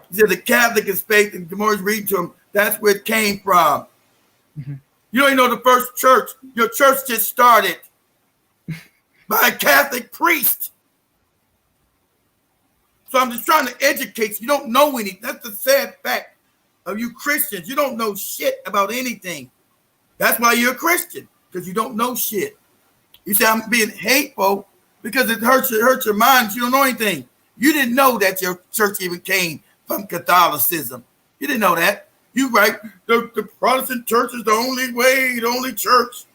[SPEAKER 18] He said the Catholic is faith, and the more you read to him, that's where it came from.
[SPEAKER 2] Mm-hmm.
[SPEAKER 18] You don't even know the first church. Your church just started by a Catholic priest. So I'm just trying to educate you. You don't know anything. That's the sad fact of you Christians. You don't know shit about anything. That's why you're a Christian, because you don't know shit. You say I'm being hateful because it hurts your mind. You don't know anything. You didn't know that your church even came from Catholicism. You didn't know that. You right. The Protestant church is the only way, the only church.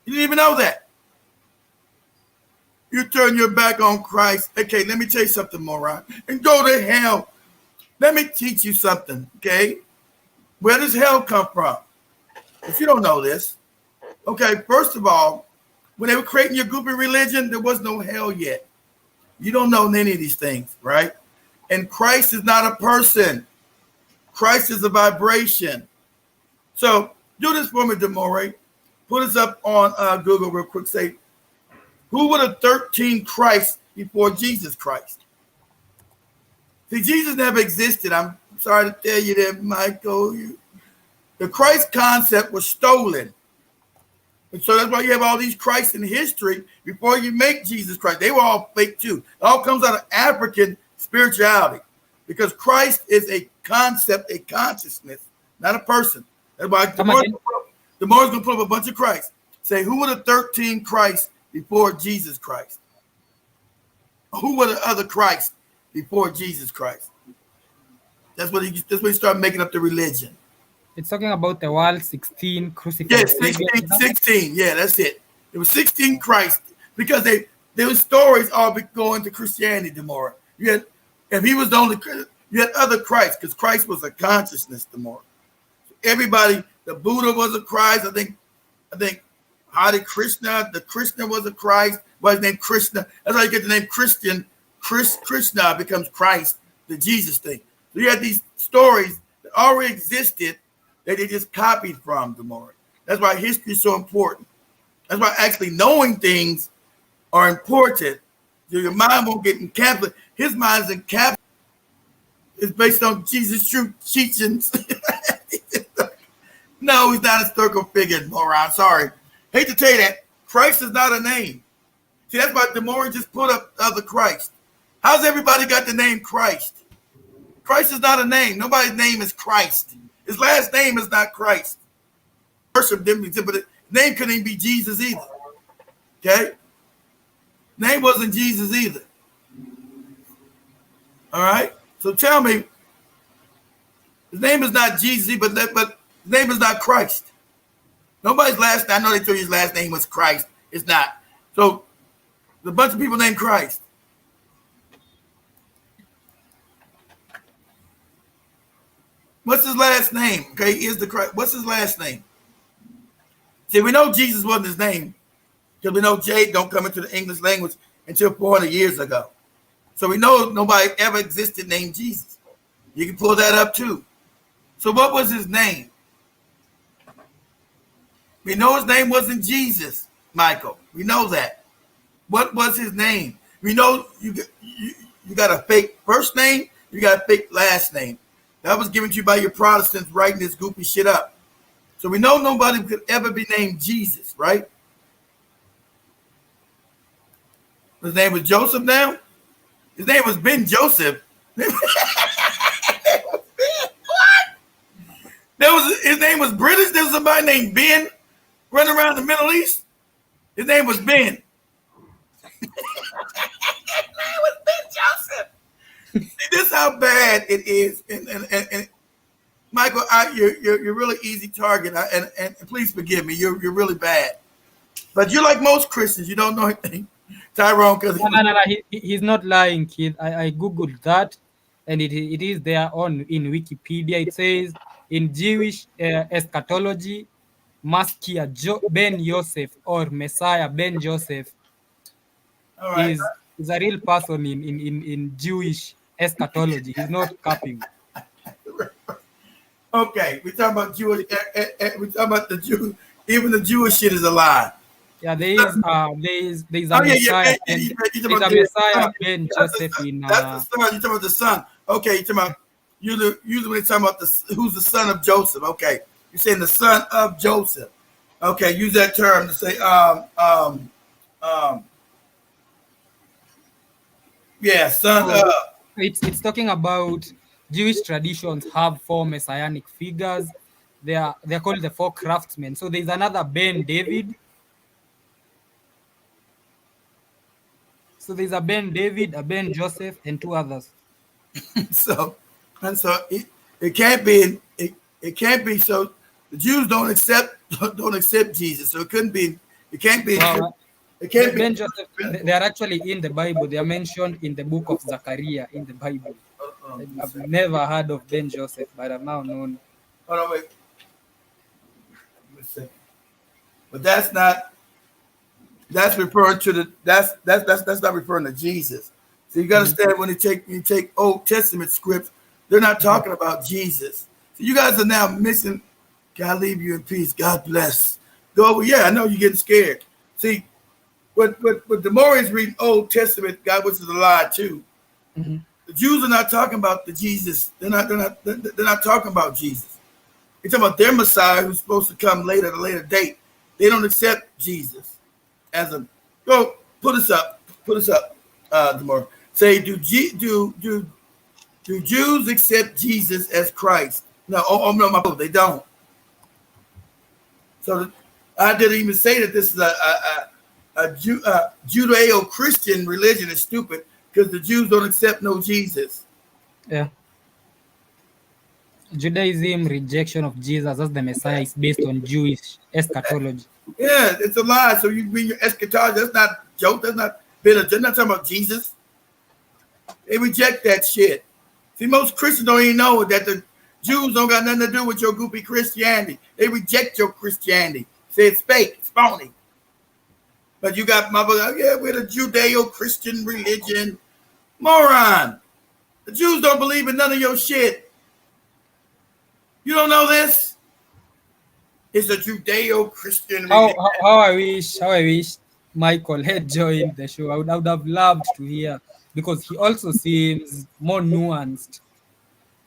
[SPEAKER 18] You didn't even know that. You turn your back on Christ. Okay, let me tell you something, moron. And go to hell. Let me teach you something, okay? Where does hell come from? If you don't know this, okay, first of all, when they were creating your group of religion, there was no hell yet. You don't know any of these things, right? And Christ is not a person. Christ is a vibration. So do this for me, Demore. Put us up on Google real quick. Say, who were the 13 Christs before Jesus Christ? See, Jesus never existed. I'm sorry to tell you that, Michael. The Christ concept was stolen. And so that's why you have all these Christs in history before you make Jesus Christ. They were all fake too. It all comes out of African spirituality because Christ is a concept, a consciousness, not a person. That's why the more is going to put up a bunch of Christ. Say, who were the 13 Christs before Jesus Christ? Who were the other Christs before Jesus Christ? That's what he started making up the religion.
[SPEAKER 2] It's talking about the world 16 crucified.
[SPEAKER 18] Yes, 16. Yeah, that's it. It was 16 Christ because those stories all be going to Christianity tomorrow. If he was the only, you had other Christ because Christ was a consciousness tomorrow. Everybody, the Buddha was a Christ. I think Hare Krishna, the Krishna was a Christ. Why his name Krishna? That's how you get the name Christian. Krishna becomes Christ, the Jesus thing. So you had these stories that already existed that they just copied from tomorrow. That's why history is so important. That's why actually knowing things are important. So your mind won't get encapsulated. His mind is encapsulated. It's based on Jesus' true teachings. No, he's not a historical figure, moron. Sorry. Hate to tell you that. Christ is not a name. See, that's why Demore just put up other Christ. How's everybody got the name Christ? Christ is not a name. Nobody's name is Christ. His last name is not Christ. Worship them, but his name couldn't even be Jesus either. Okay? Name wasn't Jesus either. All right? So tell me, his name is not Jesus, but his name is not Christ. Nobody's last name, I know they told you his last name was Christ. It's not. So there's a bunch of people named Christ. What's his last name? Okay, is the Christ. What's his last name? See, we know Jesus wasn't his name because we know J don't come into the English language until 400 years ago. So we know nobody ever existed named Jesus. You can pull that up too. So what was his name? We know his name wasn't Jesus, Michael. We know that. What was his name? We know you got a fake first name, you got a fake last name. That was given to you by your Protestants writing this goofy shit up. So we know nobody could ever be named Jesus, right? His name was Joseph now? His name was Ben Joseph. His name was British. There was somebody named Ben running around the Middle East. His name was Ben. His name was Ben Joseph. See, this is how bad it is. And Michael, you're really easy target. And please forgive me. You're really bad. But you're like most Christians. You don't know anything. Tyrone, because
[SPEAKER 2] no. He's not lying, kid. I googled that, and it is there in Wikipedia. It says in Jewish eschatology, Messiah Ben Yosef or Messiah Ben Joseph is a real person in Jewish eschatology. He's not copying.
[SPEAKER 18] Okay, we're talking about Jewish. We're talking about the Jew. Even the Jewish shit is a lie.
[SPEAKER 2] Yeah, there is a Messiah. There's a Messiah Ben Joseph in.
[SPEAKER 18] That's the son. You're talking about the son. Okay, you're talking about usually when you're talking about who's the son of Joseph. Okay, you're saying the son of Joseph. Okay, use that term to say yeah, son of.
[SPEAKER 2] It's talking about Jewish traditions have 4 messianic figures. They're called the 4 craftsmen. So there's another Ben David. So there's a Ben David, a Ben Joseph, and 2 others.
[SPEAKER 18] So it can't be it can't be. So the Jews don't accept Jesus. So it couldn't be. It can't be. It can't
[SPEAKER 2] Ben
[SPEAKER 18] be.
[SPEAKER 2] Joseph, they are actually in the Bible. They are mentioned in the book of Zechariah in the Bible. I've never heard of Ben Joseph, but I've now known.
[SPEAKER 18] Hold on, wait. But that's not. That's referring to the. That's not referring to Jesus. So you got to understand when you take Old Testament scripts, they're not talking about Jesus. So you guys are now missing God leave you in peace. God bless. Go over. Yeah, I know you're getting scared. See, what the Morians read Old Testament, God was a lie too.
[SPEAKER 2] Mm-hmm.
[SPEAKER 18] The Jews are not talking about the Jesus. They're not talking about Jesus. They're talking about their Messiah who's supposed to come later at a later date. They don't accept Jesus as a. Go put us up. Tomorrow. Say, do Jews accept Jesus as Christ? No, no, they don't. So I didn't even say that this is a Judeo-Christian religion is stupid because the Jews don't accept no Jesus.
[SPEAKER 2] Yeah. Judaism rejection of Jesus as the Messiah is based on Jewish eschatology.
[SPEAKER 18] Yeah, it's a lie. So you mean your eschatology? That's not joke. That's not bitter. They're not talking about Jesus. They reject that shit. See, most Christians don't even know that the Jews don't got nothing to do with your goopy Christianity. They reject your Christianity. Say it's fake, it's phony. But you got motherfuckers, yeah, we're the Judeo-Christian religion. Moron. The Jews don't believe in none of your shit. You don't know this? It's a Judeo-Christian religion.
[SPEAKER 2] How I wish Michael had joined the show. I would have loved to hear, because he also seems more nuanced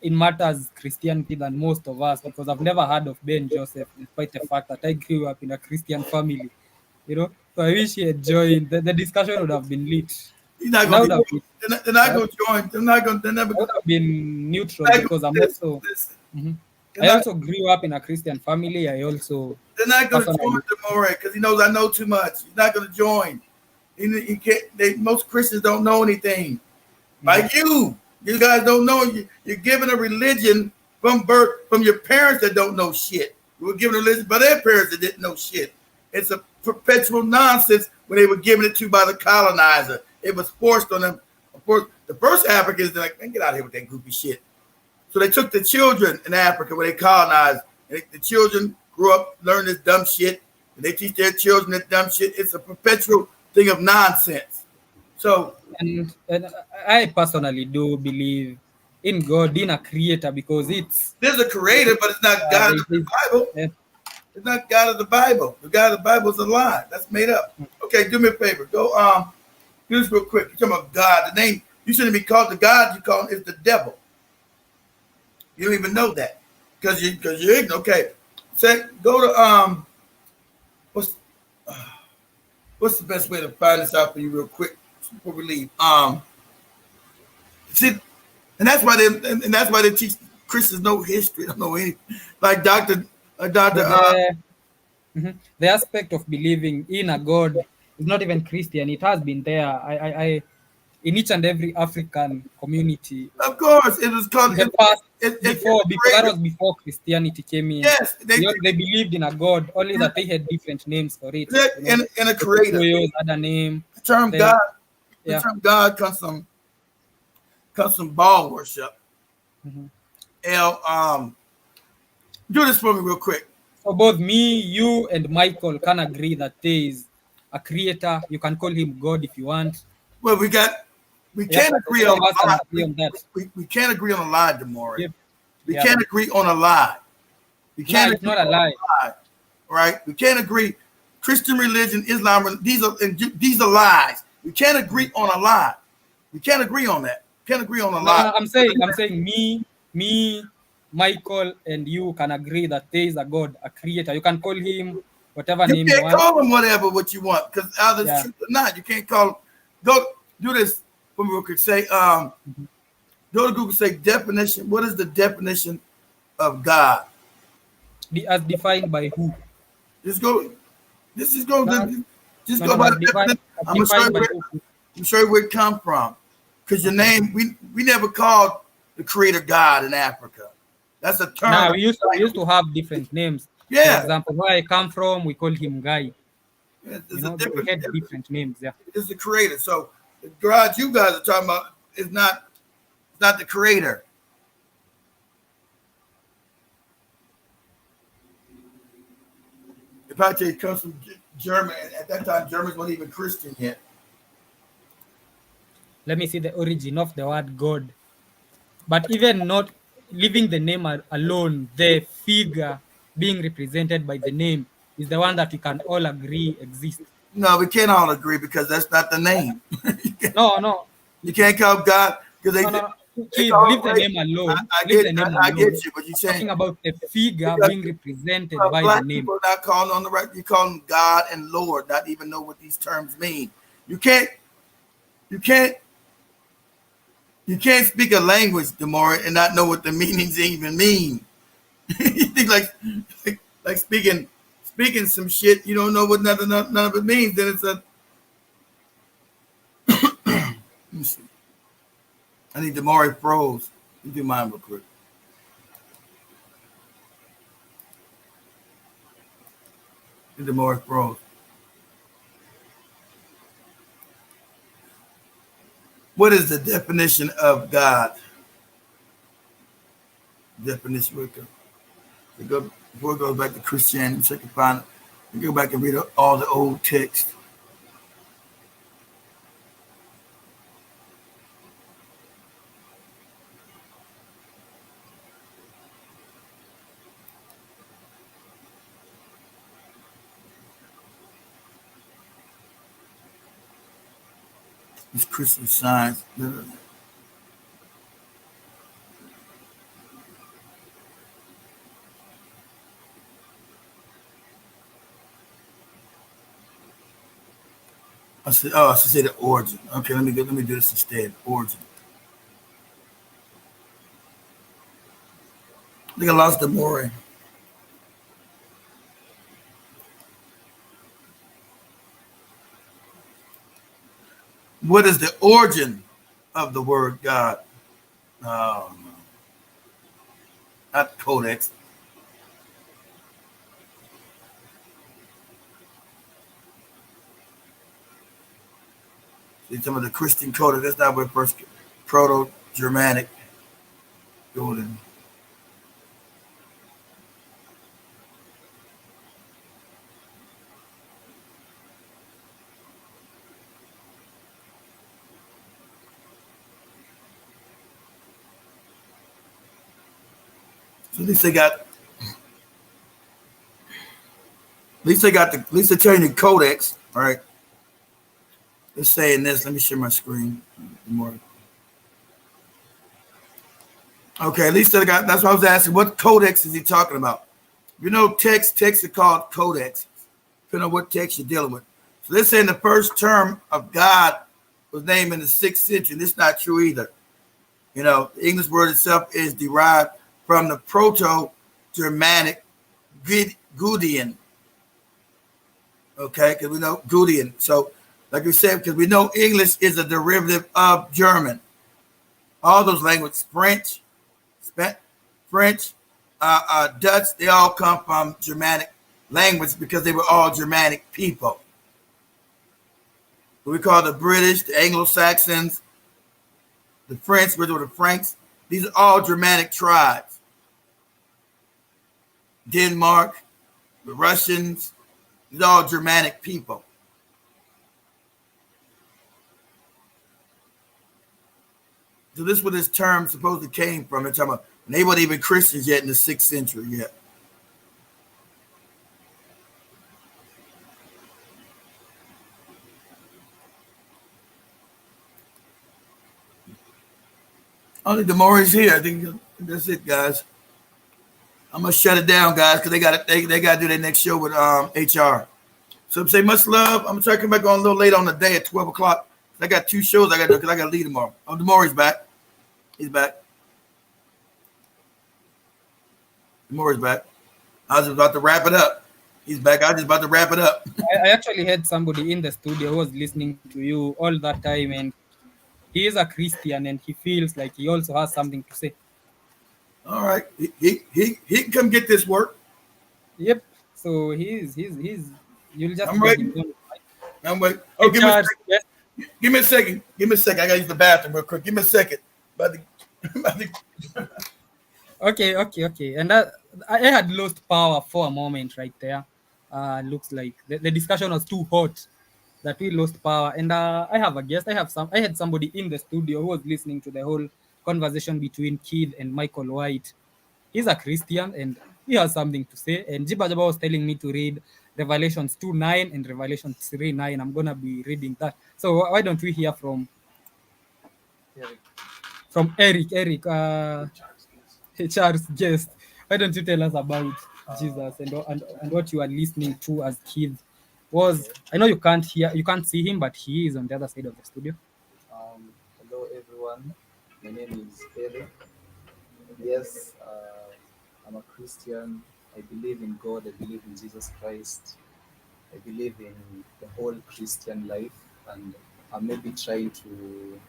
[SPEAKER 2] in matters Christianity than most of us, because I've never heard of Ben Joseph, despite the fact that I grew up in a Christian family. You know, so I wish he had joined. The discussion would have been lit.
[SPEAKER 18] He's not going to join. They're not going to join. They're never going to
[SPEAKER 2] been neutral, because I'm also. Mm-hmm. I also grew up in a Christian family. I also.
[SPEAKER 18] They're not going to join tomorrow because he knows I know too much. He's not going to join. He can't. Most Christians don't know anything. Like you guys don't know. You're given a religion from birth from your parents that don't know shit. You were given a religion by their parents that didn't know shit. It's a perpetual nonsense when they were given it to by the colonizer. It was forced on them. Of course, the first Africans, they're like, man, get out of here with that goofy shit. So they took the children in Africa where they colonized. And the children grew up, learned this dumb shit. And they teach their children this dumb shit. It's a perpetual thing of nonsense. So,
[SPEAKER 2] and I personally do believe in God, in a creator, because
[SPEAKER 18] there's a creator, but it's not God of the Bible.
[SPEAKER 2] Yeah.
[SPEAKER 18] It's not God of the Bible. The God of the Bible is a lie. That's made up. Okay, do me a favor. Go do this real quick. You're talking about God. The name you shouldn't be called the God. You call him is the devil. You don't even know that because you're ignorant. Okay, go to what's the best way to find this out for you real quick before we leave? See, and that's why they teach Christians no history. Don't know anything. Like Dr.
[SPEAKER 2] The aspect of believing in a God is not even Christian. It has been there. I in each and every African community.
[SPEAKER 18] Of course, it was called
[SPEAKER 2] before that was before Christianity came in.
[SPEAKER 18] Yes,
[SPEAKER 2] they believed in a God, only that they had different names for it.
[SPEAKER 18] And a creator.
[SPEAKER 2] Had a name.
[SPEAKER 18] The term God. The term God comes from Baal worship.
[SPEAKER 2] Mm-hmm.
[SPEAKER 18] Do this for me real quick.
[SPEAKER 2] So both me, you, and Michael can agree that there is a creator. You can call him God if you want.
[SPEAKER 18] Well, we can't agree on a lie. We can't agree on a lie, Demore.
[SPEAKER 2] Yep.
[SPEAKER 18] We can't agree on a lie. We can't.
[SPEAKER 2] It's not a lie.
[SPEAKER 18] Right? We can't agree. Christian religion, Islam, these are lies. We can't agree on a lie. We can't agree on that. Can't agree on a lie.
[SPEAKER 2] I'm saying me, Michael, and you can agree that there is a God, a creator. You can call him whatever name you want.
[SPEAKER 18] You can't call him whatever what you want because either it's truth or not. You can't call him. Go do this for me real quick. Say, go to Google. Say definition. What is the definition of God?
[SPEAKER 2] As defined by who?
[SPEAKER 18] Just go. Just go by the definition. I'm sure where it come from. Because your name, we never called the creator God in Africa. That's a term.
[SPEAKER 2] No, we used to have different names.
[SPEAKER 18] Yeah.
[SPEAKER 2] For example, where I come from, we call him Guy.
[SPEAKER 18] Yeah,
[SPEAKER 2] we had different names. Yeah.
[SPEAKER 18] It's the creator. So the God you guys are talking about is not the creator. If I tell you it comes from German, at that time Germans weren't even Christian yet.
[SPEAKER 2] Let me see the origin of the word God. But even not leaving the name alone, the figure being represented by the name is the one that we can all agree exists.
[SPEAKER 18] No, we can't all agree because that's not the name.
[SPEAKER 2] No.
[SPEAKER 18] You can't call God because they.
[SPEAKER 2] No.
[SPEAKER 18] They
[SPEAKER 2] Kid,
[SPEAKER 18] call
[SPEAKER 2] leave the
[SPEAKER 18] race.
[SPEAKER 2] name alone.
[SPEAKER 18] I
[SPEAKER 2] Leave
[SPEAKER 18] get,
[SPEAKER 2] the name
[SPEAKER 18] I
[SPEAKER 2] alone.
[SPEAKER 18] get you, but you're
[SPEAKER 2] I'm
[SPEAKER 18] saying
[SPEAKER 2] talking about the figure
[SPEAKER 18] because-
[SPEAKER 2] being represented
[SPEAKER 18] Well,
[SPEAKER 2] by
[SPEAKER 18] black
[SPEAKER 2] the name.
[SPEAKER 18] people are not calling on the right. You call them God and Lord, not even know what these terms mean. You can't speak a language, Demore, and not know what the meanings even mean. You think like speaking some shit, you don't know what none of it means. Then it's a. Let me see. I need Demore froze. You do mine real quick. Demore froze. What is the definition of God? Definition. Before it goes back to Christianity, so I can find it. We go back and read all the old texts. It's Christian Science. I should say the origin. Okay, let me do this instead. Origin. I think I lost the more. What is the origin of the word God? Oh, no. Not codex. See, some of the Christian codex, that's not where first Proto-Germanic golden. So at least they tell you the codex, all right? It's saying this. Let me share my screen more. Okay, at least they got. That's what I was asking. What codex is he talking about? You know, texts are called codex, depending on what text you're dealing with. So they're saying the first term of God was named in the 6th century. This is not true either. You know, the English word itself is derived from the Proto-Germanic Gudian. Okay, because we know Gudian. So, like we said, because we know English is a derivative of German. All those languages, French, Dutch, they all come from Germanic language because they were all Germanic people. What we call the British, the Anglo-Saxons, the French, which were the Franks. These are all Germanic tribes. Denmark, the Russians, these are all Germanic people. So this is where this term supposedly came from. They're talking about, and they weren't even Christians yet in the 6th century yet. Only Demore's here. I think that's it, guys. I'm gonna shut it down, guys, because they got to do their next show with HR. So say much love. I'm gonna try to come back on a little late on the day at 12 o'clock. I got 2 shows I got to do because I got to leave tomorrow. Oh, Demore's back. He's back. Demore's back. I was about to wrap it up. He's back. I was just about to wrap it up.
[SPEAKER 2] I actually had somebody in the studio who was listening to you all that time, and he is a Christian, and he feels like he also has something to say.
[SPEAKER 18] All right, he can come get this work.
[SPEAKER 2] Yep. So he's you'll just.
[SPEAKER 18] I'm waiting. I'm waiting. Oh, give me a second. Give me a second. I gotta use the bathroom real quick. Give me a second.
[SPEAKER 2] Okay. And I had lost power for a moment right there. Looks like the discussion was too hot that we lost power. And I have a guest. I had somebody in the studio who was listening to the whole conversation between Kid and Michael White. He's a Christian, and he has something to say. And Jiba Jaba was telling me to read Revelations 2:9 and Revelation 3:9. I'm gonna be reading that. So why don't we hear from Eric? Charles guest. Why don't you tell us about Jesus and what you are listening to as kids? I know you can't see him, but he is on the other side of the studio.
[SPEAKER 19] Hello everyone, my name is Eric. Yes, I'm a Christian. I believe in God, I believe in Jesus Christ. I believe in the whole Christian life, and I'm maybe trying to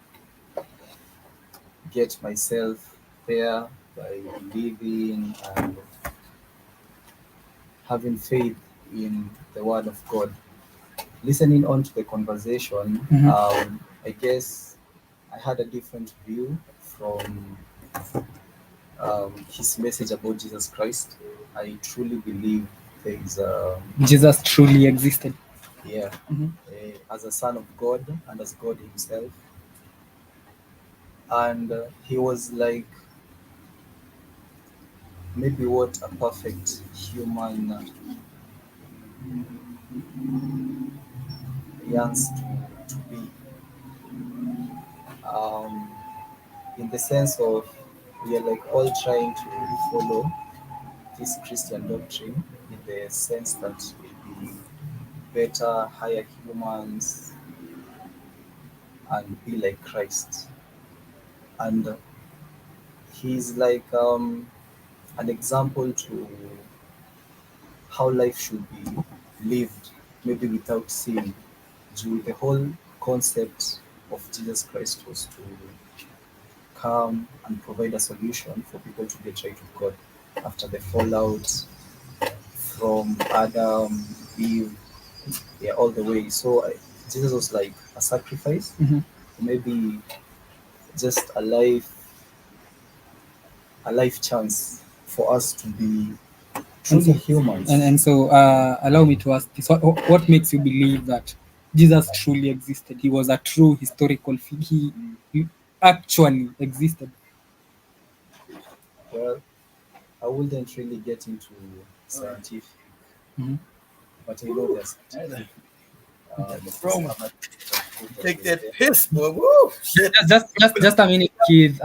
[SPEAKER 19] get myself there by believing and having faith in the Word of God. Listening on to the conversation, I guess I had a different view from his message about Jesus Christ. I truly believe there is
[SPEAKER 2] Jesus truly existed.
[SPEAKER 19] Yeah, as a son of God and as God himself. And he was like maybe what a perfect human yearns to be. In the sense of we are like all trying to follow this Christian doctrine in the sense that we'll be better, higher humans and be like Christ. And he's like an example to how life should be lived, maybe without sin. The whole concept of Jesus Christ was to come and provide a solution for people to get right with God after the fallout from Adam, Eve, all the way. So Jesus was like a sacrifice, maybe just a life chance for us to be truly humans.
[SPEAKER 2] And so allow me to ask this. What makes you believe that Jesus truly existed? He was a true historical figure. He actually existed.
[SPEAKER 19] Well, I wouldn't really get into scientific, but I know there's
[SPEAKER 18] take that piss, boy. Woo! Shit.
[SPEAKER 2] Just a minute, kids.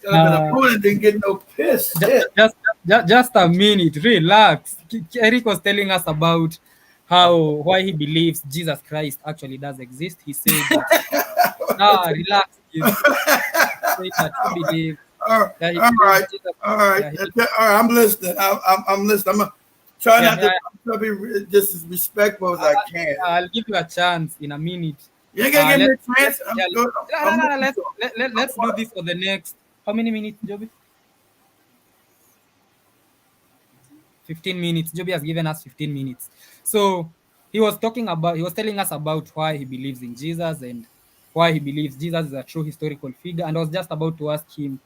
[SPEAKER 18] Didn't get no piss.
[SPEAKER 2] Just a minute. Relax. Eric was telling us about why he believes Jesus Christ actually does exist. He said that. Relax, kids. He said that he believes.
[SPEAKER 18] All right. I'm listening. I'm listening. I'm trying not to be just as respectful as I can.
[SPEAKER 2] I'll give you a chance in a minute.
[SPEAKER 18] You ain't gonna give me a chance.
[SPEAKER 2] Let's do this for the next. How many minutes, Joby? 15 minutes. Joby has given us 15 minutes. So he was telling us about why he believes in Jesus and why he believes Jesus is a true historical figure. And I was just about to ask him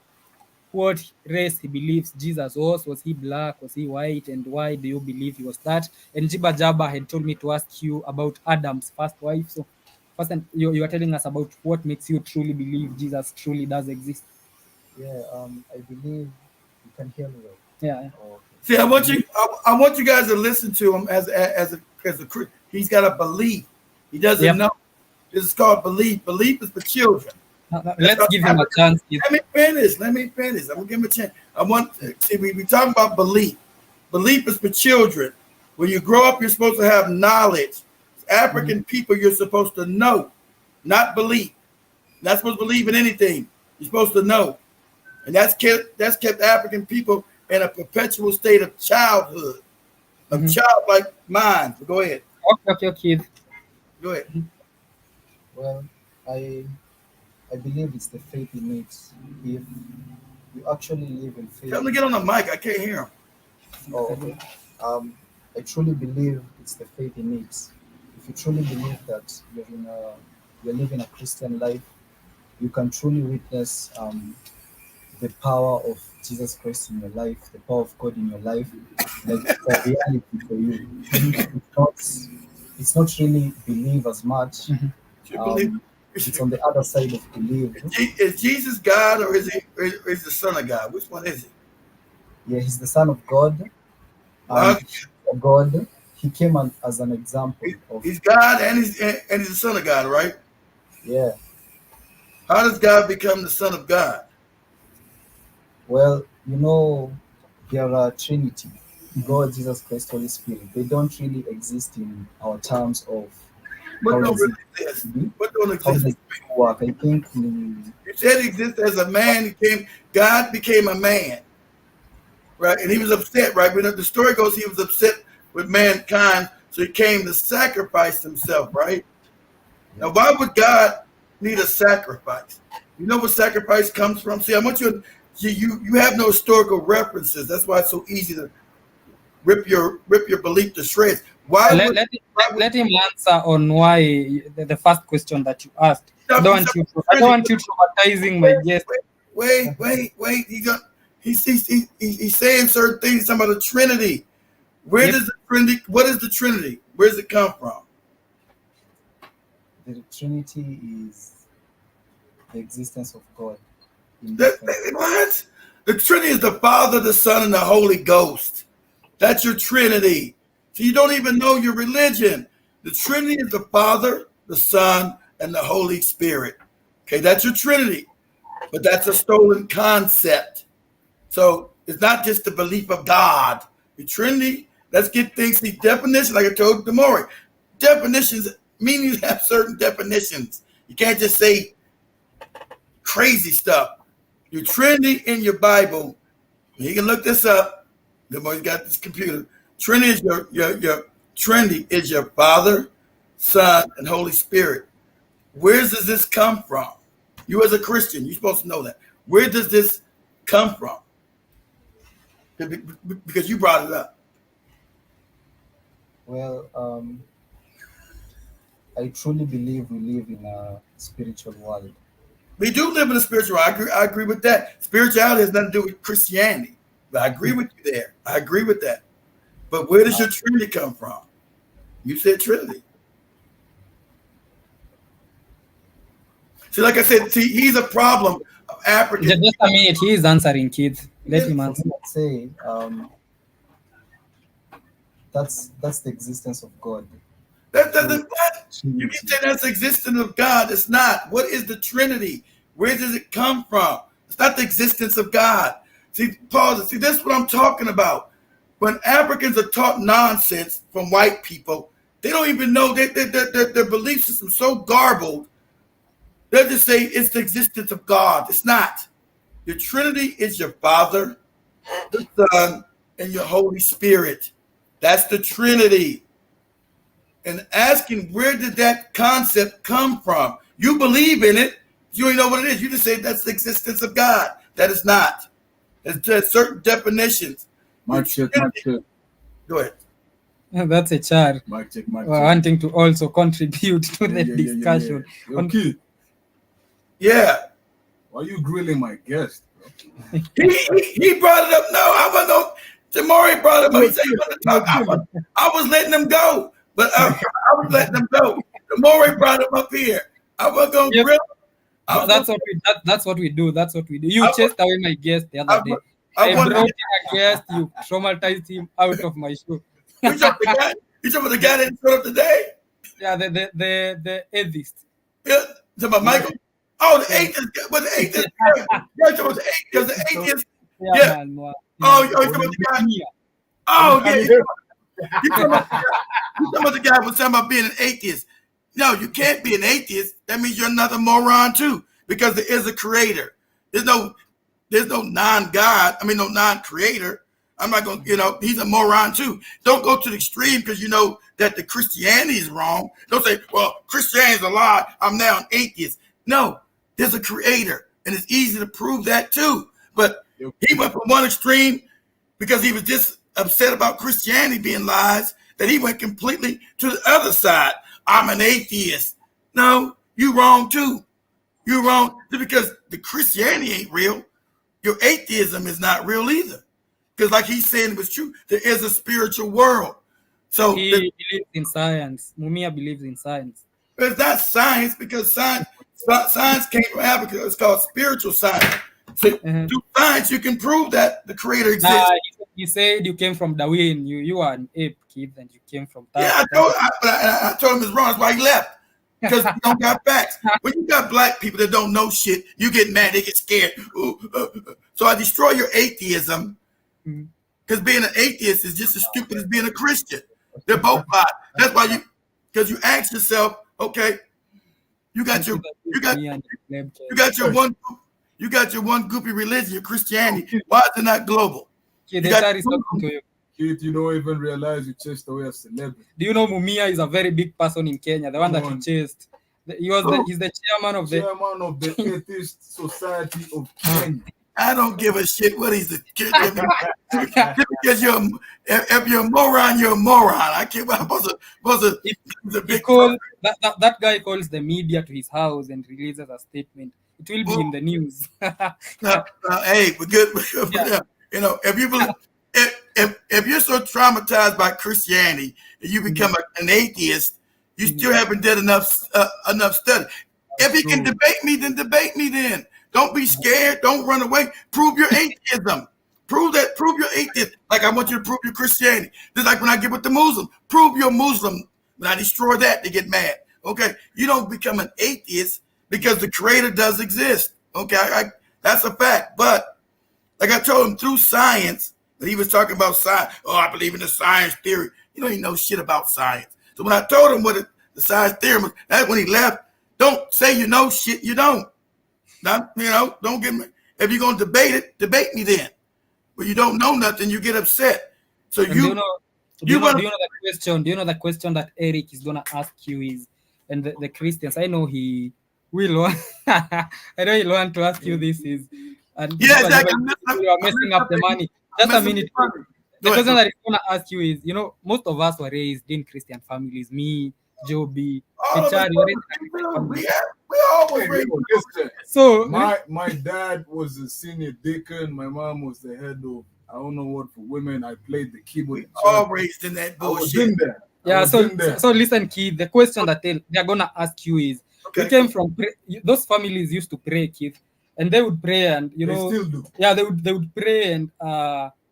[SPEAKER 2] what race he believes Jesus was. Was he black? Was he white? And why do you believe he was that? And Jiba Jaba had told me to ask you about Adam's first wife. So first, you are telling us about what makes you truly believe Jesus truly does exist.
[SPEAKER 19] Yeah, I believe you can hear me well.
[SPEAKER 2] Yeah.
[SPEAKER 19] Oh, okay.
[SPEAKER 18] See, I want you guys to listen to him as a he's got a belief. He doesn't know. This is called belief. Belief is for children.
[SPEAKER 2] Let's give him a chance.
[SPEAKER 18] Let me finish. I'm gonna give him a chance. We talking about belief. Belief is for children. When you grow up, you're supposed to have knowledge. African people, you're supposed to know, not believe. Not supposed to believe in anything. You're supposed to know, and that's kept African people in a perpetual state of childhood, of childlike mind. Go ahead.
[SPEAKER 2] Okay, kid.
[SPEAKER 18] Go ahead.
[SPEAKER 19] Well, I believe it's the faith he needs. If you actually live in faith.
[SPEAKER 18] Tell him to get on the mic. I can't hear him.
[SPEAKER 19] Oh, okay. I truly believe it's the faith he needs. If you truly believe that you're living a Christian life, you can truly witness the power of Jesus Christ in your life, the power of God in your life, like it's a reality for you. It's not really believe as much. It's on the other side of belief.
[SPEAKER 18] Is Jesus God or is the Son of God? Which one is he?
[SPEAKER 19] Yeah, he's the Son of God. And God, he came as an example of.
[SPEAKER 18] He's God and he's the Son of God, right?
[SPEAKER 19] Yeah.
[SPEAKER 18] How does God become the Son of God?
[SPEAKER 19] Well, you know, there are Trinity, God, Jesus Christ, Holy Spirit. They don't really exist in our terms of
[SPEAKER 18] What
[SPEAKER 19] how
[SPEAKER 18] don't
[SPEAKER 19] does
[SPEAKER 18] really
[SPEAKER 19] it
[SPEAKER 18] exist?
[SPEAKER 19] be?
[SPEAKER 18] What don't
[SPEAKER 19] How does
[SPEAKER 18] exist?
[SPEAKER 19] it work? I think
[SPEAKER 18] You said he existed as a man. God became a man, right? And he was upset, right? When the story goes, he was upset with mankind, so he came to sacrifice himself, right? Now, why would God need a sacrifice? You know what sacrifice comes from? See, I want you have no historical references. That's why it's so easy to rip your belief to shreds. Why
[SPEAKER 2] let him answer on why the first question that you asked. I don't want you traumatizing my guest.
[SPEAKER 18] Wait. He's saying certain things. Talking about the Trinity. Where does the Trinity? What is the Trinity? Where does it come from?
[SPEAKER 19] The Trinity is the existence of God.
[SPEAKER 18] What? The Trinity is the Father, the Son, and the Holy Ghost. That's your Trinity. So you don't even know your religion. The Trinity is the Father, the Son, and the Holy Spirit. Okay, that's your Trinity. But that's a stolen concept. So it's not just the belief of God. The Trinity, let's get things, the definition, like I told Demore. Definitions, meanings have certain definitions. You can't just say crazy stuff. Your Trinity in your Bible, you can look this up. Demore's got this computer. Trinity is your Trinity is your Father, Son, and Holy Spirit. Where does this come from? You as a Christian, you're supposed to know that. Where does this come from? Because you brought it up.
[SPEAKER 19] Well, I truly believe we live in a spiritual world.
[SPEAKER 18] We do live in a spiritual world. I agree with that. Spirituality has nothing to do with Christianity. But I agree with you there. I agree with that. But where does your Trinity come from? You said Trinity. See, like I said, he's a problem of African.
[SPEAKER 2] Just a minute, he is answering, kids. Let him answer.
[SPEAKER 19] Say, that's the existence of God.
[SPEAKER 18] That doesn't. You can say that's the existence of God. It's not. What is the Trinity? Where does it come from? It's not the existence of God. See, pause. See, this is what I'm talking about. When Africans are taught nonsense from white people, they don't even know their belief system is so garbled. They'll just say it's the existence of God. It's not. Your Trinity is your Father, the Son, and your Holy Spirit. That's the Trinity. And asking where did that concept come from? You believe in it. You don't know what it is. You just say that's the existence of God. That is not. There's certain definitions.
[SPEAKER 20] Mic check.
[SPEAKER 18] Go ahead.
[SPEAKER 2] That's a chart.
[SPEAKER 20] Mic check.
[SPEAKER 2] Wanting to also contribute to the discussion.
[SPEAKER 20] Okay.
[SPEAKER 18] Yeah.
[SPEAKER 20] Why are you grilling my guest?
[SPEAKER 18] He brought it up. No, I wasn't know. Demore brought it up. He said he wanted to talk. I was letting him go. But I was letting him go. Demore brought him up here. I wasn't going to grill him.
[SPEAKER 2] That's what we do. That's what we do. You chased away my guest the other day. I brought in a guest. You traumatized him out of my show.
[SPEAKER 18] You talking about the guy that showed up today?
[SPEAKER 2] Yeah, the atheist.
[SPEAKER 18] Yeah, talking about Michael. Oh, the atheist. But the atheist. Yeah, talking about the atheist. Yeah. Oh, you talking about the guy? Oh, yeah. You talking about the guy was talking about being an atheist. No, you can't be an atheist. That means you're another moron too, because there is a creator. There's no non-God. I mean, no non-creator. I'm not going to, he's a moron too. Don't go to the extreme because you know that the Christianity is wrong. Don't say, well, Christianity is a lie. I'm now an atheist. No, there's a creator. And it's easy to prove that too. But he went from one extreme because he was just upset about Christianity being lies that he went completely to the other side. I'm an atheist. No, you wrong too. You're wrong because the Christianity ain't real. Your atheism is not real either. Because like he's saying it was true, there is a spiritual world. So
[SPEAKER 2] he believes in science. Mumia believes in science.
[SPEAKER 18] It's not science because science came from Africa. It's called spiritual science. So through science, you can prove that the creator exists.
[SPEAKER 2] Nah, you said you came from Darwin. You are an ape kid, and you came from.
[SPEAKER 18] I told him it's wrong. That's why he left. Because you don't got facts. When you got black people that don't know shit, you get mad, they get scared. So I destroy your atheism. Because being an atheist is just as stupid as being a Christian. They're both bad. That's why because you ask yourself, okay, you got your one goopy religion, your Christianity. Why is it not global?
[SPEAKER 20] Kid, you don't even realize you chased away a celebrity.
[SPEAKER 2] Do you know Mumia is a very big person in Kenya? The one that you chased. He's the chairman of
[SPEAKER 20] the Atheist Society of Kenya.
[SPEAKER 18] I don't give a shit what he's because if you're a moron, you're a moron. I can't.
[SPEAKER 2] That guy calls the media to his house and releases a statement. It will be in the news.
[SPEAKER 18] Hey, we're good. Yeah. You know, if you're so traumatized by Christianity and you become an atheist, you still haven't done enough study. If you can debate me, then debate me. Then don't be scared. Don't run away. Prove your atheism. Prove your atheism. Like I want you to prove your Christianity. Just like when I get with the Muslim, prove you're Muslim. When I destroy that, they get mad. Okay, you don't become an atheist because the Creator does exist. Okay, that's a fact. But like I told him through science, when he was talking about science, I believe in the science theory. You don't even know shit about science. So when I told him what the science theory was, that's when he left. Don't say you know shit you don't. Now, don't get me. If you're gonna debate me then. But you don't know nothing, you get upset. So
[SPEAKER 2] do you know the question that Eric is gonna ask you is, and the Christians, I know he will want he'll want to ask you this is, and
[SPEAKER 18] exactly.
[SPEAKER 2] You are messing up the money. Just a minute. The question that he's gonna ask you is, most of us were raised in Christian families. Me, Joby, Richard,
[SPEAKER 20] we all were raised. So my dad was a senior deacon. My mom was the head of I don't know what for women. I played the keyboard.
[SPEAKER 18] All raised in that bullshit.
[SPEAKER 2] So listen, kid. The question that they're gonna ask you is, you came from those families used to pray, kid, and they would pray, and
[SPEAKER 20] they still do.
[SPEAKER 2] Yeah, they would pray, and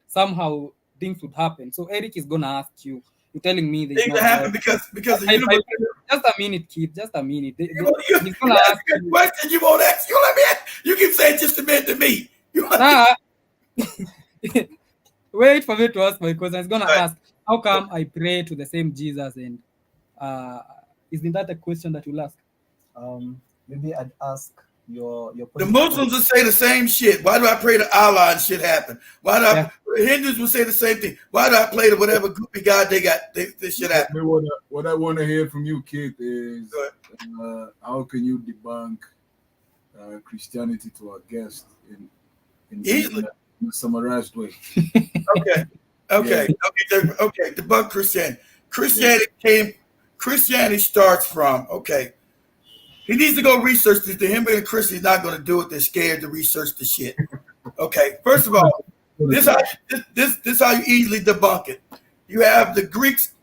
[SPEAKER 2] somehow things would happen. So Eric is gonna ask you. You're telling me
[SPEAKER 18] things that happen because
[SPEAKER 2] just a minute, kid. Just a minute. He's
[SPEAKER 18] gonna ask you a question you won't ask. You let me ask. You keep saying just a minute to me.
[SPEAKER 2] Wait for me to ask my question. He's gonna ask, how come I pray to the same Jesus? And isn't that a question that you'll ask?
[SPEAKER 19] Maybe I'd ask your
[SPEAKER 18] the Muslims would say the same shit. Why do I pray to Allah and shit happen? Why do Hindus would say the same thing? Why do I play to whatever goopy god they got? This shit happen.
[SPEAKER 20] What I want to hear from you, kid, is how can you debunk Christianity to our guest in a summarized way?
[SPEAKER 18] Okay. Debunk Christianity. Christianity starts from he needs to go research this. Him being a Christian is not going to do it. They're scared to research the shit. Okay, first of all, this how you easily debunk it. You have the Greeks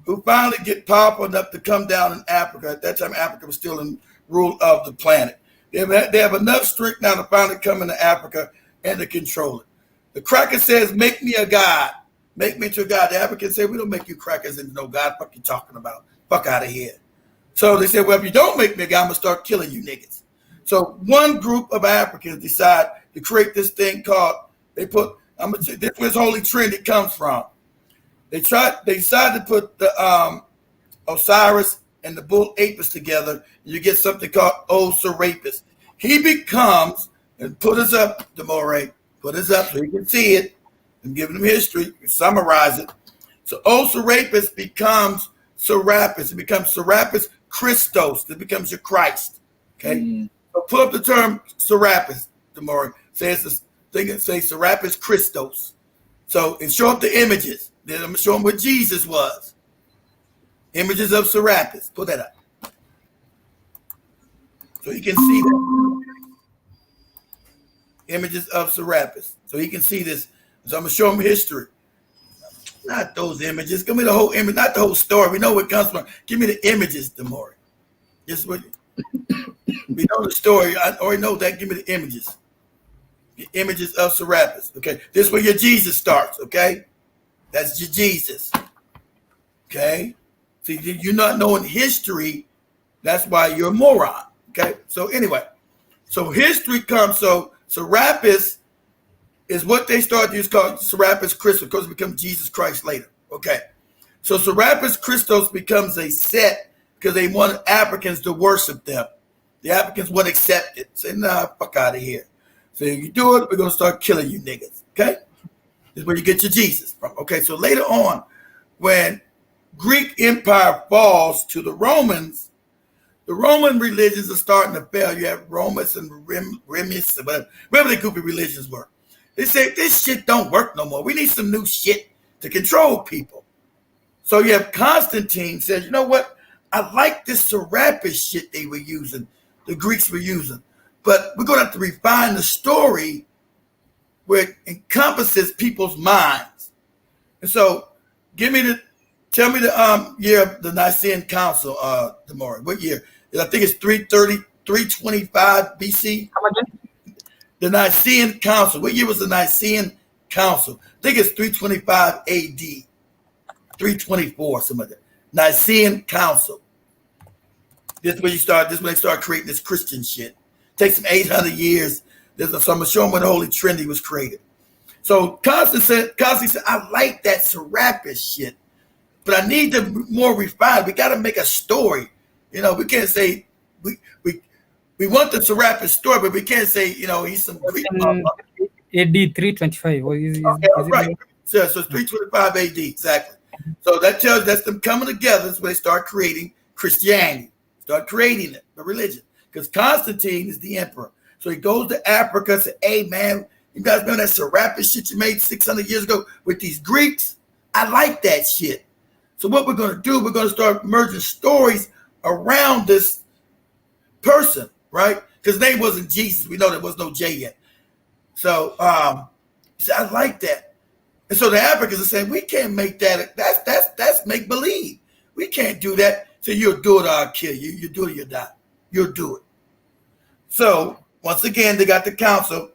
[SPEAKER 18] who finally get powerful enough to come down in Africa. At that time, Africa was still in rule of the planet. They have enough strength now to finally come into Africa and to control it. The cracker says, make me a god. Make me into a god. The Africans say, we don't make you crackers into no god. Fuck you talking about? Fuck out of here. So they said, well, if you don't make me a god, I'm going to start killing you niggas. So one group of Africans decide to create this thing called, this is where Holy Trinity comes from. They decided to put the Osiris and the bull Apis together, and you get something called Osiris. He becomes, and put us up, Demore, put us up so you can see it. I'm giving them history, summarize it. So Osiris becomes Serapis. It becomes Serapis Christos. It becomes your Christ. Okay? So put up the term Serapis, Demore. Say Serapis Christos. So, and show up the images. Then I'm going to show them what Jesus was. Images of Serapis. Put that up. So you can see that. Images of Serapis. So he can see this. So I'm going to show him history. Not those images. Give me the whole image, not the whole story. We know where it comes from. Give me the images, Demore. Just what we know the story. I already know that. Give me the images. images of Serapis. Okay, this is where your Jesus starts. Okay, that's your Jesus. Okay, see, you're not knowing history. That's why you're a moron. Okay, so anyway, so history comes. So Serapis is what they start to use called Serapis Christos, because it becomes Jesus Christ later. Okay, so Serapis Christos becomes a set because they wanted Africans to worship them. The Africans wouldn't accept it. Say, nah, fuck out of here. So if you do it, we're going to start killing you niggas. Okay? This is where you get your Jesus from. Okay, so later on, when Greek Empire falls to the Romans, the Roman religions are starting to fail. You have Romus and Remus, whatever the goofy religions were. They say, this shit don't work no more. We need some new shit to control people. So you have Constantine says, you know what? I like this Serapis shit they were using, the Greeks were using. But we're going to have to refine the story where it encompasses people's minds. And so tell me the year of the Nicene Council, tomorrow. What year? I think it's 325 BC. The Nicene Council. What year was the Nicene Council? I think it's 325 AD. 324, something like that. Nicene Council. This is when they start creating this Christian shit. Takes them 800 years. So I'm going to show them when the Holy Trinity was created. So Constantine said, I like that Serapis shit, but I need to more refine. We got to make a story. You know, we can't say we want the Serapis story, but we can't say, you know, he's some Greek.
[SPEAKER 2] AD 325.
[SPEAKER 18] Right. So it's 325 AD, exactly. So that tells you that's them coming together. That's when they start creating Christianity. Start creating it, the religion. Because Constantine is the emperor. So he goes to Africa and says, hey, man, you guys remember that Serapis shit you made 600 years ago with these Greeks? I like that shit. So what we're going to do, we're going to start merging stories around this person, right? Because his name wasn't Jesus. We know there was no J yet. So he said, I like that. And so the Africans are saying, we can't make that. That's make believe. We can't do that. So you'll do it or I'll kill you. You do it or you die. You'll do it. So once again, they got the council.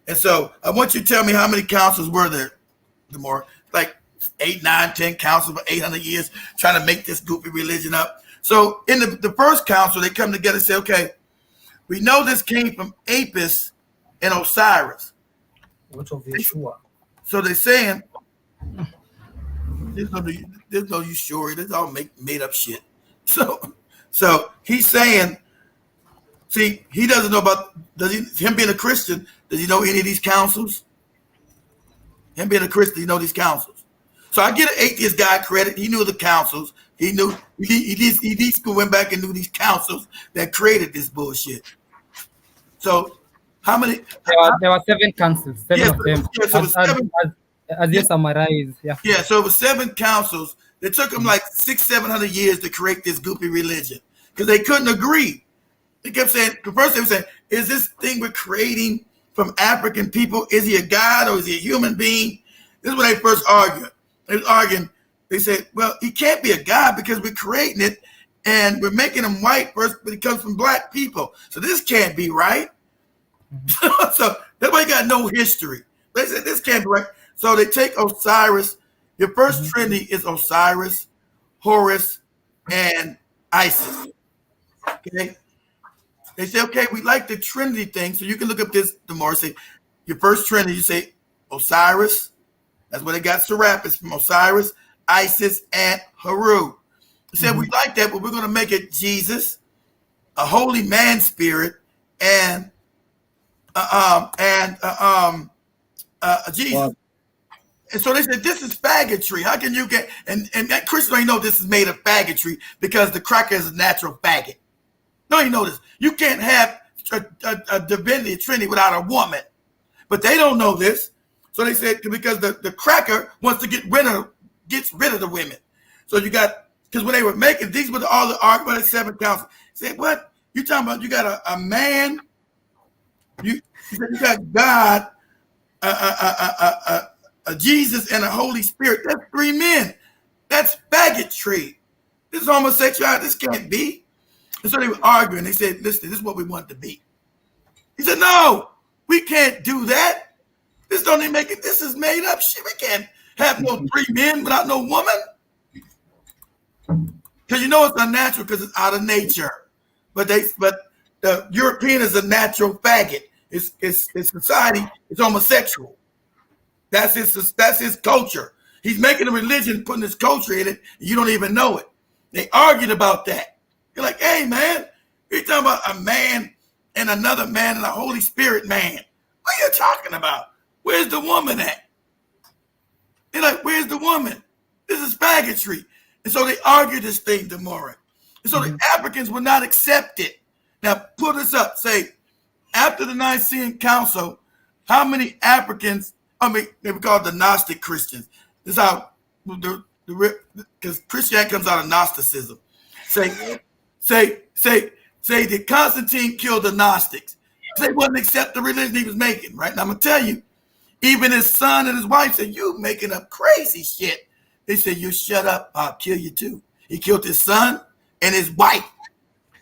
[SPEAKER 18] And so I want you to tell me how many councils were there, Demore. Like 8, 9, 10 councils for 800 years trying to make this goofy religion up. So in the first council, they come together and say, okay, we know this came from Apis and Osiris.
[SPEAKER 19] What of Yeshua?
[SPEAKER 18] So they're saying, there's no you sure. This all made up shit. So he's saying, see, he doesn't know about, him being a Christian, does he know any of these councils? Him being a Christian, he know these councils. So I get an atheist guy credit. He knew the councils. He knew, he needs to went back and knew these councils that created this bullshit. So how many?
[SPEAKER 2] There were 7 councils, seven of them.
[SPEAKER 18] Yes, it was 7.
[SPEAKER 2] As you summarize,
[SPEAKER 18] Yeah, so it was 7 councils. It took them like 600-700 years to create this goofy religion because they couldn't agree. They kept saying, first they were saying, is this thing we're creating from African people, is he a god or is he a human being? This is when they first argued. They was arguing. They said, well, he can't be a god because we're creating it and we're making him white first, but he comes from black people. So this can't be right. So that's why he got no history. They said this can't be right. So they take Osiris. Your first trinity is Osiris, Horus, and Isis. Okay. They say, okay, we like the Trinity thing. So you can look up this tomorrow. Say your first Trinity, you say Osiris. That's where they got Serapis from, Osiris, Isis, and Haru. They said, we like that, but we're going to make it Jesus, a holy man spirit, and Jesus. Wow. And so they said, this is faggotry. How can you get, and that Christian don't know this is made of faggotry because the cracker is a natural faggot. No, you know this. You can't have a divinity, a trinity without a woman. But they don't know this. So they said, because the cracker wants to gets rid of the women. So you got, because when they were making, these were all the arguments, 7 councils. Say, what? You talking about you got a man, you got God, a Jesus, and a Holy Spirit. That's 3 men. That's faggotry. This is homosexuality. This can't be. And so they were arguing. They said, listen, this is what we want it to be. He said, no, We can't do that. This don't even make it. This is made up shit. We can't have no 3 men without no woman. Because you know it's unnatural because it's out of nature. But the European is a natural faggot. His society is homosexual. That's his culture. He's making a religion, putting his culture in it, and you don't even know it. They argued about that. You're like, hey man, you're talking about a man and another man and a Holy Spirit man. What are you talking about? Where's the woman at? They're like, where's the woman? This is faggotry. And so they argued this thing tomorrow. And so the Africans would not accept it. Now put this up. Say, after the Nicene Council, how many Africans, they were called the Gnostic Christians. This is how, because Christianity comes out of Gnosticism. Say that Constantine killed the Gnostics. They wouldn't accept the religion he was making, right? And I'm going to tell you, even his son and his wife said, you making up crazy shit. They said, you shut up, I'll kill you too. He killed his son and his wife.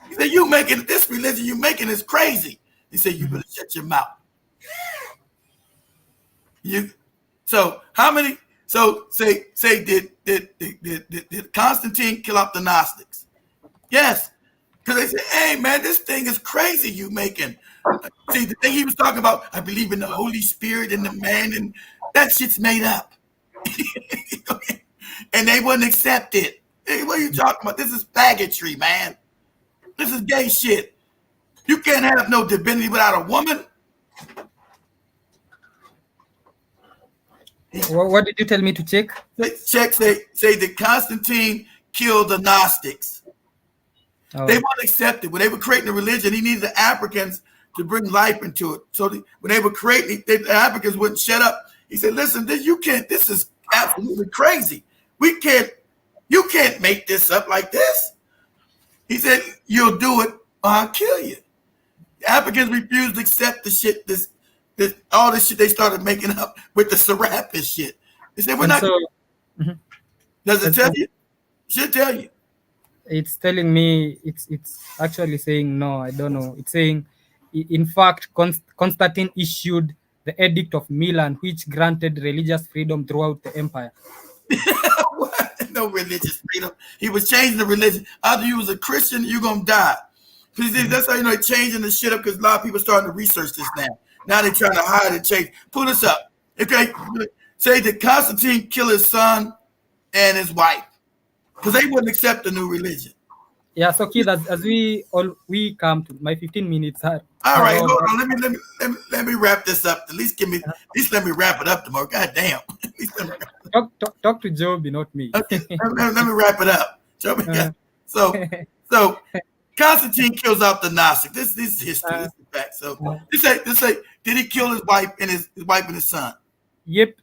[SPEAKER 18] He said, you making this religion you making is crazy. He said, you better shut your mouth. So how many, so say did Constantine kill off the Gnostics? Yes. Because they said, hey man, this thing is crazy you making. See, the thing he was talking about, I believe in the Holy Spirit and the man, and that shit's made up. And they wouldn't accept it. Hey, what are you talking about? This is faggotry, man. This is gay shit. You can't have no divinity without a woman.
[SPEAKER 2] What did you tell me to check?
[SPEAKER 18] Say that Constantine killed the Gnostics.
[SPEAKER 2] Oh.
[SPEAKER 18] They wouldn't accept it. When they were creating a religion, he needed the Africans to bring life into it. So when they were creating, the Africans wouldn't shut up. He said, listen, this is absolutely crazy. You can't make this up like this. He said, you'll do it or I'll kill you. The Africans refused to accept the shit, all this shit they started making up with the Serapis shit. They said, we're not. Does it tell you? It should tell you.
[SPEAKER 2] It's telling me, it's actually saying, no, I don't know. It's saying, in fact, Constantine issued the Edict of Milan, which granted religious freedom throughout the empire.
[SPEAKER 18] No religious freedom. He was changing the religion. Either you was a Christian, you're going to die. That's how you know they're changing the shit up, because a lot of people are starting to research this now. Now they're trying to hide and change. Pull this up. Okay. Say that Constantine killed his son and his wife, because they wouldn't accept the new religion.
[SPEAKER 2] Yeah, so kids, as we come to my 15 minutes.
[SPEAKER 18] All right, hold on. Let me wrap this up. At least let me wrap it up tomorrow. God damn.
[SPEAKER 2] Talk to Joby, not me.
[SPEAKER 18] Okay, let me wrap it up. So Constantine kills out the Gnostic. This is history. This is fact. So this say, did he kill his wife and his son?
[SPEAKER 2] Yep.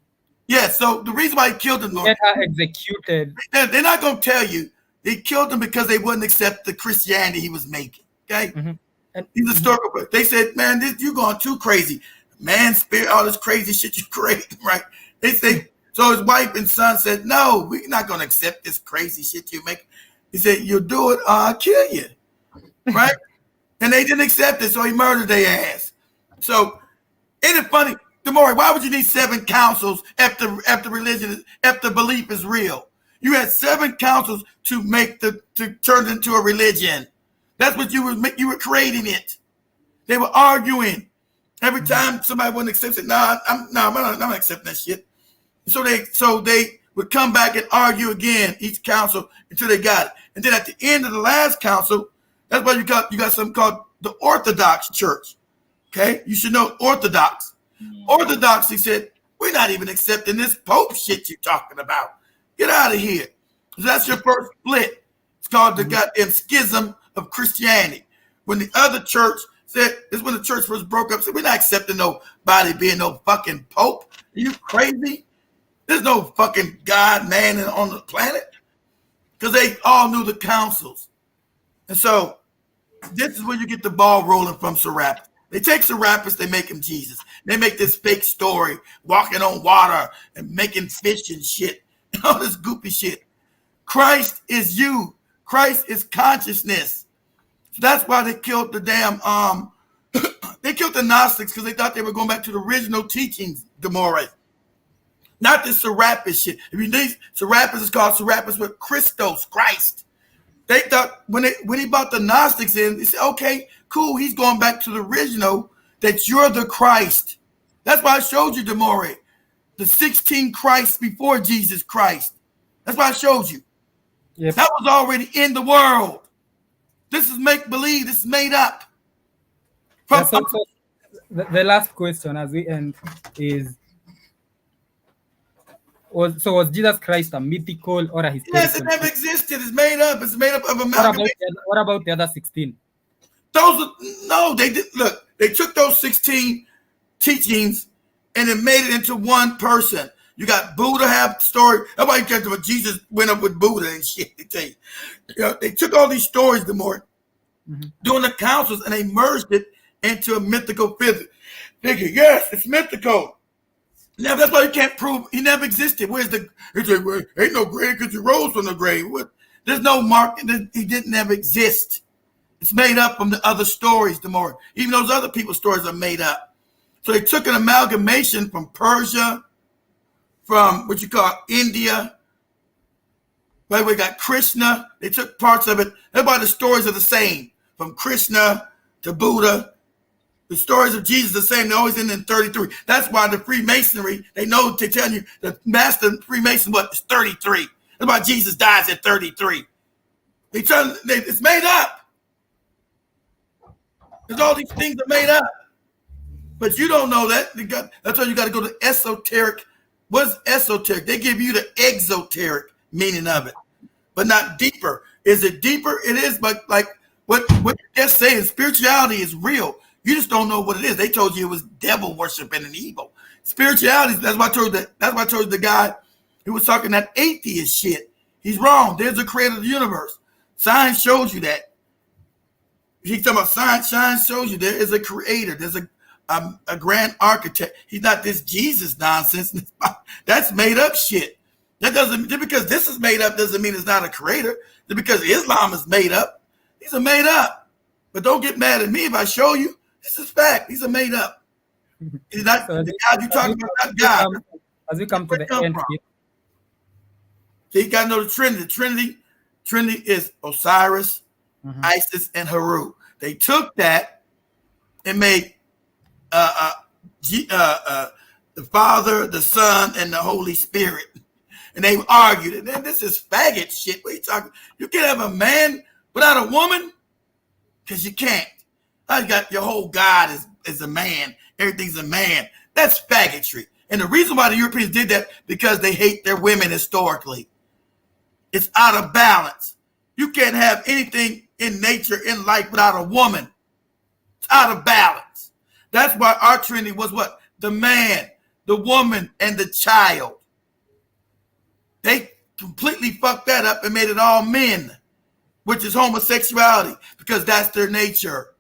[SPEAKER 18] Yeah. So the reason why he killed them,
[SPEAKER 2] Lord, executed.
[SPEAKER 18] They're not gonna tell you they killed him because they wouldn't accept the Christianity he was making. Okay. And he's a historical book. They said, man, you're going too crazy. Man, spirit, all this crazy shit you create, right? They say, so his wife and son said, no, we're not going to accept this crazy shit you make. He said, you'll do it or I'll kill you, right? And they didn't accept it, so he murdered their ass. So, ain't it funny? Demore, why would you need 7 councils if the belief is real? You had 7 councils to turn it into a religion. That's what you were creating it. They were arguing. Every time somebody wouldn't accept it, I'm not accepting that shit. So they would come back and argue again, each council, until they got it. And then at the end of the last council, that's why you got something called the Orthodox Church. Okay? You should know Orthodox. Orthodoxy said, we're not even accepting this Pope shit you're talking about. Get out of here. So that's your first split. It's called the goddamn schism of Christianity. When the other church said, this is when the church first broke up, said, we're not accepting nobody being no fucking Pope. Are you crazy? There's no fucking God, man on the planet. Because they all knew the councils. And so this is where you get the ball rolling from Serapis. They take Serapis, they make him Jesus. They make this fake story, walking on water and making fish and shit. All this goopy shit. Christ is you. Christ is consciousness. So that's why they killed the damn They killed the Gnostics because they thought they were going back to the original teachings, Demore. Not this Serapis shit. I mean, Serapis is called Serapis with Christos, Christ. They thought when he brought the Gnostics in, they said, okay, cool, he's going back to the original, that you're the Christ. That's why I showed you, Demore, the 16 Christs before Jesus Christ. That's why I showed you. Yep. That was already in the world. This is make-believe. This is made up.
[SPEAKER 2] So the last question as we end is, was Jesus Christ a mythical or a historical?
[SPEAKER 18] Yes, it never existed. It's made up. It's made up of amalgamation.
[SPEAKER 2] What about the other 16?
[SPEAKER 18] They did. Look, they took those 16 teachings and it made it into one person. You got Buddha have story. That's why you get to Jesus went up with Buddha and shit. They tell you. They took all these stories, during the councils, and they merged it into a mythical figure. Yes, it's mythical. Now that's why you can't prove he never existed. Where's the? Ain't no grave because he rose from the grave. There's no mark. He didn't never exist. It's made up from the other stories. Even those other people's stories are made up. So they took an amalgamation from Persia, from what you call India. Right, we got Krishna. They took parts of it. Everybody, the stories are the same, from Krishna to Buddha. The stories of Jesus are the same. They're always in 33. That's why the Freemasonry, they know to tell you the master Freemason is 33. That's why Jesus dies at 33. It's made up. Because all these things are made up. But you don't know that. That's why you got to go to esoteric. What's esoteric? They give you the exoteric meaning of it, but not deeper. Is it deeper? It is, but like what you're just saying, spirituality is real. You just don't know what it is. They told you it was devil worshiping and evil. Spirituality, that's why I told you the guy who was talking that atheist shit. He's wrong. There's a creator of the universe. Science shows you that. He's talking about science. Science shows you there is a creator. There's a grand architect. He's not this Jesus nonsense. That's made up shit. That doesn't, just because this is made up doesn't mean it's not a creator. Just because Islam is made up, these are made up. But don't get mad at me if I show you. This is fact. These are made up. He's not the God you talking about, not God.
[SPEAKER 2] As we come to the end,
[SPEAKER 18] so you gotta know the Trinity. Trinity is Osiris, Isis, and Haru. They took that and made the Father, the Son, and the Holy Spirit. And they argued. And then this is faggot shit. What are you talking? You can't have a man without a woman? Because you can't. I got your whole God is a man. Everything's a man. That's faggotry. And the reason why the Europeans did that, because they hate their women historically. It's out of balance. You can't have anything in nature, in life, without a woman. It's out of balance. That's why our Trinity was what? The man, the woman, and the child. They completely fucked that up and made it all men, which is homosexuality, because that's their nature.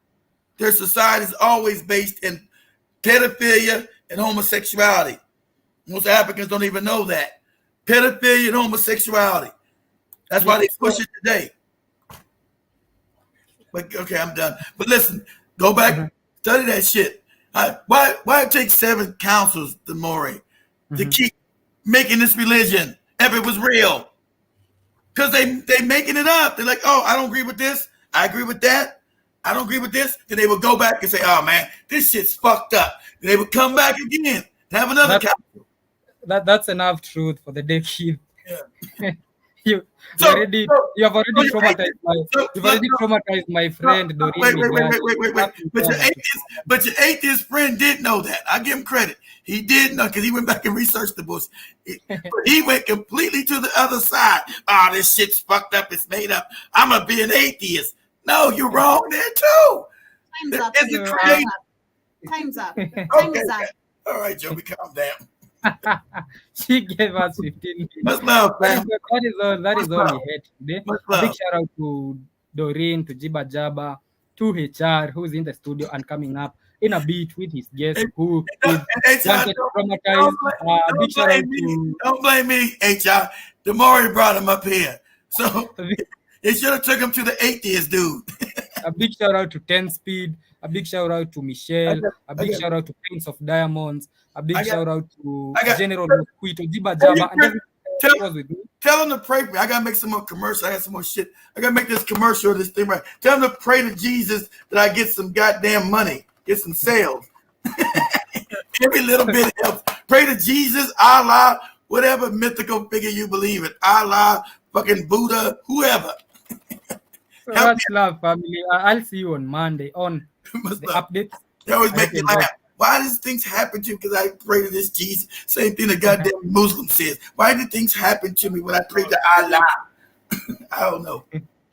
[SPEAKER 18] Their society is always based in pedophilia and homosexuality. Most Africans don't even know that. Pedophilia and homosexuality. That's why they push it today. But okay, I'm done. But listen, go back, study that shit. Why it takes 7 councils, Demore, to keep making this religion if it was real? Because they making it up. They're like, oh, I don't agree with this. I agree with that. I don't agree with this. Then they would go back and say, oh man, this shit's fucked up. Then they would come back again and have another council.
[SPEAKER 2] That's enough truth for the decade. Yeah. You have already traumatized my friend.
[SPEAKER 18] Wait. But your atheist friend did know that. I give him credit. He did know, because he went back and researched the books. He went completely to the other side. Oh, this shit's fucked up. It's made up. I'm going to be an atheist. No, you're wrong there too.
[SPEAKER 16] Time's up. Time's up.
[SPEAKER 18] Time's up. All right, Joey, calm down.
[SPEAKER 2] She gave us 15 minutes.
[SPEAKER 18] Much love, man.
[SPEAKER 2] That is all we had today. A big shout out to Doreen, to Jiba Jaba, to HR, who's in the studio and coming up in a bit with his guest who is traumatized. Big shout out to...
[SPEAKER 18] Don't blame me, HR. Demore brought him up here. So they should have took him to the atheist dude.
[SPEAKER 2] A big shout out to 10 Speed. A big shout out to Michelle. A big shout out to Prince of Diamonds. A big shout out to General Mosquito, Jiba Jama, and everything that was with me.
[SPEAKER 18] Tell them to pray for me. I gotta make some more commercials. I got some more shit. I gotta make this commercial of this thing right. Tell them to pray to Jesus that I get some goddamn money, get some sales. Every little bit helps. Pray to Jesus, Allah, whatever mythical figure you believe in, Allah, fucking Buddha, whoever.
[SPEAKER 2] So much love, family. I'll see you on Monday on the updates.
[SPEAKER 18] They always make me laugh. Why does things happen to me? Because I pray to this Jesus. Same thing the goddamn Muslim says. Why do things happen to me when I pray to Allah? I don't know.